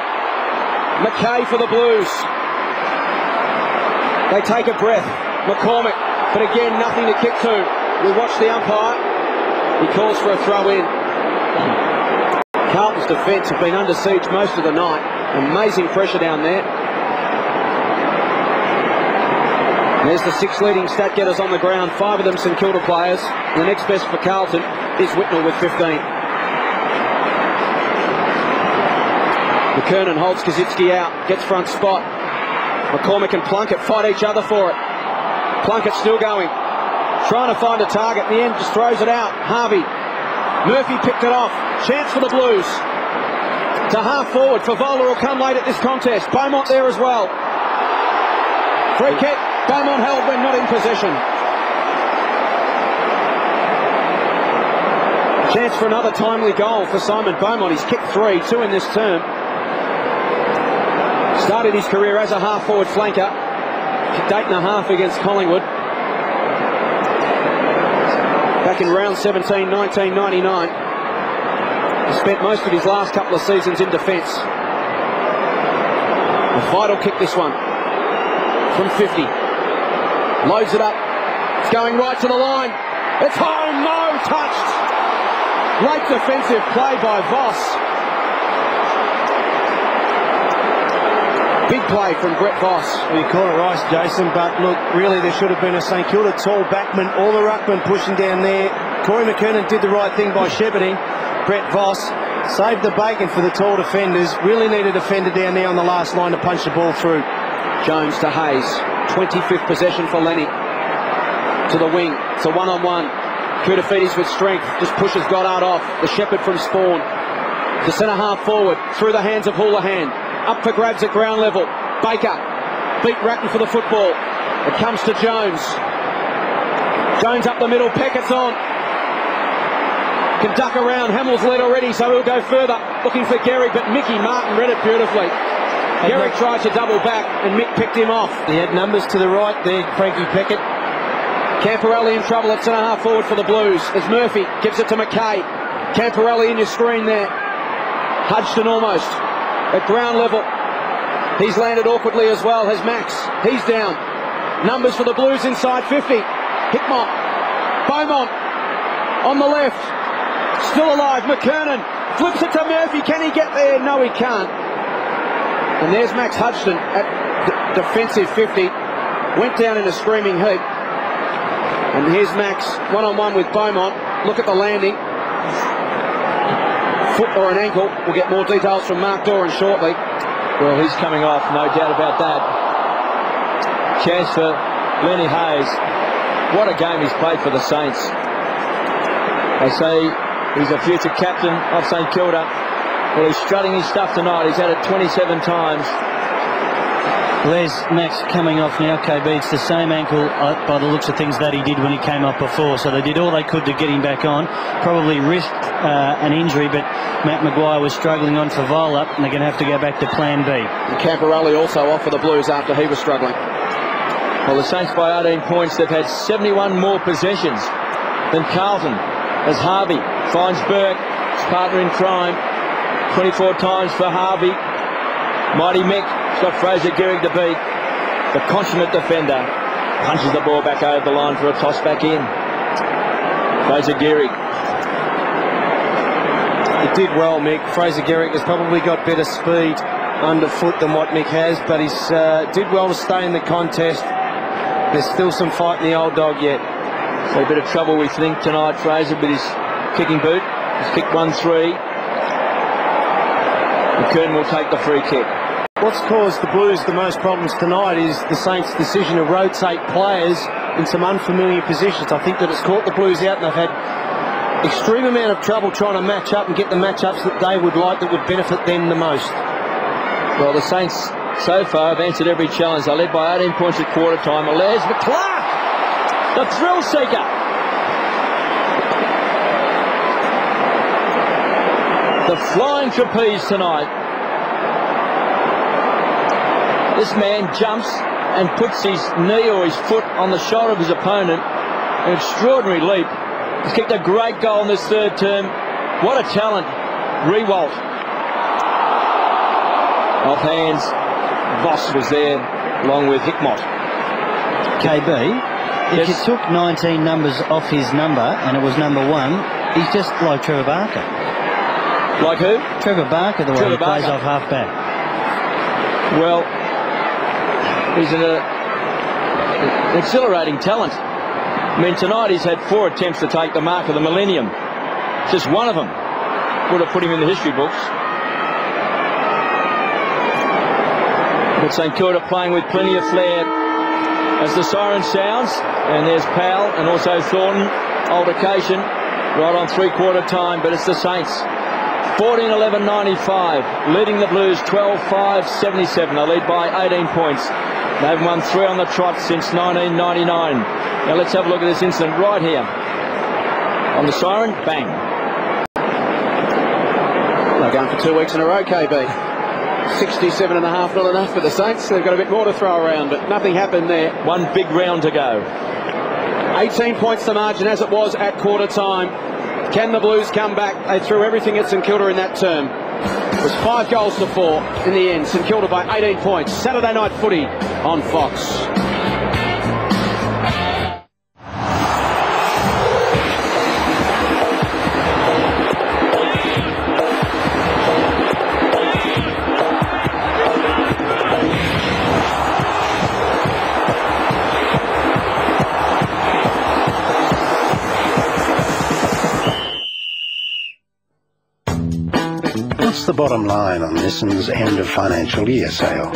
S3: McKay for the Blues. They take a breath. McCormick, but again nothing to kick to. We watch the umpire. He calls for a throw in. Carlton's defence have been under siege most of the night. Amazing pressure down there. There's the 6 leading stat getters on the ground. 5 of them St Kilda players. And the next best for Carlton is Whitnell with 15. McKernan holds Kazitsky out. Gets front spot. McCormick and Plunkett fight each other for it. Plunkett still going. Trying to find a target. In the end just throws it out. Harvey. Murphy picked it off. Chance for the Blues. To half forward. Favola will come late at this contest. Beaumont there as well. Free kick. Beaumont held when not in possession. Chance for another timely goal for Simon Beaumont. He's kicked 3, 2 in this term. Started his career as a half-forward flanker. Kicked 8.5 against Collingwood. Back in round 17, 1999. He spent most of his last couple of seasons in defence. A vital kick, this one. From 50. Loads it up. It's going right to the line. It's home. No, touched. Late defensive play by Voss. Big play from Brett Voss.
S2: Well, you call it right, Jason, but look, really there should have been a St Kilda tall backman or the ruckman pushing down there. Corey McKernan did the right thing by shepherding. Brett Voss saved the bacon for the tall defenders. Really needed a defender down there on the last line to punch the ball through.
S3: Jones to Hayes. 25th possession for Lenny. To the wing. It's a one-on-one. Koutafidis with strength. Just pushes Goddard off. The shepherd from Spawn. To centre half forward. Through the hands of Houlihan. Up for grabs at ground level. Baker. Beat Ratton for the football. It comes to Jones. Jones up the middle. Peckett's on. Can duck around. Hamill's led already, so he'll go further. Looking for Gehrig, but Mickey Martin read it beautifully. Gehrig tried to double back, and Mick picked him off.
S2: He had numbers to the right there, Frankie Peckett.
S3: Camporelli in trouble at centre half forward for the Blues as Murphy gives it to McKay. Camporelli in your screen there. Hudson almost at ground level. He's landed awkwardly as well, has Max. He's down. Numbers for the Blues inside 50. Hickmott. Beaumont on the left. Still alive. McKernan flips it to Murphy. Can he get there? No, he can't. And there's Max Hudson at defensive 50. Went down in a screaming heap. And here's Max, one-on-one with Beaumont. Look at the landing. Foot or an ankle. We'll get more details from Mark Doran shortly.
S24: Well, he's coming off, no doubt about that. Chance for Lenny Hayes. What a game he's played for the Saints. They say he's a future captain of St Kilda. Well, he's strutting his stuff tonight. He's had it 27 times.
S4: Les, Max coming off now, KB. It's the same ankle by the looks of things that he did when he came up before. So they did all they could to get him back on. Probably risked an injury, but Matt Maguire was struggling on for Vola, and they're going to have to go back to plan B.
S3: And Camporelli also off for the Blues after he was struggling.
S24: Well, the Saints by 18 points. They've had 71 more possessions than Carlton as Harvey finds Burke, his partner in crime. 24 times for Harvey. Mighty Mick. It's got Fraser Gehrig to beat. The consummate defender punches the ball back over the line for a toss back in. Fraser Gehrig.
S2: He did well, Mick. Fraser Gehrig has probably got better speed underfoot than what Mick has, but he's did well to stay in the contest. There's still some fight in the old dog yet.
S24: So a bit of trouble, we think, tonight, Fraser, with his kicking boot. He's kicked 1-3. McKernan will take the free kick.
S2: What's caused the Blues the most problems tonight is the Saints' decision to rotate players in some unfamiliar positions. I think that it's caught the Blues out, and they've had extreme amount of trouble trying to match up and get the matchups that they would like that would benefit them the most.
S24: Well, the Saints so far have answered every challenge. They led by 18 points at quarter time. Les McClark, the thrill seeker. The flying trapeze tonight. This man jumps and puts his knee or his foot on the shoulder of his opponent. An extraordinary leap. He's kicked a great goal in this third term. What a talent. Rewalt. Off hands. Voss was there along with Hickmott.
S4: KB, if you took 19 numbers off his number and it was number 1, he's just like Trevor Barker.
S24: Like who?
S4: Trevor Barker, the way he plays off half-back.
S24: Well, he's an exhilarating talent. I mean, tonight he's had 4 attempts to take the mark of the millennium. Just one of them would have put him in the history books. But St Kilda playing with plenty of flair as the siren sounds. And there's Powell and also Thornton. Altercation right on three-quarter time, but it's the Saints. 14-11-95, leading the Blues 12-5-77. They lead by 18 points. They've won 3 on the trot since 1999. Now let's have a look at this incident right here. On the siren, bang.
S3: They're going for 2 weeks in a row, KB. 67.5 not enough for the Saints. They've got a bit more to throw around, but nothing happened there.
S24: One big round to go.
S3: 18 points the margin as it was at quarter time. Can the Blues come back? They threw everything at St Kilda in that term. It was 5 goals to 4 in the end. St Kilda by 18 points. Saturday night footy on Fox.
S1: What's the bottom line on Nissan's end of financial year sale?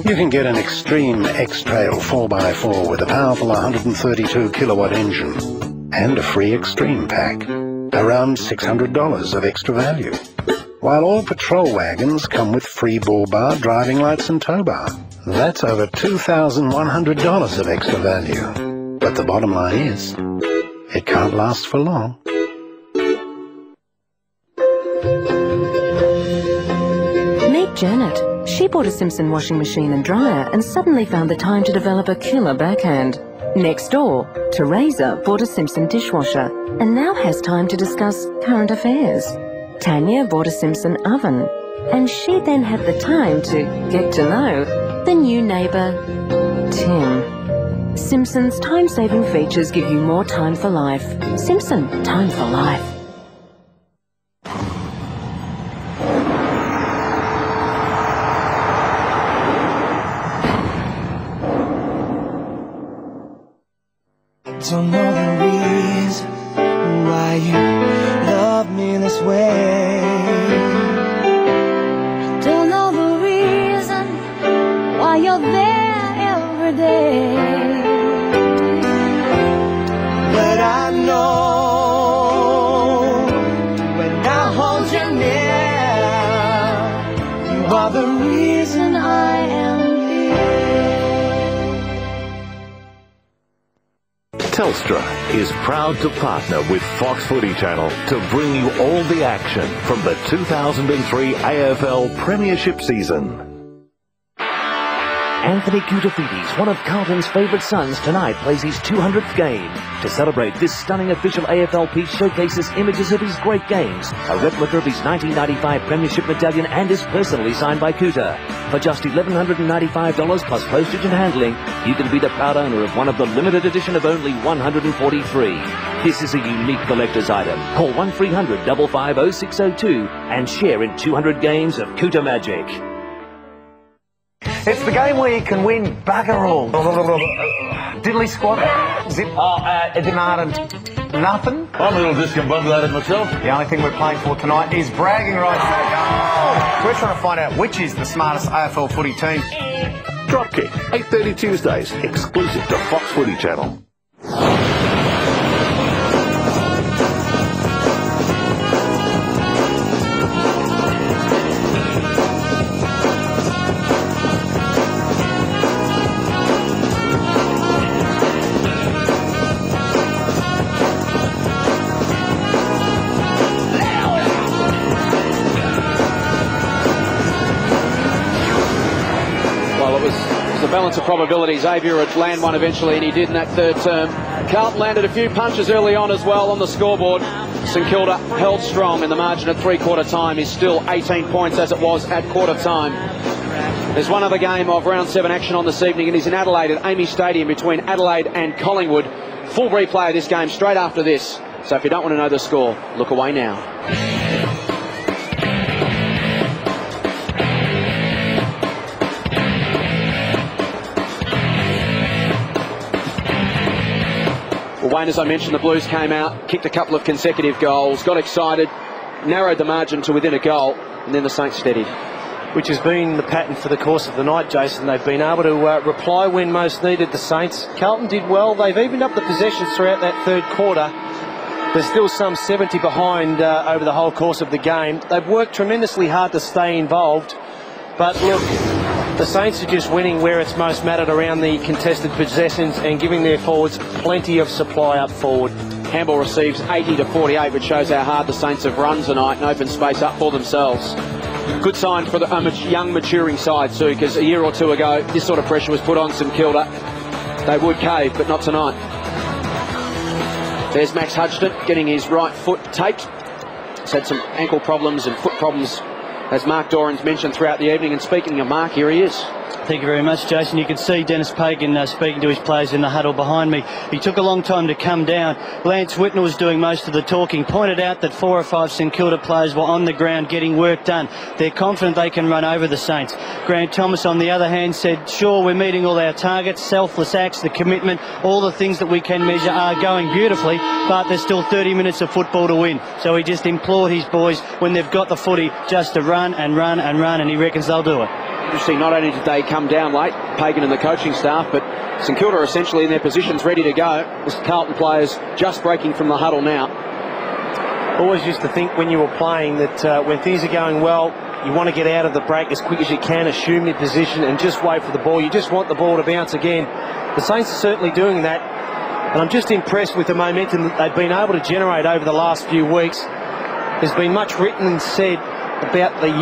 S1: You can get an Extreme X-Trail 4x4 with a powerful 132 kilowatt engine and a free Extreme pack. Around $600 of extra value. While all patrol wagons come with free bull bar, driving lights and tow bar. That's over $2,100 of extra value. But the bottom line is, it can't last for long.
S13: Janet. She bought a Simpson washing machine and dryer and suddenly found the time to develop a killer backhand. Next door, Teresa bought a Simpson dishwasher and now has time to discuss current affairs. Tanya bought a Simpson oven and she then had the time to get to know the new neighbour, Tim. Simpson's time-saving features give you more time for life. Simpson, time for life.
S15: Don't know the reason why you love me this way. Don't know the reason why you're there every day. But I know when I hold you near, you are the reason I am here.
S9: Telstra is proud to partner with Fox Footy Channel to bring you all the action from the 2003 AFL Premiership season.
S10: Anthony Koutoufides, one of Carlton's favourite sons, tonight plays his 200th game. To celebrate this stunning official AFL piece showcases images of his great games, a replica of his 1995 Premiership medallion, and is personally signed by Kouta. For just $1,195 plus postage and handling, you can be the proud owner of one of the limited edition of only 143. This is a unique collector's item. Call 1300 550 602 and share in 200 games of Kouta magic.
S20: It's the game where you can win bugger all. Diddly squat, zip, nothing.
S5: I'm a little discombobulated myself.
S20: The only thing we're playing for tonight is bragging rights. We're trying to find out which is the smartest AFL footy team.
S9: Dropkick, 8:30 Tuesdays, exclusive to Fox Footy Channel.
S3: Balance of probability, Xavier would land one eventually, and he did in that third term. Carlton landed a few punches early on as well on the scoreboard. St Kilda held strong, and the margin at three-quarter time is still 18 points as it was at quarter time. There's one other game of round 7 action on this evening, and he's in Adelaide at Amy Stadium between Adelaide and Collingwood. Full replay of this game straight after this. So if you don't want to know the score, look away now. Wayne, as I mentioned, the Blues came out, kicked a couple of consecutive goals, got excited, narrowed the margin to within a goal, and then the Saints steadied.
S2: Which has been the pattern for the course of the night, Jason. They've been able to reply when most needed, the Saints. Carlton did well. They've evened up the possessions throughout that third quarter. There's still some 70 behind over the whole course of the game. They've worked tremendously hard to stay involved. But look, the Saints are just winning where it's most mattered around the contested possessions and giving their forwards plenty of supply up forward.
S3: Handball receives 80-48, which shows how hard the Saints have run tonight and opened space up for themselves. Good sign for the young maturing side too, because a year or two ago this sort of pressure was put on St Kilda. They would cave, but not tonight. There's Max Hudson getting his right foot taped. He's had some ankle problems and foot problems, as Mark Doran's mentioned throughout the evening. And speaking of Mark, here he is.
S4: Thank you very much, Jason. You can see Dennis Pagan speaking to his players in the huddle behind me. He took a long time to come down. Lance Whitnell was doing most of the talking. Pointed out that 4 or 5 St Kilda players were on the ground getting work done. They're confident they can run over the Saints. Grant Thomas, on the other hand, said, sure, we're meeting all our targets, selfless acts, the commitment, all the things that we can measure are going beautifully, but there's still 30 minutes of football to win. So he just implored his boys, when they've got the footy, just to run and run and run, and he reckons they'll do it.
S3: Interesting, not only did they come down late, Pagan and the coaching staff, but St Kilda are essentially in their positions ready to go. The Carlton players just breaking from the huddle now.
S2: Always used to think when you were playing that when things are going well, you want to get out of the break as quick as you can, assume your position and just wait for the ball. You just want the ball to bounce again. The Saints are certainly doing that, and I'm just impressed with the momentum that they've been able to generate over the last few weeks. There's been much written and said about the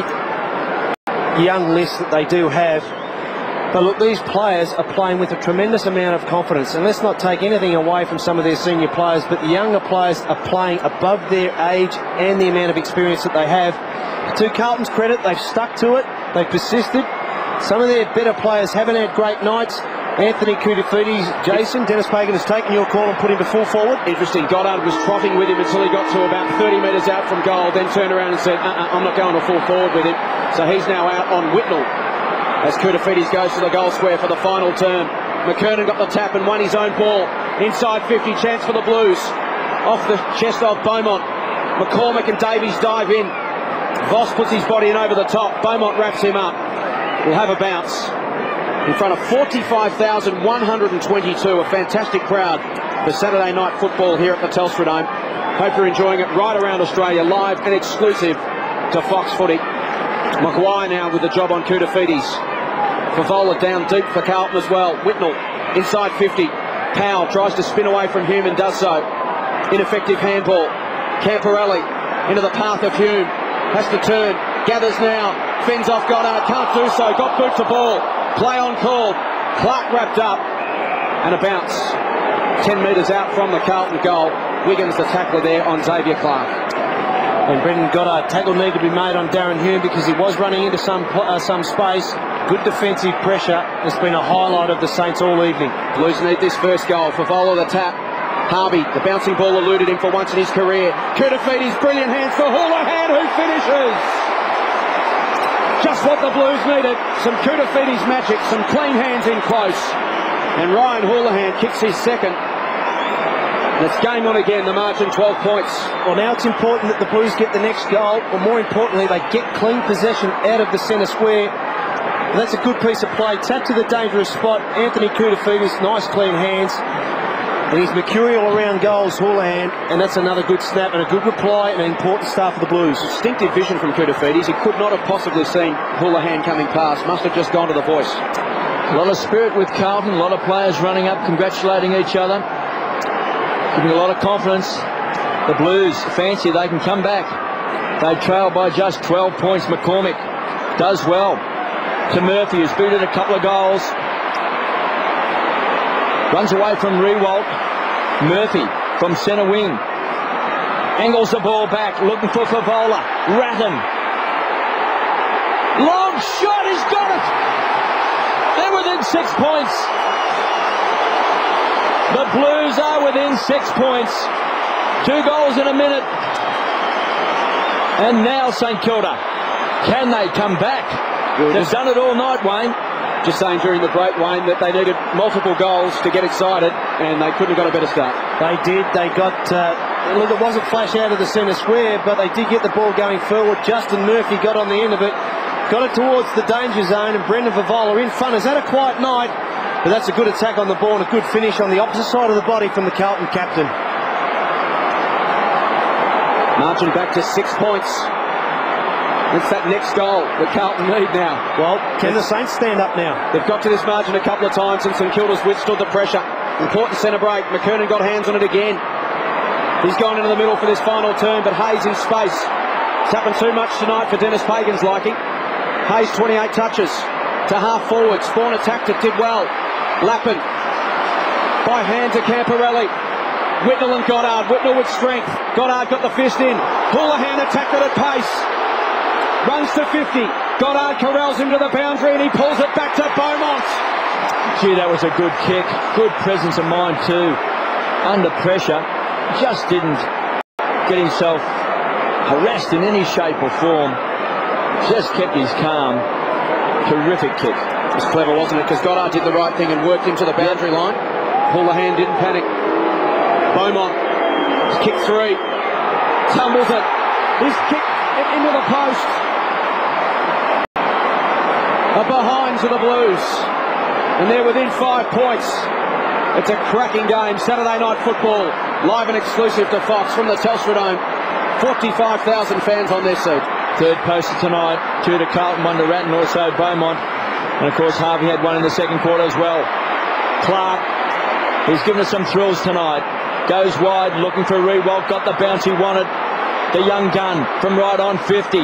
S2: young list that they do have, but look, these players are playing with a tremendous amount of confidence, and let's not take anything away from some of their senior players, but the younger players are playing above their age and the amount of experience that they have. To Carlton's credit, they've stuck to it, they've persisted. Some of their better players haven't had great nights. Anthony Koutafidis, Jason, Dennis Pagan has taken your call and put him to full forward.
S3: Interesting, Goddard was troughing with him until he got to about 30 metres out from goal, then turned around and said, I'm not going to full forward with him. So he's now out on Whitnell as Koutafidis goes to the goal square for the final term. McKernan got the tap and won his own ball. Inside 50, chance for the Blues. Off the chest of Beaumont. McCormick and Davies dive in. Voss puts his body in over the top. Beaumont wraps him up. We'll have a bounce in front of 45,122, a fantastic crowd for Saturday night football here at the Telstra Dome. Hope you're enjoying it right around Australia, live and exclusive to Fox Footy. Maguire now with the job on Koutafidis. Favola down deep for Carlton as well. Whitnell inside 50. Powell tries to spin away from Hume and does so. Ineffective handball. Camporelli into the path of Hume. Has to turn. Gathers now. Fends off Goddard. Can't do so. Got boot to ball. Play on call. Clark wrapped up. And a bounce. 10 metres out from the Carlton goal. Wiggins the tackler there on Xavier Clark.
S2: And Brendan Goddard, tackle needed to be made on Darren Hume because he was running into some space. Good defensive pressure. It's been a highlight of the Saints all evening.
S3: Blues need this first goal. Favola the tap. Harvey, the bouncing ball eluded him for once in his career. Koutafidis, brilliant hands for Houlihan, who finishes. Just what the Blues needed. Some Koutafidis magic, some clean hands in close. And Ryan Houlihan kicks his second. And it's game on again, the margin 12 points.
S2: Well, now it's important that the Blues get the next goal, or more importantly, they get clean possession out of the centre square. And that's a good piece of play. Tap to the dangerous spot. Anthony Koutafidis, nice clean hands. And he's mercurial around goals, Houlihan, and that's another good snap and a good reply and an important start for the Blues.
S3: Instinctive vision from Koutafidis. He could not have possibly seen Houlihan coming past. Must have just gone to the voice.
S24: A lot of spirit with Carlton. A lot of players running up, congratulating each other. Giving a lot of confidence. The Blues fancy they can come back. They trail by just 12 points. McCormick does well to Murphy, who's booted a couple of goals. Runs away from Rewalt. Murphy from centre wing. Angles the ball back, looking for Favola. Ratton. Long shot, he's got it! They're within 6 points. The Blues are within 6 points. 2 goals in a minute. And now St Kilda. Can they come back? They've done it all night, Wayne.
S3: Just saying during the break, Wayne, that they needed multiple goals to get excited, and they couldn't have got a better start.
S2: They did. They got, look, it wasn't flash out of the centre square, but they did get the ball going forward. Justin Murphy got on the end of it, got it towards the danger zone, and Brendan Favola in front. Has had a quiet night, but that's a good attack on the ball and a good finish on the opposite side of the body from the Carlton captain.
S3: Margin back to 6 points. It's that next goal that Carlton need now.
S2: Well, can the Saints stand up now?
S3: They've got to this margin a couple of times and St Kilda's withstood the pressure. Important centre break. McKernan got hands on it again. He's gone into the middle for this final turn, but Hayes in space. It's happened too much tonight for Dennis Pagan's liking. Hayes 28 touches to half forward. Spawn attacked it, did well. Lappin by hand to Camporelli. Whitnell and Goddard. Whitnell with strength. Goddard got the fist in. Houlihan attacked it at pace. Runs to 50. Goddard corrals him to the boundary and he pulls it back to Beaumont.
S24: Gee, that was a good kick. Good presence of mind too. Under pressure. Just didn't get himself harassed in any shape or form. Just kept his calm. Terrific kick.
S3: It was clever, wasn't it? Because Goddard did the right thing and worked him to the boundary line. Houlihan didn't panic. Beaumont, kick 3. Tumbles it. He's kicked it into the post. A behind to the Blues. And they're within 5 points. It's a cracking game. Saturday night football. Live and exclusive to Fox from the Telstra Dome. 45,000 fans on their seat.
S24: Third poster tonight. 2 to Carlton, 1 to Ratton, also Beaumont. And of course Harvey had 1 in the second quarter as well. Clark, he's given us some thrills tonight. Goes wide, looking for Rewalt. Got the bounce he wanted. The young gun from right on 50.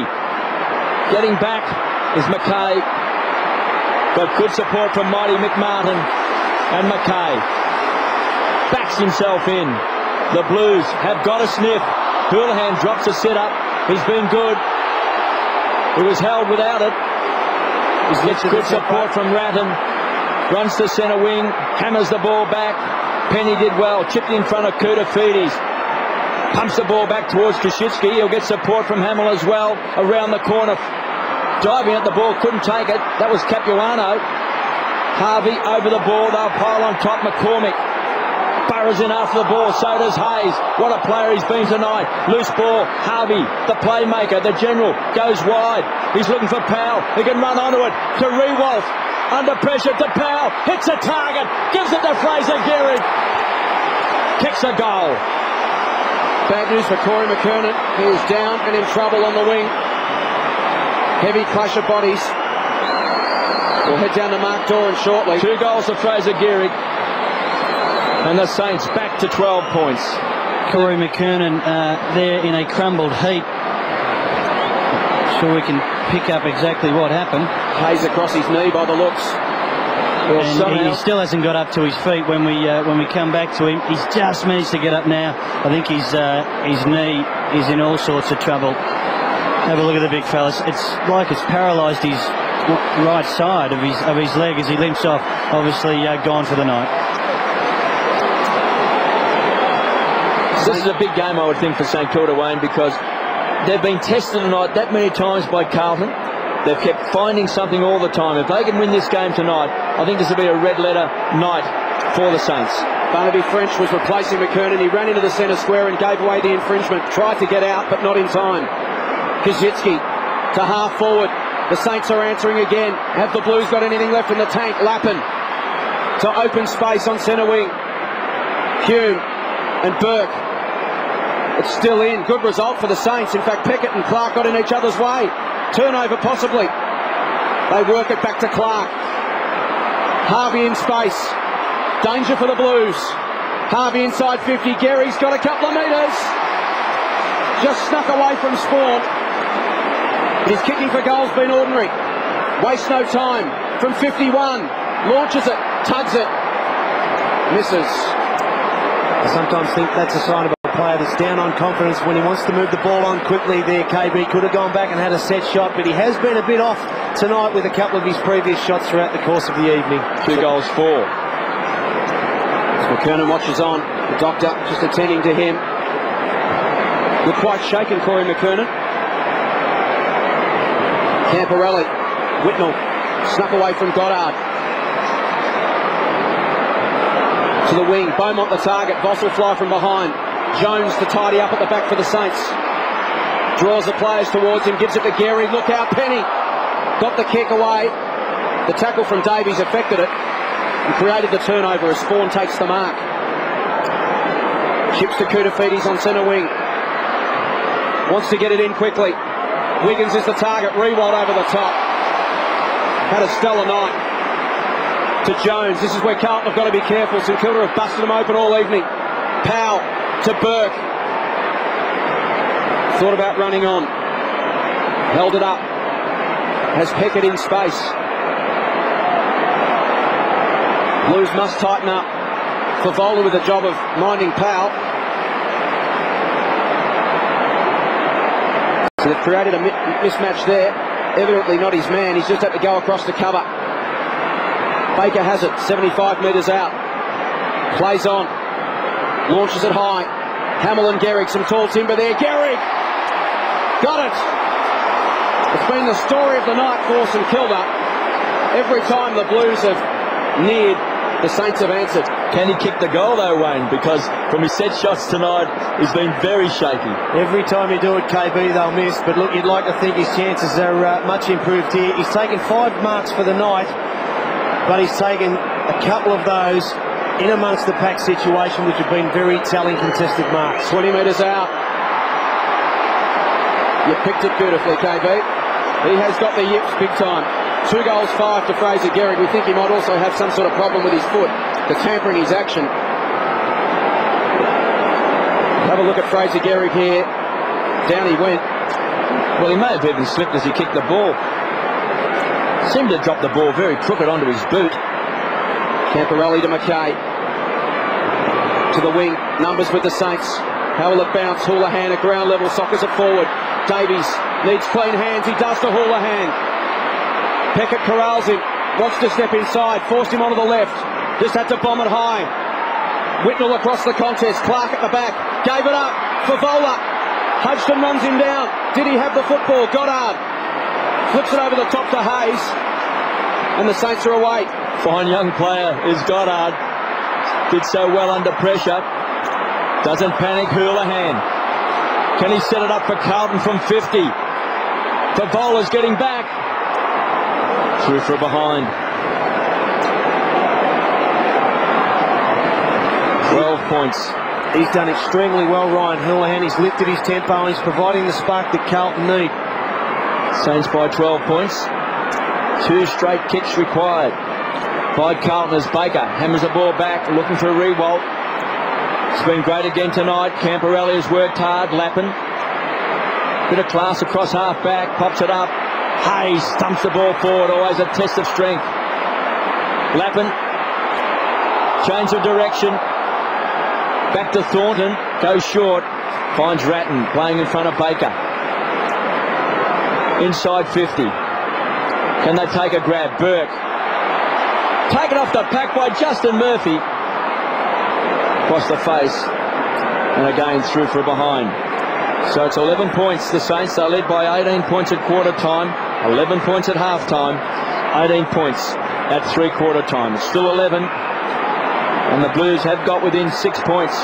S24: Getting back is McKay. Got good support from Mighty McMartin and McKay. Backs himself in. The Blues have got a sniff. Houlihan drops a sit-up. He's been good. He was held without it. He gets good support from Ratton. Runs to centre wing. Hammers the ball back. Penny did well. Chipped in front of Koutafidis. Pumps the ball back towards Kashitsky. He'll get support from Hamill as well. Around the corner. Diving at the ball. Couldn't take it. That was Capuano. Harvey over the ball. They'll pile on top. McCormick burrows in after the ball. So does Hayes. What a player he's been tonight. Loose ball. Harvey, the playmaker, the general, goes wide. He's looking for Powell. He can run onto it to Rewalt. Under pressure to Powell. Hits a target. Gives it to Fraser Gehrig. Kicks a goal.
S3: Bad news for Corey McKernan. He is down and in trouble on the wing. Heavy clash of bodies. We'll head down to Mark Doran shortly.
S24: 2 goals for Fraser Gehrig. And the Saints back to 12 points.
S4: Corey McKernan there in a crumbled heap. Sure we can pick up exactly what happened.
S3: Hayes across his knee by the looks.
S4: And he still hasn't got up to his feet when we come back to him. He's just managed to get up now. I think his knee is in all sorts of trouble. Have a look at the big fellas. It's like it's paralysed his right side of his leg as he limps off. Obviously gone for the night.
S24: This is a big game, I would think, for St Kilda, Wayne, because they've been tested tonight that many times by Carlton. They've kept finding something all the time. If they can win this game tonight, I think this will be a red-letter night for the Saints.
S3: Barnaby French was replacing McKernan. He ran into the centre square and gave away the infringement. Tried to get out, but not in time. Kazitsky to half forward. The Saints are answering again. Have the Blues got anything left in the tank? Lappin to open space on centre wing. Hume and Burke. It's still in. Good result for the Saints. In fact, Peckett and Clark got in each other's way. Turnover possibly. They work it back to Clark. Harvey in space. Danger for the Blues. Harvey inside 50. Gary's got a couple of metres. Just snuck away from Spawn. His kicking for goal's been ordinary. Waste no time. From 51. Launches it. Tugs it. Misses.
S2: I sometimes think that's a sign of a player that's down on confidence when he wants to move the ball on quickly there. KB could have gone back and had a set shot, but he has been a bit off tonight with a couple of his previous shots throughout the course of the evening.
S24: 2 goals for.
S3: McKernan watches on. The doctor just attending to him. You're quite shaken, Corey McKernan. Camporelli. Whitnell snuck away from Goddard. To the wing. Beaumont the target. Voss will fly from behind. Jones to tidy up at the back for the Saints. Draws the players towards him. Gives it to Gehrig. Look out, Penny. Got the kick away. The tackle from Davies affected it and created the turnover as Spawn takes the mark. Chips to Koutafidis on centre wing. Wants to get it in quickly. Wiggins is the target. Rewalt over the top. Had a stellar night. To Jones. This is where Carlton have got to be careful. St Kilda have busted them open all evening. Powell to Burke. Thought about running on. Held it up. Has Peckett in space. Blues must tighten up. Favola with the job of minding Powell. So they've created a mismatch there. Evidently not his man. He's just had to go across the cover. Baker has it. 75 metres out. Plays on. Launches it high. Hamill and Gehrig. Some tall timber there. Gehrig! Got it! It's been the story of the night for St Kilda. Every time the Blues have neared, the Saints have answered.
S24: Can he kick the goal though, Wayne? Because from his set shots tonight, he's been very shaky.
S2: Every time you do it, KB, they'll miss. But look, you'd like to think his chances are much improved here. He's taken 5 marks for the night, but he's taken a couple of those in amongst the pack situation, which have been very telling contested marks.
S3: 20 metres out. You picked it beautifully, KB. He has got the yips big time. 2 goals, 5 to Fraser Gehrig. We think he might also have some sort of problem with his foot, that's hampering his action. Have a look at Fraser Gehrig here. Down he went.
S24: Well, he may have even slipped as he kicked the ball. Seemed to drop the ball very crooked onto his boot.
S3: Camporelli to McKay. To the wing. Numbers with the Saints. How will it bounce? Houlihan at ground level. Sockers it forward. Davies needs clean hands. He does to Houlihan. Peckett corrals him. Wants to step inside. Forced him onto the left. Just had to bomb it high. Whitnell across the contest. Clark at the back. Gave it up. Favola. Hodgson runs him down. Did he have the football? Goddard flips it over the top to Hayes. And the Saints are away.
S24: Fine young player is Goddard. Did so well under pressure. Doesn't panic. Houlihan. Can he set it up for Carlton from 50? Favola's getting back. Through for a behind. 12 points.
S2: He's done extremely well, Ryan Houlihan. He's lifted his tempo and he's providing the spark that Carlton need.
S24: Saints by 12 points. 2 straight kicks required by Carlton as Baker hammers the ball back, looking for a re-wolt. It's been great again tonight. Camporelli has worked hard. Lappin. Bit of class across half back. Pops it up. Hayes stumps the ball forward. Always a test of strength. Lappin. Change of direction. Back to Thornton. Goes short. Finds Ratton playing in front of Baker. Inside 50. Can they take a grab? Burke. Taken off the pack by Justin Murphy. Across the face. And again through for a behind. So it's 11 points. The Saints are led by 18 points at quarter time. 11 points at half time. 18 points at 3/4 time. It's still 11. And the Blues have got within 6 points.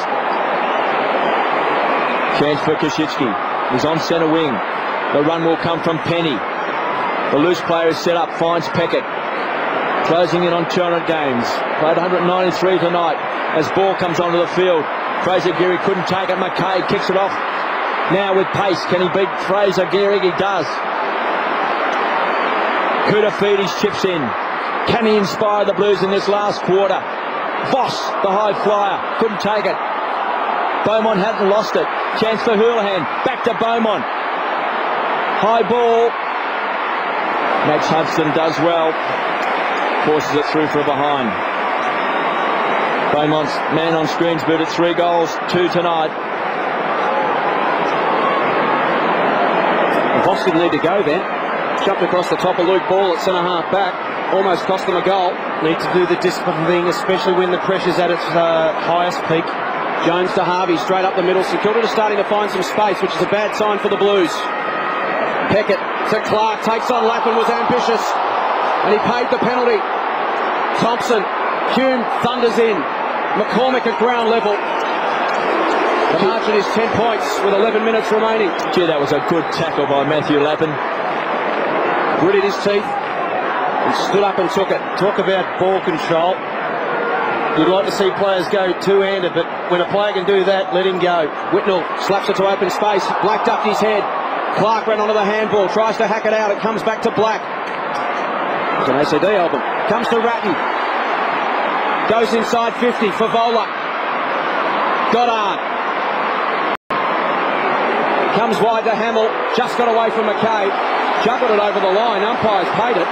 S24: Chance for Koschitzki. He's on centre wing. The run will come from Penny. The loose player is set up. Finds Peckett. Closing in on 200 games. Played 193 tonight. As ball comes onto the field. Fraser Gehrig couldn't take it. McKay kicks it off. Now with pace. Can he beat Fraser Gehrig? He does. Koutafidis chips in. Can he inspire the Blues in this last quarter? Voss, the high flyer, couldn't take it. Beaumont hadn't lost it. Chance for Houlihan. Back to Beaumont. High ball. Max Hudson does well. Forces it through for a behind. Beaumont's man on screen's boot at 3 goals, 2 tonight.
S3: Voss didn't need to go then. Jumped across the top of Luke Ball at centre half back. Almost cost them a goal.
S2: Need to do the discipline thing, especially when the pressure's at its highest peak.
S3: Jones to Harvey, straight up the middle. St Kilda is starting to find some space, which is a bad sign for the Blues. Peckett to Clark, takes on Lappin, was ambitious. And he paid the penalty. Thompson, Hume thunders in. McCormick at ground level. The margin is 10 points with 11 minutes remaining.
S24: Gee, that was a good tackle by Matthew Lappin.
S3: Gritted his teeth and stood up and took it.
S2: Talk about ball control. You'd like to see players go two-handed, but when a player can do that, let him go.
S3: Whitnell slaps it to open space. Black ducked his head. Clark ran onto the handball, tries to hack it out. It comes back to Black. It's an ACD album. Comes to Ratton. Goes inside 50. Favola. Goddard. Comes wide to Hamill. Just got away from McKay. Juggled it over the line. Umpires paid it.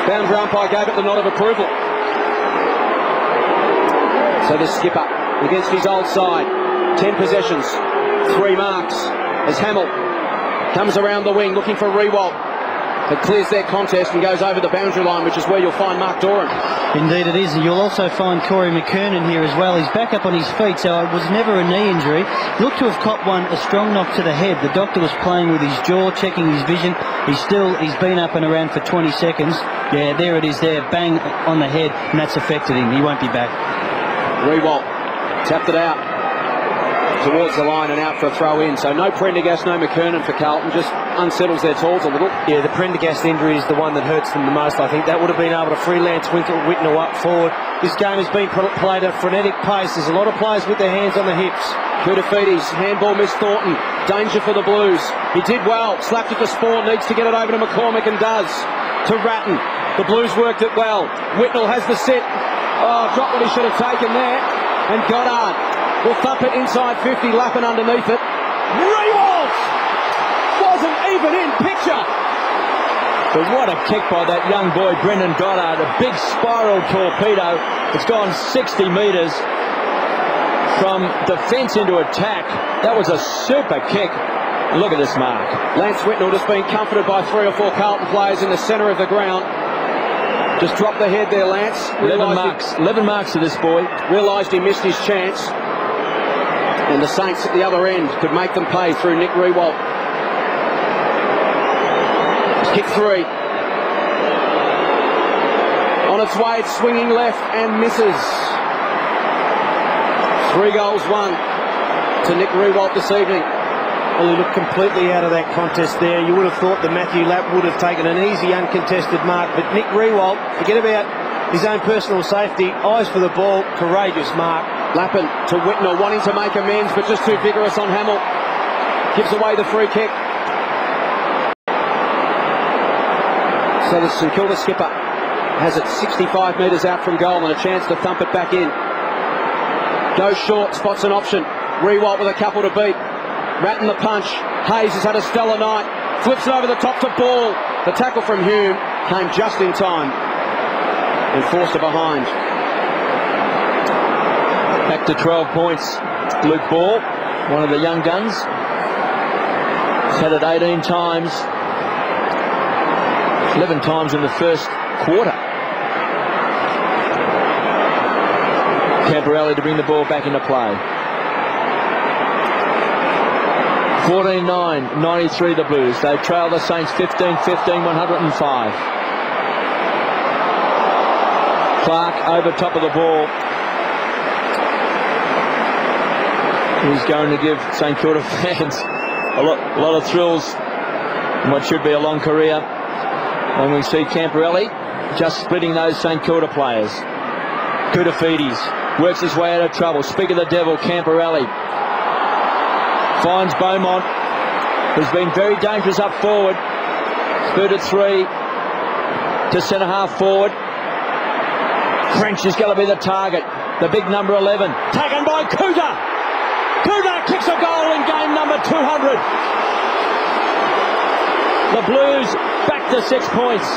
S3: Boundary umpire gave it the nod of approval. So the skipper against his old side. 10 possessions. 3 marks as Hamill comes around the wing looking for Rewalt. It clears their contest and goes over the boundary line, which is where you'll find Mark Doran.
S4: Indeed it is, and you'll also find Corey McKernan here as well. He's back up on his feet, so it was never a knee injury. Looked to have copped a strong knock to the head. The doctor was playing with his jaw, checking his vision. He's been up and around for 20 seconds. Yeah, there it is there, bang on the head, and that's affected him. He won't be back.
S3: Rewalt tapped it out towards the line and out for a throw in. So no Prendergast, no McKernan for Carlton, just unsettles their tools a little.
S2: Yeah, the Prendergast injury is the one that hurts them the most, I think. That would have been able to freelance Whitnell up forward. This game has been played at a frenetic pace. There's a lot of players with their hands on the hips.
S3: Kudafides, handball missed Thornton. Danger for the Blues. He did well, slapped it to Spawn, needs to get it over to McCormick and does. To Ratton. The Blues worked it well. Whitnell has the sit. Oh, dropped what he should have taken there. And Goddard will thump it inside 50, lapping underneath it. Rewalt wasn't even in picture.
S24: But what a kick by that young boy, Brendan Goddard. A big spiral torpedo. It's gone 60 metres from defence into attack. That was a super kick. Look at this mark.
S3: Lance Whitnell just being comforted by 3 or 4 Carlton players in the centre of the ground. Just dropped the head there, Lance.
S24: 11 marks to this boy.
S3: Realised he missed his chance. And the Saints at the other end could make them pay through Nick Rewalt. Kick 3. On its way, it's swinging left and misses. 3 goals won to Nick Rewalt this evening.
S2: Well, he looked completely out of that contest there. You would have thought that Matthew Lapp would have taken an easy, uncontested mark. But Nick Rewalt, forget about his own personal safety, eyes for the ball, courageous mark.
S3: Lappin to Whitnell, wanting to make amends, but just too vigorous on Hamill. Gives away the free kick. So the St Kilda skipper has it 65 metres out from goal and a chance to thump it back in. Goes short, spots an option. Rewalt with a couple to beat. Ratton the punch. Hayes has had a stellar night. Flips it over the top to Ball. The tackle from Hume came just in time and forced it behind.
S24: Back to 12 points. Luke Ball, one of the young guns. He's had it 18 times. 11 times in the first quarter. Camporelli to bring the ball back into play. 14-9, 93 the Blues. They trail the Saints 15-15, 105. Clark over top of the ball. He's going to give St Kilda fans a lot of thrills in what should be a long career. And we see Camporelli just splitting those St Kilda players. Kudafides works his way out of trouble. Speak of the devil, Camporelli finds Beaumont, who's been very dangerous up forward. Spurred at 3 to centre half forward. French is going to be the target. The big number 11 taken by Kuda. Kuda kicks a goal in game number 200. The Blues back to 6 points.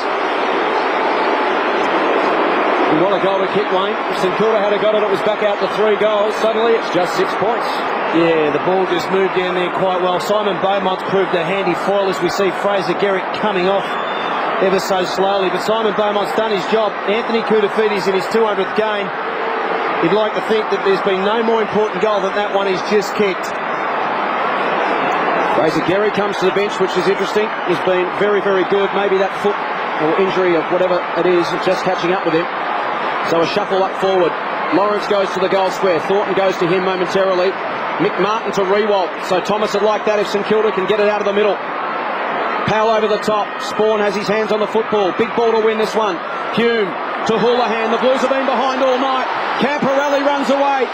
S2: What a goal to kick, Wayne. If St Kilda had got it, it was back out to 3 goals. Suddenly it's just 6 points. Yeah, the ball just moved down there quite well. Simon Beaumont's proved a handy foil as we see Fraser Garrick coming off ever so slowly. But Simon Beaumont's done his job. Anthony Kudafides in his 200th game. You'd like to think that there's been no more important goal than that one he's just kicked.
S3: Fraser Garrick comes to the bench, which is interesting. He's been very, very good. Maybe that foot or injury or whatever it is just catching up with him. So a shuffle up forward. Lawrence goes to the goal square. Thornton goes to him momentarily. Mick Martin to Rewalt. So Thomas would like that if St Kilda can get it out of the middle. Powell over the top. Spawn has his hands on the football. Big ball to win this one. Hume to Houlihan. The Blues have been behind all night. Camporelli runs away.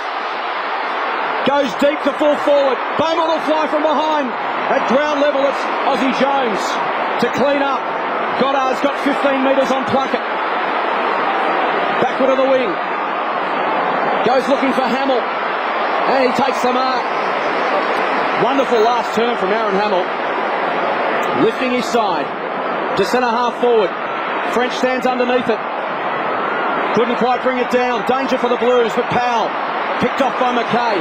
S3: Goes deep to full forward. Beaumont will fly from behind. At ground level, it's Aussie Jones to clean up. Goddard's got 15 metres on Plunkett. Backward of the wing. Goes looking for Hamill. And he takes the mark. Wonderful last turn from Aaron Hamill. Lifting his side to centre half forward. French stands underneath it. Couldn't quite bring it down. Danger for the Blues, but Powell picked off by McKay.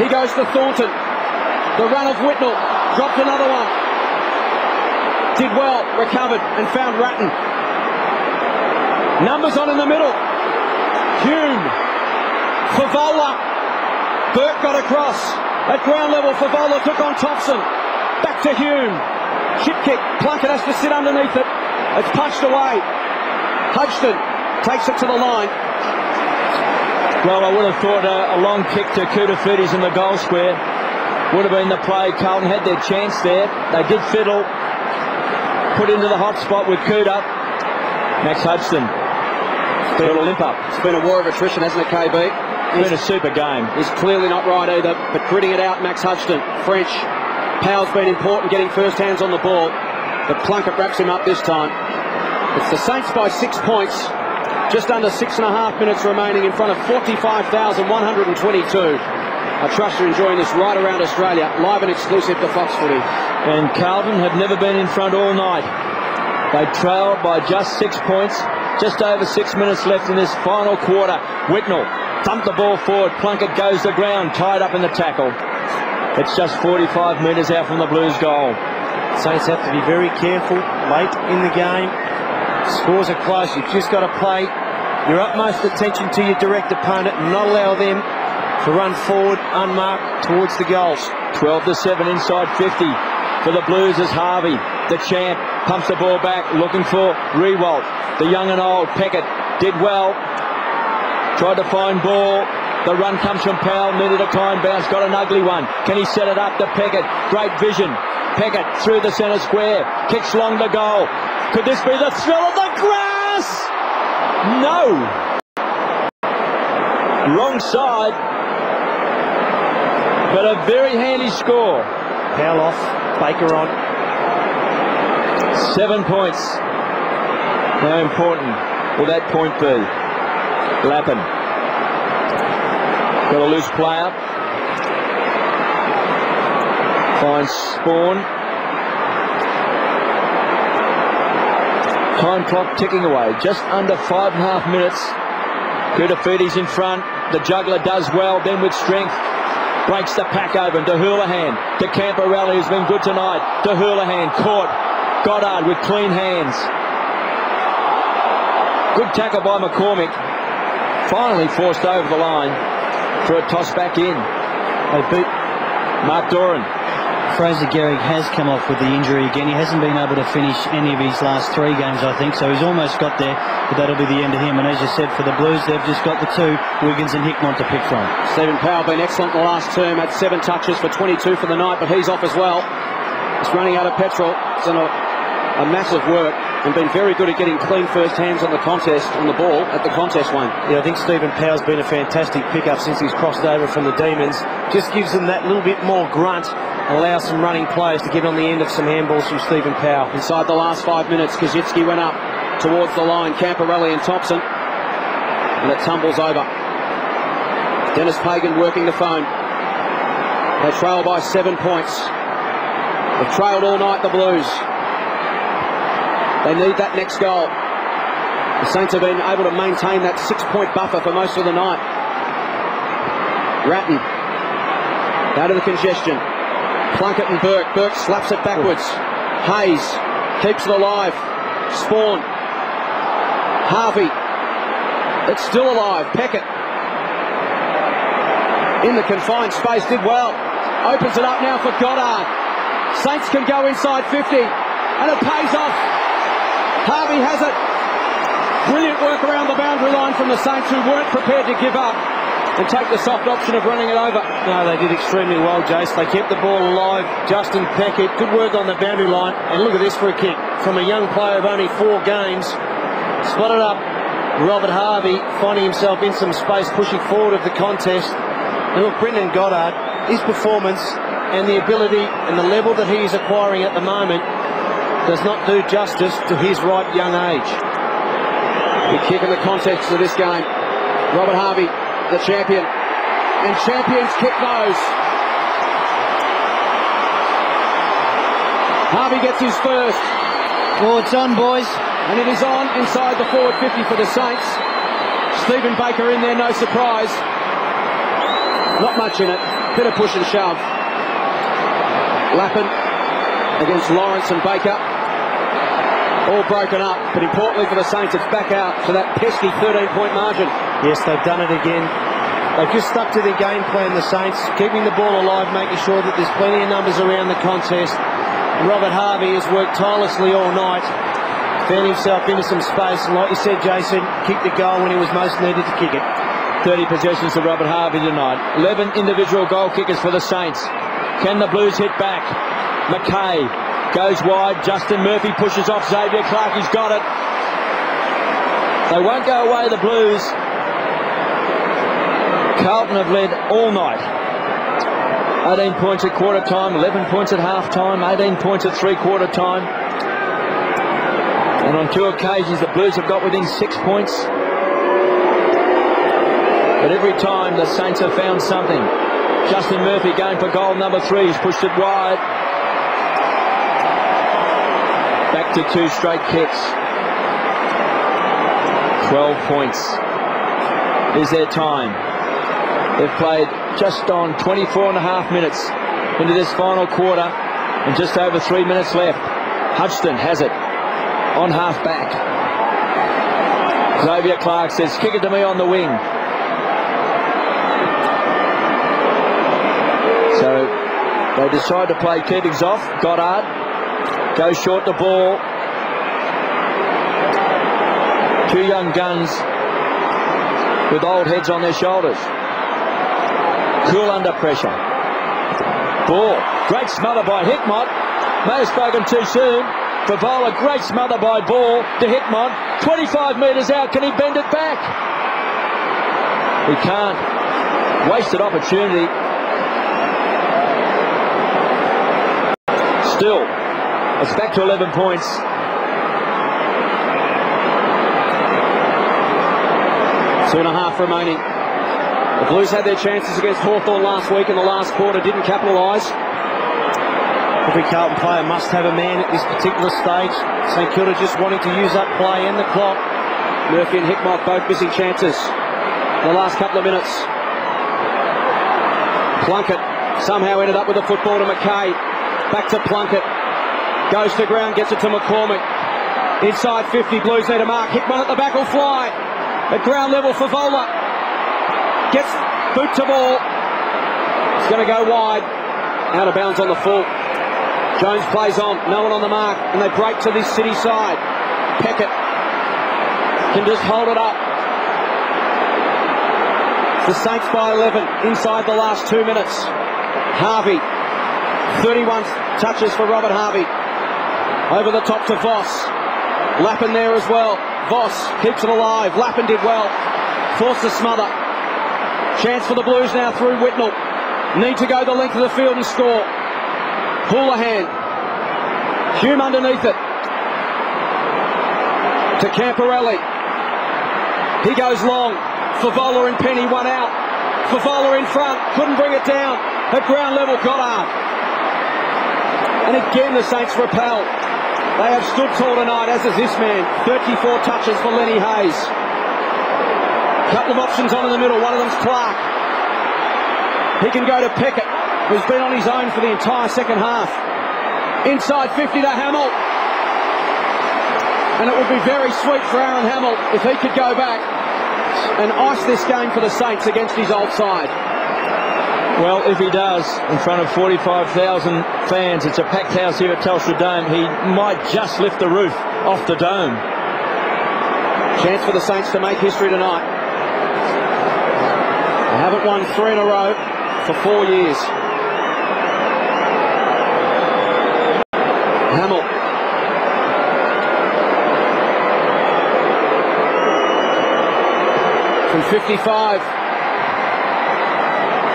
S3: He goes to Thornton. The run of Whitnell. Dropped another one. Did well, recovered and found Ratton. Numbers on in the middle. Hume. Favola. Burke got across. At ground level, Favola took on Thompson. Back to Hume. Chip kick. Plunkett has to sit underneath it. It's punched away. Hodgson takes it to the line.
S24: Well, I would have thought a long kick to Koutafidis in the goal square would have been the play. Carlton had their chance there. They did fiddle. Put into the hot spot with Kuda. Max Hodgson. Got a limp up.
S3: It's been a war of attrition, hasn't it, KB?
S24: It's been a super game.
S3: He's clearly not right either, but gritting it out, Max Hodgson. French. Powell's been important getting first hands on the ball, but Plunkett wraps him up this time. It's the Saints by 6 points. Just under 6.5 minutes remaining in front of 45,122. I trust you're enjoying this right around Australia, live and exclusive to Fox Footy.
S24: And Carlton have never been in front all night. They trailed by just 6 points. Just over 6 minutes left in this final quarter. Whitnell dumped the ball forward. Plunkett goes to ground, tied up in the tackle. It's just 45 metres out from the Blues' goal.
S2: Saints have to be very careful late in the game. Scores are close. You've just got to pay your utmost attention to your direct opponent and not allow them to run forward unmarked towards the goals.
S24: 12-7 inside 50 for the Blues as Harvey, the champ, pumps the ball back, looking for Rewalt. The young and old Peckett did well. Tried to find ball. The run comes from Powell, needed a time bounce, got an ugly one. Can he set it up to Peckett? Great vision. Peckett through the centre square, kicks long the goal. Could this be the thrill of the grass? No. Wrong side. But a very handy score.
S2: Powell off, Baker on.
S24: 7 points. How important will that point be? Lappin. Got a loose player. Finds Spawn. Time clock ticking away. Just under 5.5 minutes. Koutafidis in front. The juggler does well, then with strength. Breaks the pack open to Houlihan. To Camporelli, who's been good tonight. To Houlihan, caught. Goddard with clean hands. Good tackle by McCormick. Finally forced over the line for a toss back in.
S2: They beat
S24: Mark Doran.
S4: Fraser Gehrig has come off with the injury again. He hasn't been able to finish any of his last 3 games, I think, so he's almost got there, but that'll be the end of him. And as you said, for the Blues, they've just got the 2, Wiggins and Hickmont, to pick from.
S3: Stephen Powell been excellent in the last term, had 7 touches for 22 for the night, but he's off as well. He's running out of petrol. It's done a massive work and been very good at getting clean first hands on the contest, on the ball at the contest one.
S2: Yeah, I think Stephen Powell's been a fantastic pickup since he's crossed over from the Demons. Just gives them that little bit more grunt, allows some running players to get on the end of some handballs from Stephen Powell.
S3: Inside the last 5 minutes, Kazitsky went up towards the line, Camporelli and Thompson, and it tumbles over. Dennis Pagan working the phone. They trail by 7 points. They've trailed all night, the Blues. They need that next goal. The Saints have been able to maintain that 6-point buffer for most of the night. Ratton out of the congestion. Plunkett and Burke. Burke slaps it backwards. Hayes keeps it alive. Spawn. Harvey. It's still alive. Peckett in the confined space did well. Opens it up now for Goddard. Saints can go inside 50 and it pays off. Harvey has it. Brilliant work around the boundary line from the Saints, who weren't prepared to give up and take the soft option of running it over.
S2: No, they did extremely well, Jace. They kept the ball alive. Justin Peckett, good work on the boundary line. And look at this for a kick from a young player of only 4 games. Spotted up Robert Harvey, finding himself in some space, pushing forward of the contest. And look, Brendan Goddard, his performance and the ability and the level that he is acquiring at the moment does not do justice to his ripe young age.
S3: Big kick in the context of this game. Robert Harvey, the champion. And champions kick those. Harvey gets his first.
S4: Oh, it's on, boys.
S3: And it is on inside the forward 50 for the Saints. Stephen Baker in there, no surprise. Not much in it. Bit of push and shove. Lappin against Lawrence and Baker. All broken up, but importantly for the Saints, it's back out to that pesky 13-point margin.
S2: Yes, they've done it again. They've just stuck to their game plan, the Saints, keeping the ball alive, making sure that there's plenty of numbers around the contest. And Robert Harvey has worked tirelessly all night, found himself into some space, and like you said, Jason, kicked the goal when he was most needed to kick it.
S24: 30 possessions for Robert Harvey tonight. 11 individual goal kickers for the Saints. Can the Blues hit back? McKay goes wide. Justin Murphy pushes off Xavier Clark. He's got it. They won't go away, the Blues. Carlton have led all night. 18 points at quarter time, 11 points at half time, 18 points at three-quarter time. And on 2 occasions, the Blues have got within 6 points. But every time, the Saints have found something. Justin Murphy going for goal number 3. He's pushed it wide. Back to 2 straight kicks. 12 points is their time. They've played just on 24 and a half minutes into this final quarter and just over 3 minutes left. Hodgson has it on half back. Xavier Clark says, kick it to me on the wing. So they decide to play keepings off. Goddard goes short the ball. 2 young guns with old heads on their shoulders. Cool under pressure. Ball. Great smother by Hickmott. May have spoken too soon. Favola, great smother by Ball to Hickmott. 25 metres out. Can he bend it back? He can't. Wasted opportunity. Still, it's back to 11 points. Two and a half remaining. The Blues had their chances against Hawthorn last week in the last quarter, didn't capitalise.
S2: Every Carlton player must have a man at this particular stage. St Kilda just wanting to use up play and the clock.
S3: Murphy and Hickmott both missing chances in the last couple of minutes. Plunkett somehow ended up with the football to McKay. Back to Plunkett. Goes to ground, gets it to McCormick. Inside 50, Blues need a mark. Hickmott at the back will fly. At ground level, Favola gets boot to ball. It's going to go wide. Out of bounds on the full. Jones plays on. No one on the mark. And they break to this City side. Peckett can just hold it up. It's the Saints by 11 inside the last 2 minutes. Harvey. 31 touches for Robert Harvey. Over the top to Voss. Lappin there as well. Voss keeps it alive. Lappin did well. Forced the smother. Chance for the Blues now through Whitnell. Need to go the length of the field and score. Houlihan. Hume underneath it. To Camporelli. He goes long. Favola and Penny, one out. Favola in front. Couldn't bring it down. At ground level, Goddard. And again the Saints repel. They have stood tall tonight, as is this man. 34 touches for Lenny Hayes. Couple of options on in the middle. One of them's Clark. He can go to Peckett, who's been on his own for the entire second half. Inside 50 to Hamill. And it would be very sweet for Aaron Hamill if he could go back and ice this game for the Saints against his old side.
S24: Well, if he does, in front of 45,000 fans, it's a packed house here at Telstra Dome, he might just lift the roof off the dome.
S3: Chance for the Saints to make history tonight. They haven't won 3 in a row for 4 years. Hamill. From 55.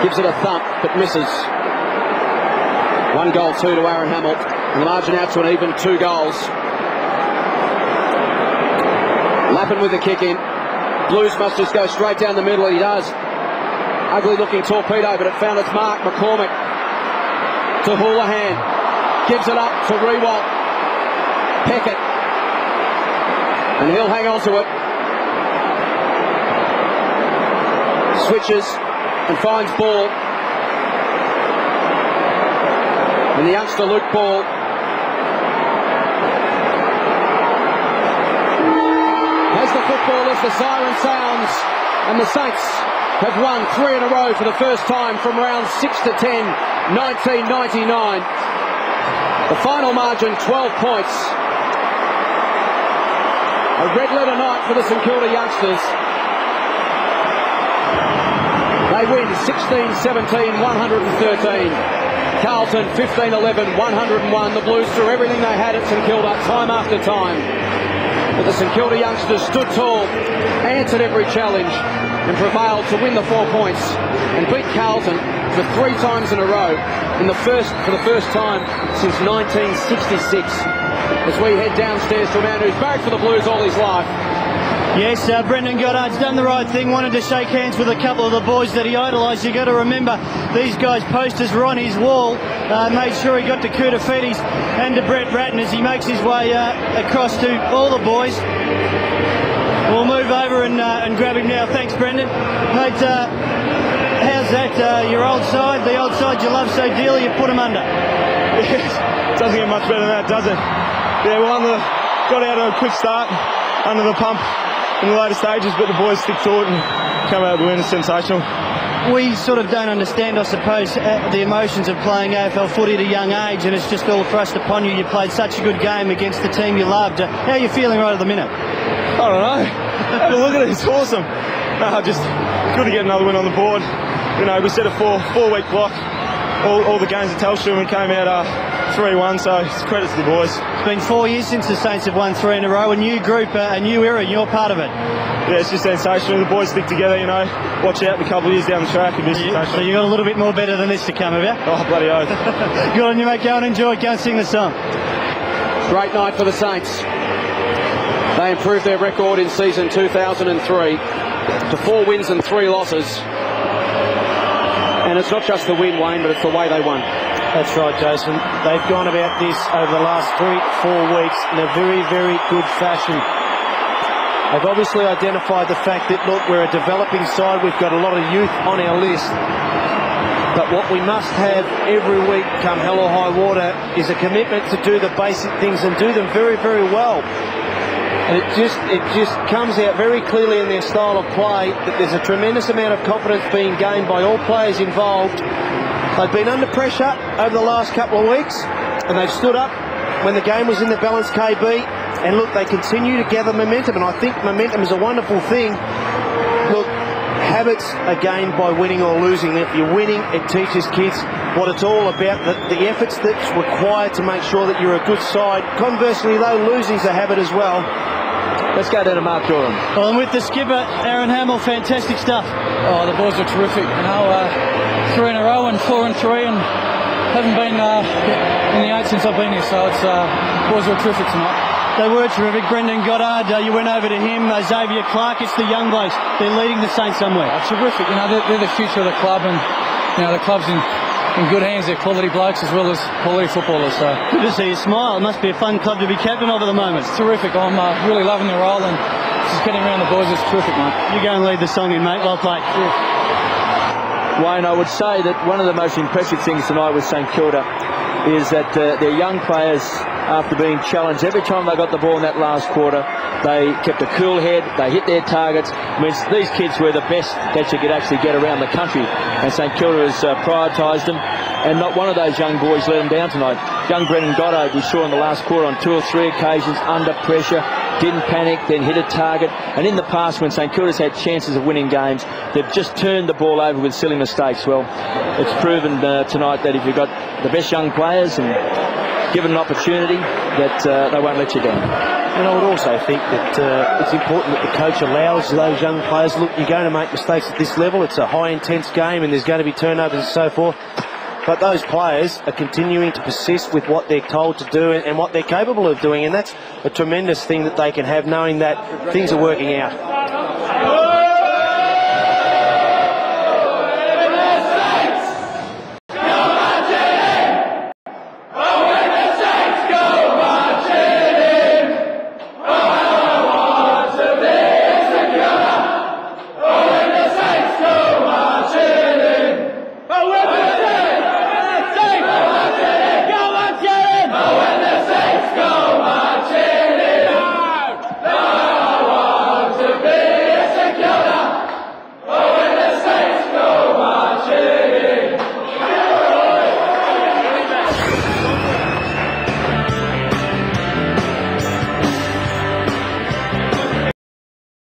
S3: Gives it a thump, but misses. 1 goal, 2 to Aaron Hamill. And the margin out to an even 2 goals. Lappin with the kick in. Blues must just go straight down the middle. He does. Ugly looking torpedo, but it found its mark. McCormick to Houlihan. gives it up to Rewalt. Peckett. And he'll hang on to it. Switches and finds ball. And the youngster Luke Ball. As the football, as the siren sounds, and the Saints have won 3 in a row for the first time from round 6 to 10, 1999. The final margin, 12 points. A red letter night for the St Kilda youngsters. They win 16-17, 113. Carlton 15-11, 101. The Blues threw everything they had at St Kilda time after time. But the St Kilda youngsters stood tall, answered every challenge, and prevailed to win the 4 points and beat Carlton for 3 times in a row for the first time since 1966. As we head downstairs to a man who's barracked for the Blues all his life.
S4: Yes, Brendan Goddard's done the right thing, wanted to shake hands with a couple of the boys that he idolised. You've got to remember, these guys' posters were on his wall. Made sure he got to Kudafides and to Brett Ratton as he makes his way across to all the boys. We'll move over and grab him now. Thanks, Brendan. Mate, how's that? Your old side, the old side you love so dearly, you put them under.
S17: It doesn't get much better than that, does it? Yeah, got out of a quick start under the pump in the later stages, but the boys stick to it and come out with the win. It's sensational.
S4: We sort of don't understand, I suppose, the emotions of playing AFL footy at a young age, and it's just all thrust upon you. You played such a good game against the team you loved. How are you feeling right at the minute?
S17: I don't know. But look at it, it's awesome. Just good to get another win on the board. You know, we set a four-week block. All the games at Telstra, and we came out 3-1, so it's credit to the boys.
S4: It's been 4 years since the Saints have won 3 in a row, a new group, a new era, and you're part of it.
S17: Yeah, it's just sensational. The boys stick together, you know. Watch out in a couple of years down the track. And
S4: so you got a little bit more better than this to come, have you?
S17: Oh, bloody oath.
S4: Good on you, mate. Go and enjoy. Go and sing the song.
S3: Great night for the Saints. They improved their record in season 2003 to 4 wins and 3 losses. And it's not just the win, Wayne, but it's the way they won.
S2: That's right, Jason. They've gone about this over the last 3-4 weeks in a very, very good fashion. They've obviously identified the fact that, look, we're a developing side. We've got a lot of youth on our list. But what we must have every week, come hell or high water, is a commitment to do the basic things and do them very, very well. And it just comes out very clearly in their style of play that there's a tremendous amount of confidence being gained by all players involved. They've been under pressure over the last couple of weeks, and they've stood up when the game was in the balance, KB. And look, they continue to gather momentum, and I think momentum is a wonderful thing. Look, habits are gained by winning or losing. If you're winning, it teaches kids what it's all about, the efforts that's required to make sure that you're a good side. Conversely, though, losing's a habit as well.
S24: Let's go down to Mark Jordan.
S4: Well, I'm with the skipper, Aaron Hamill. Fantastic stuff.
S18: Oh, the boys are terrific. You know, 3 in a row and 4 and 3, and haven't been in the 8 since I've been here. So it's boys were terrific tonight.
S4: They were terrific. Brendan Goddard, you went over to him. Xavier Clark, it's the young blokes. They're leading the Saints somewhere.
S18: Oh, terrific. You know, they're the future of the club, and you know the club's in good hands. They're quality blokes as well as quality footballers. So
S4: good to see you smile. It must be a fun club to be captain of at the moment.
S18: It's terrific. I'm really loving the role, and just getting around the boys is terrific, mate.
S4: You go and lead the song in, mate. Well played.
S18: Yeah.
S24: Wayne, I would say that one of the most impressive things tonight with St Kilda is that their young players, after being challenged every time they got the ball in that last quarter, they kept a cool head, they hit their targets. I mean, these kids were the best that you could actually get around the country, and St Kilda has prioritised them, and not one of those young boys let them down tonight. Young Brendan Goddard, we saw in the last quarter on 2 or 3 occasions under pressure, didn't panic, then hit a target. And in the past, when St Kilda's had chances of winning games, they've just turned the ball over with silly mistakes. Well, it's proven tonight that if you've got the best young players and given an opportunity, that they won't let you down.
S2: And I would also think that it's important that the coach allows those young players, look, you're going to make mistakes at this level. It's a high-intense game and there's going to be turnovers and so forth. But those players are continuing to persist with what they're told to do and what they're capable of doing. And that's a tremendous thing that they can have, knowing that things are working out.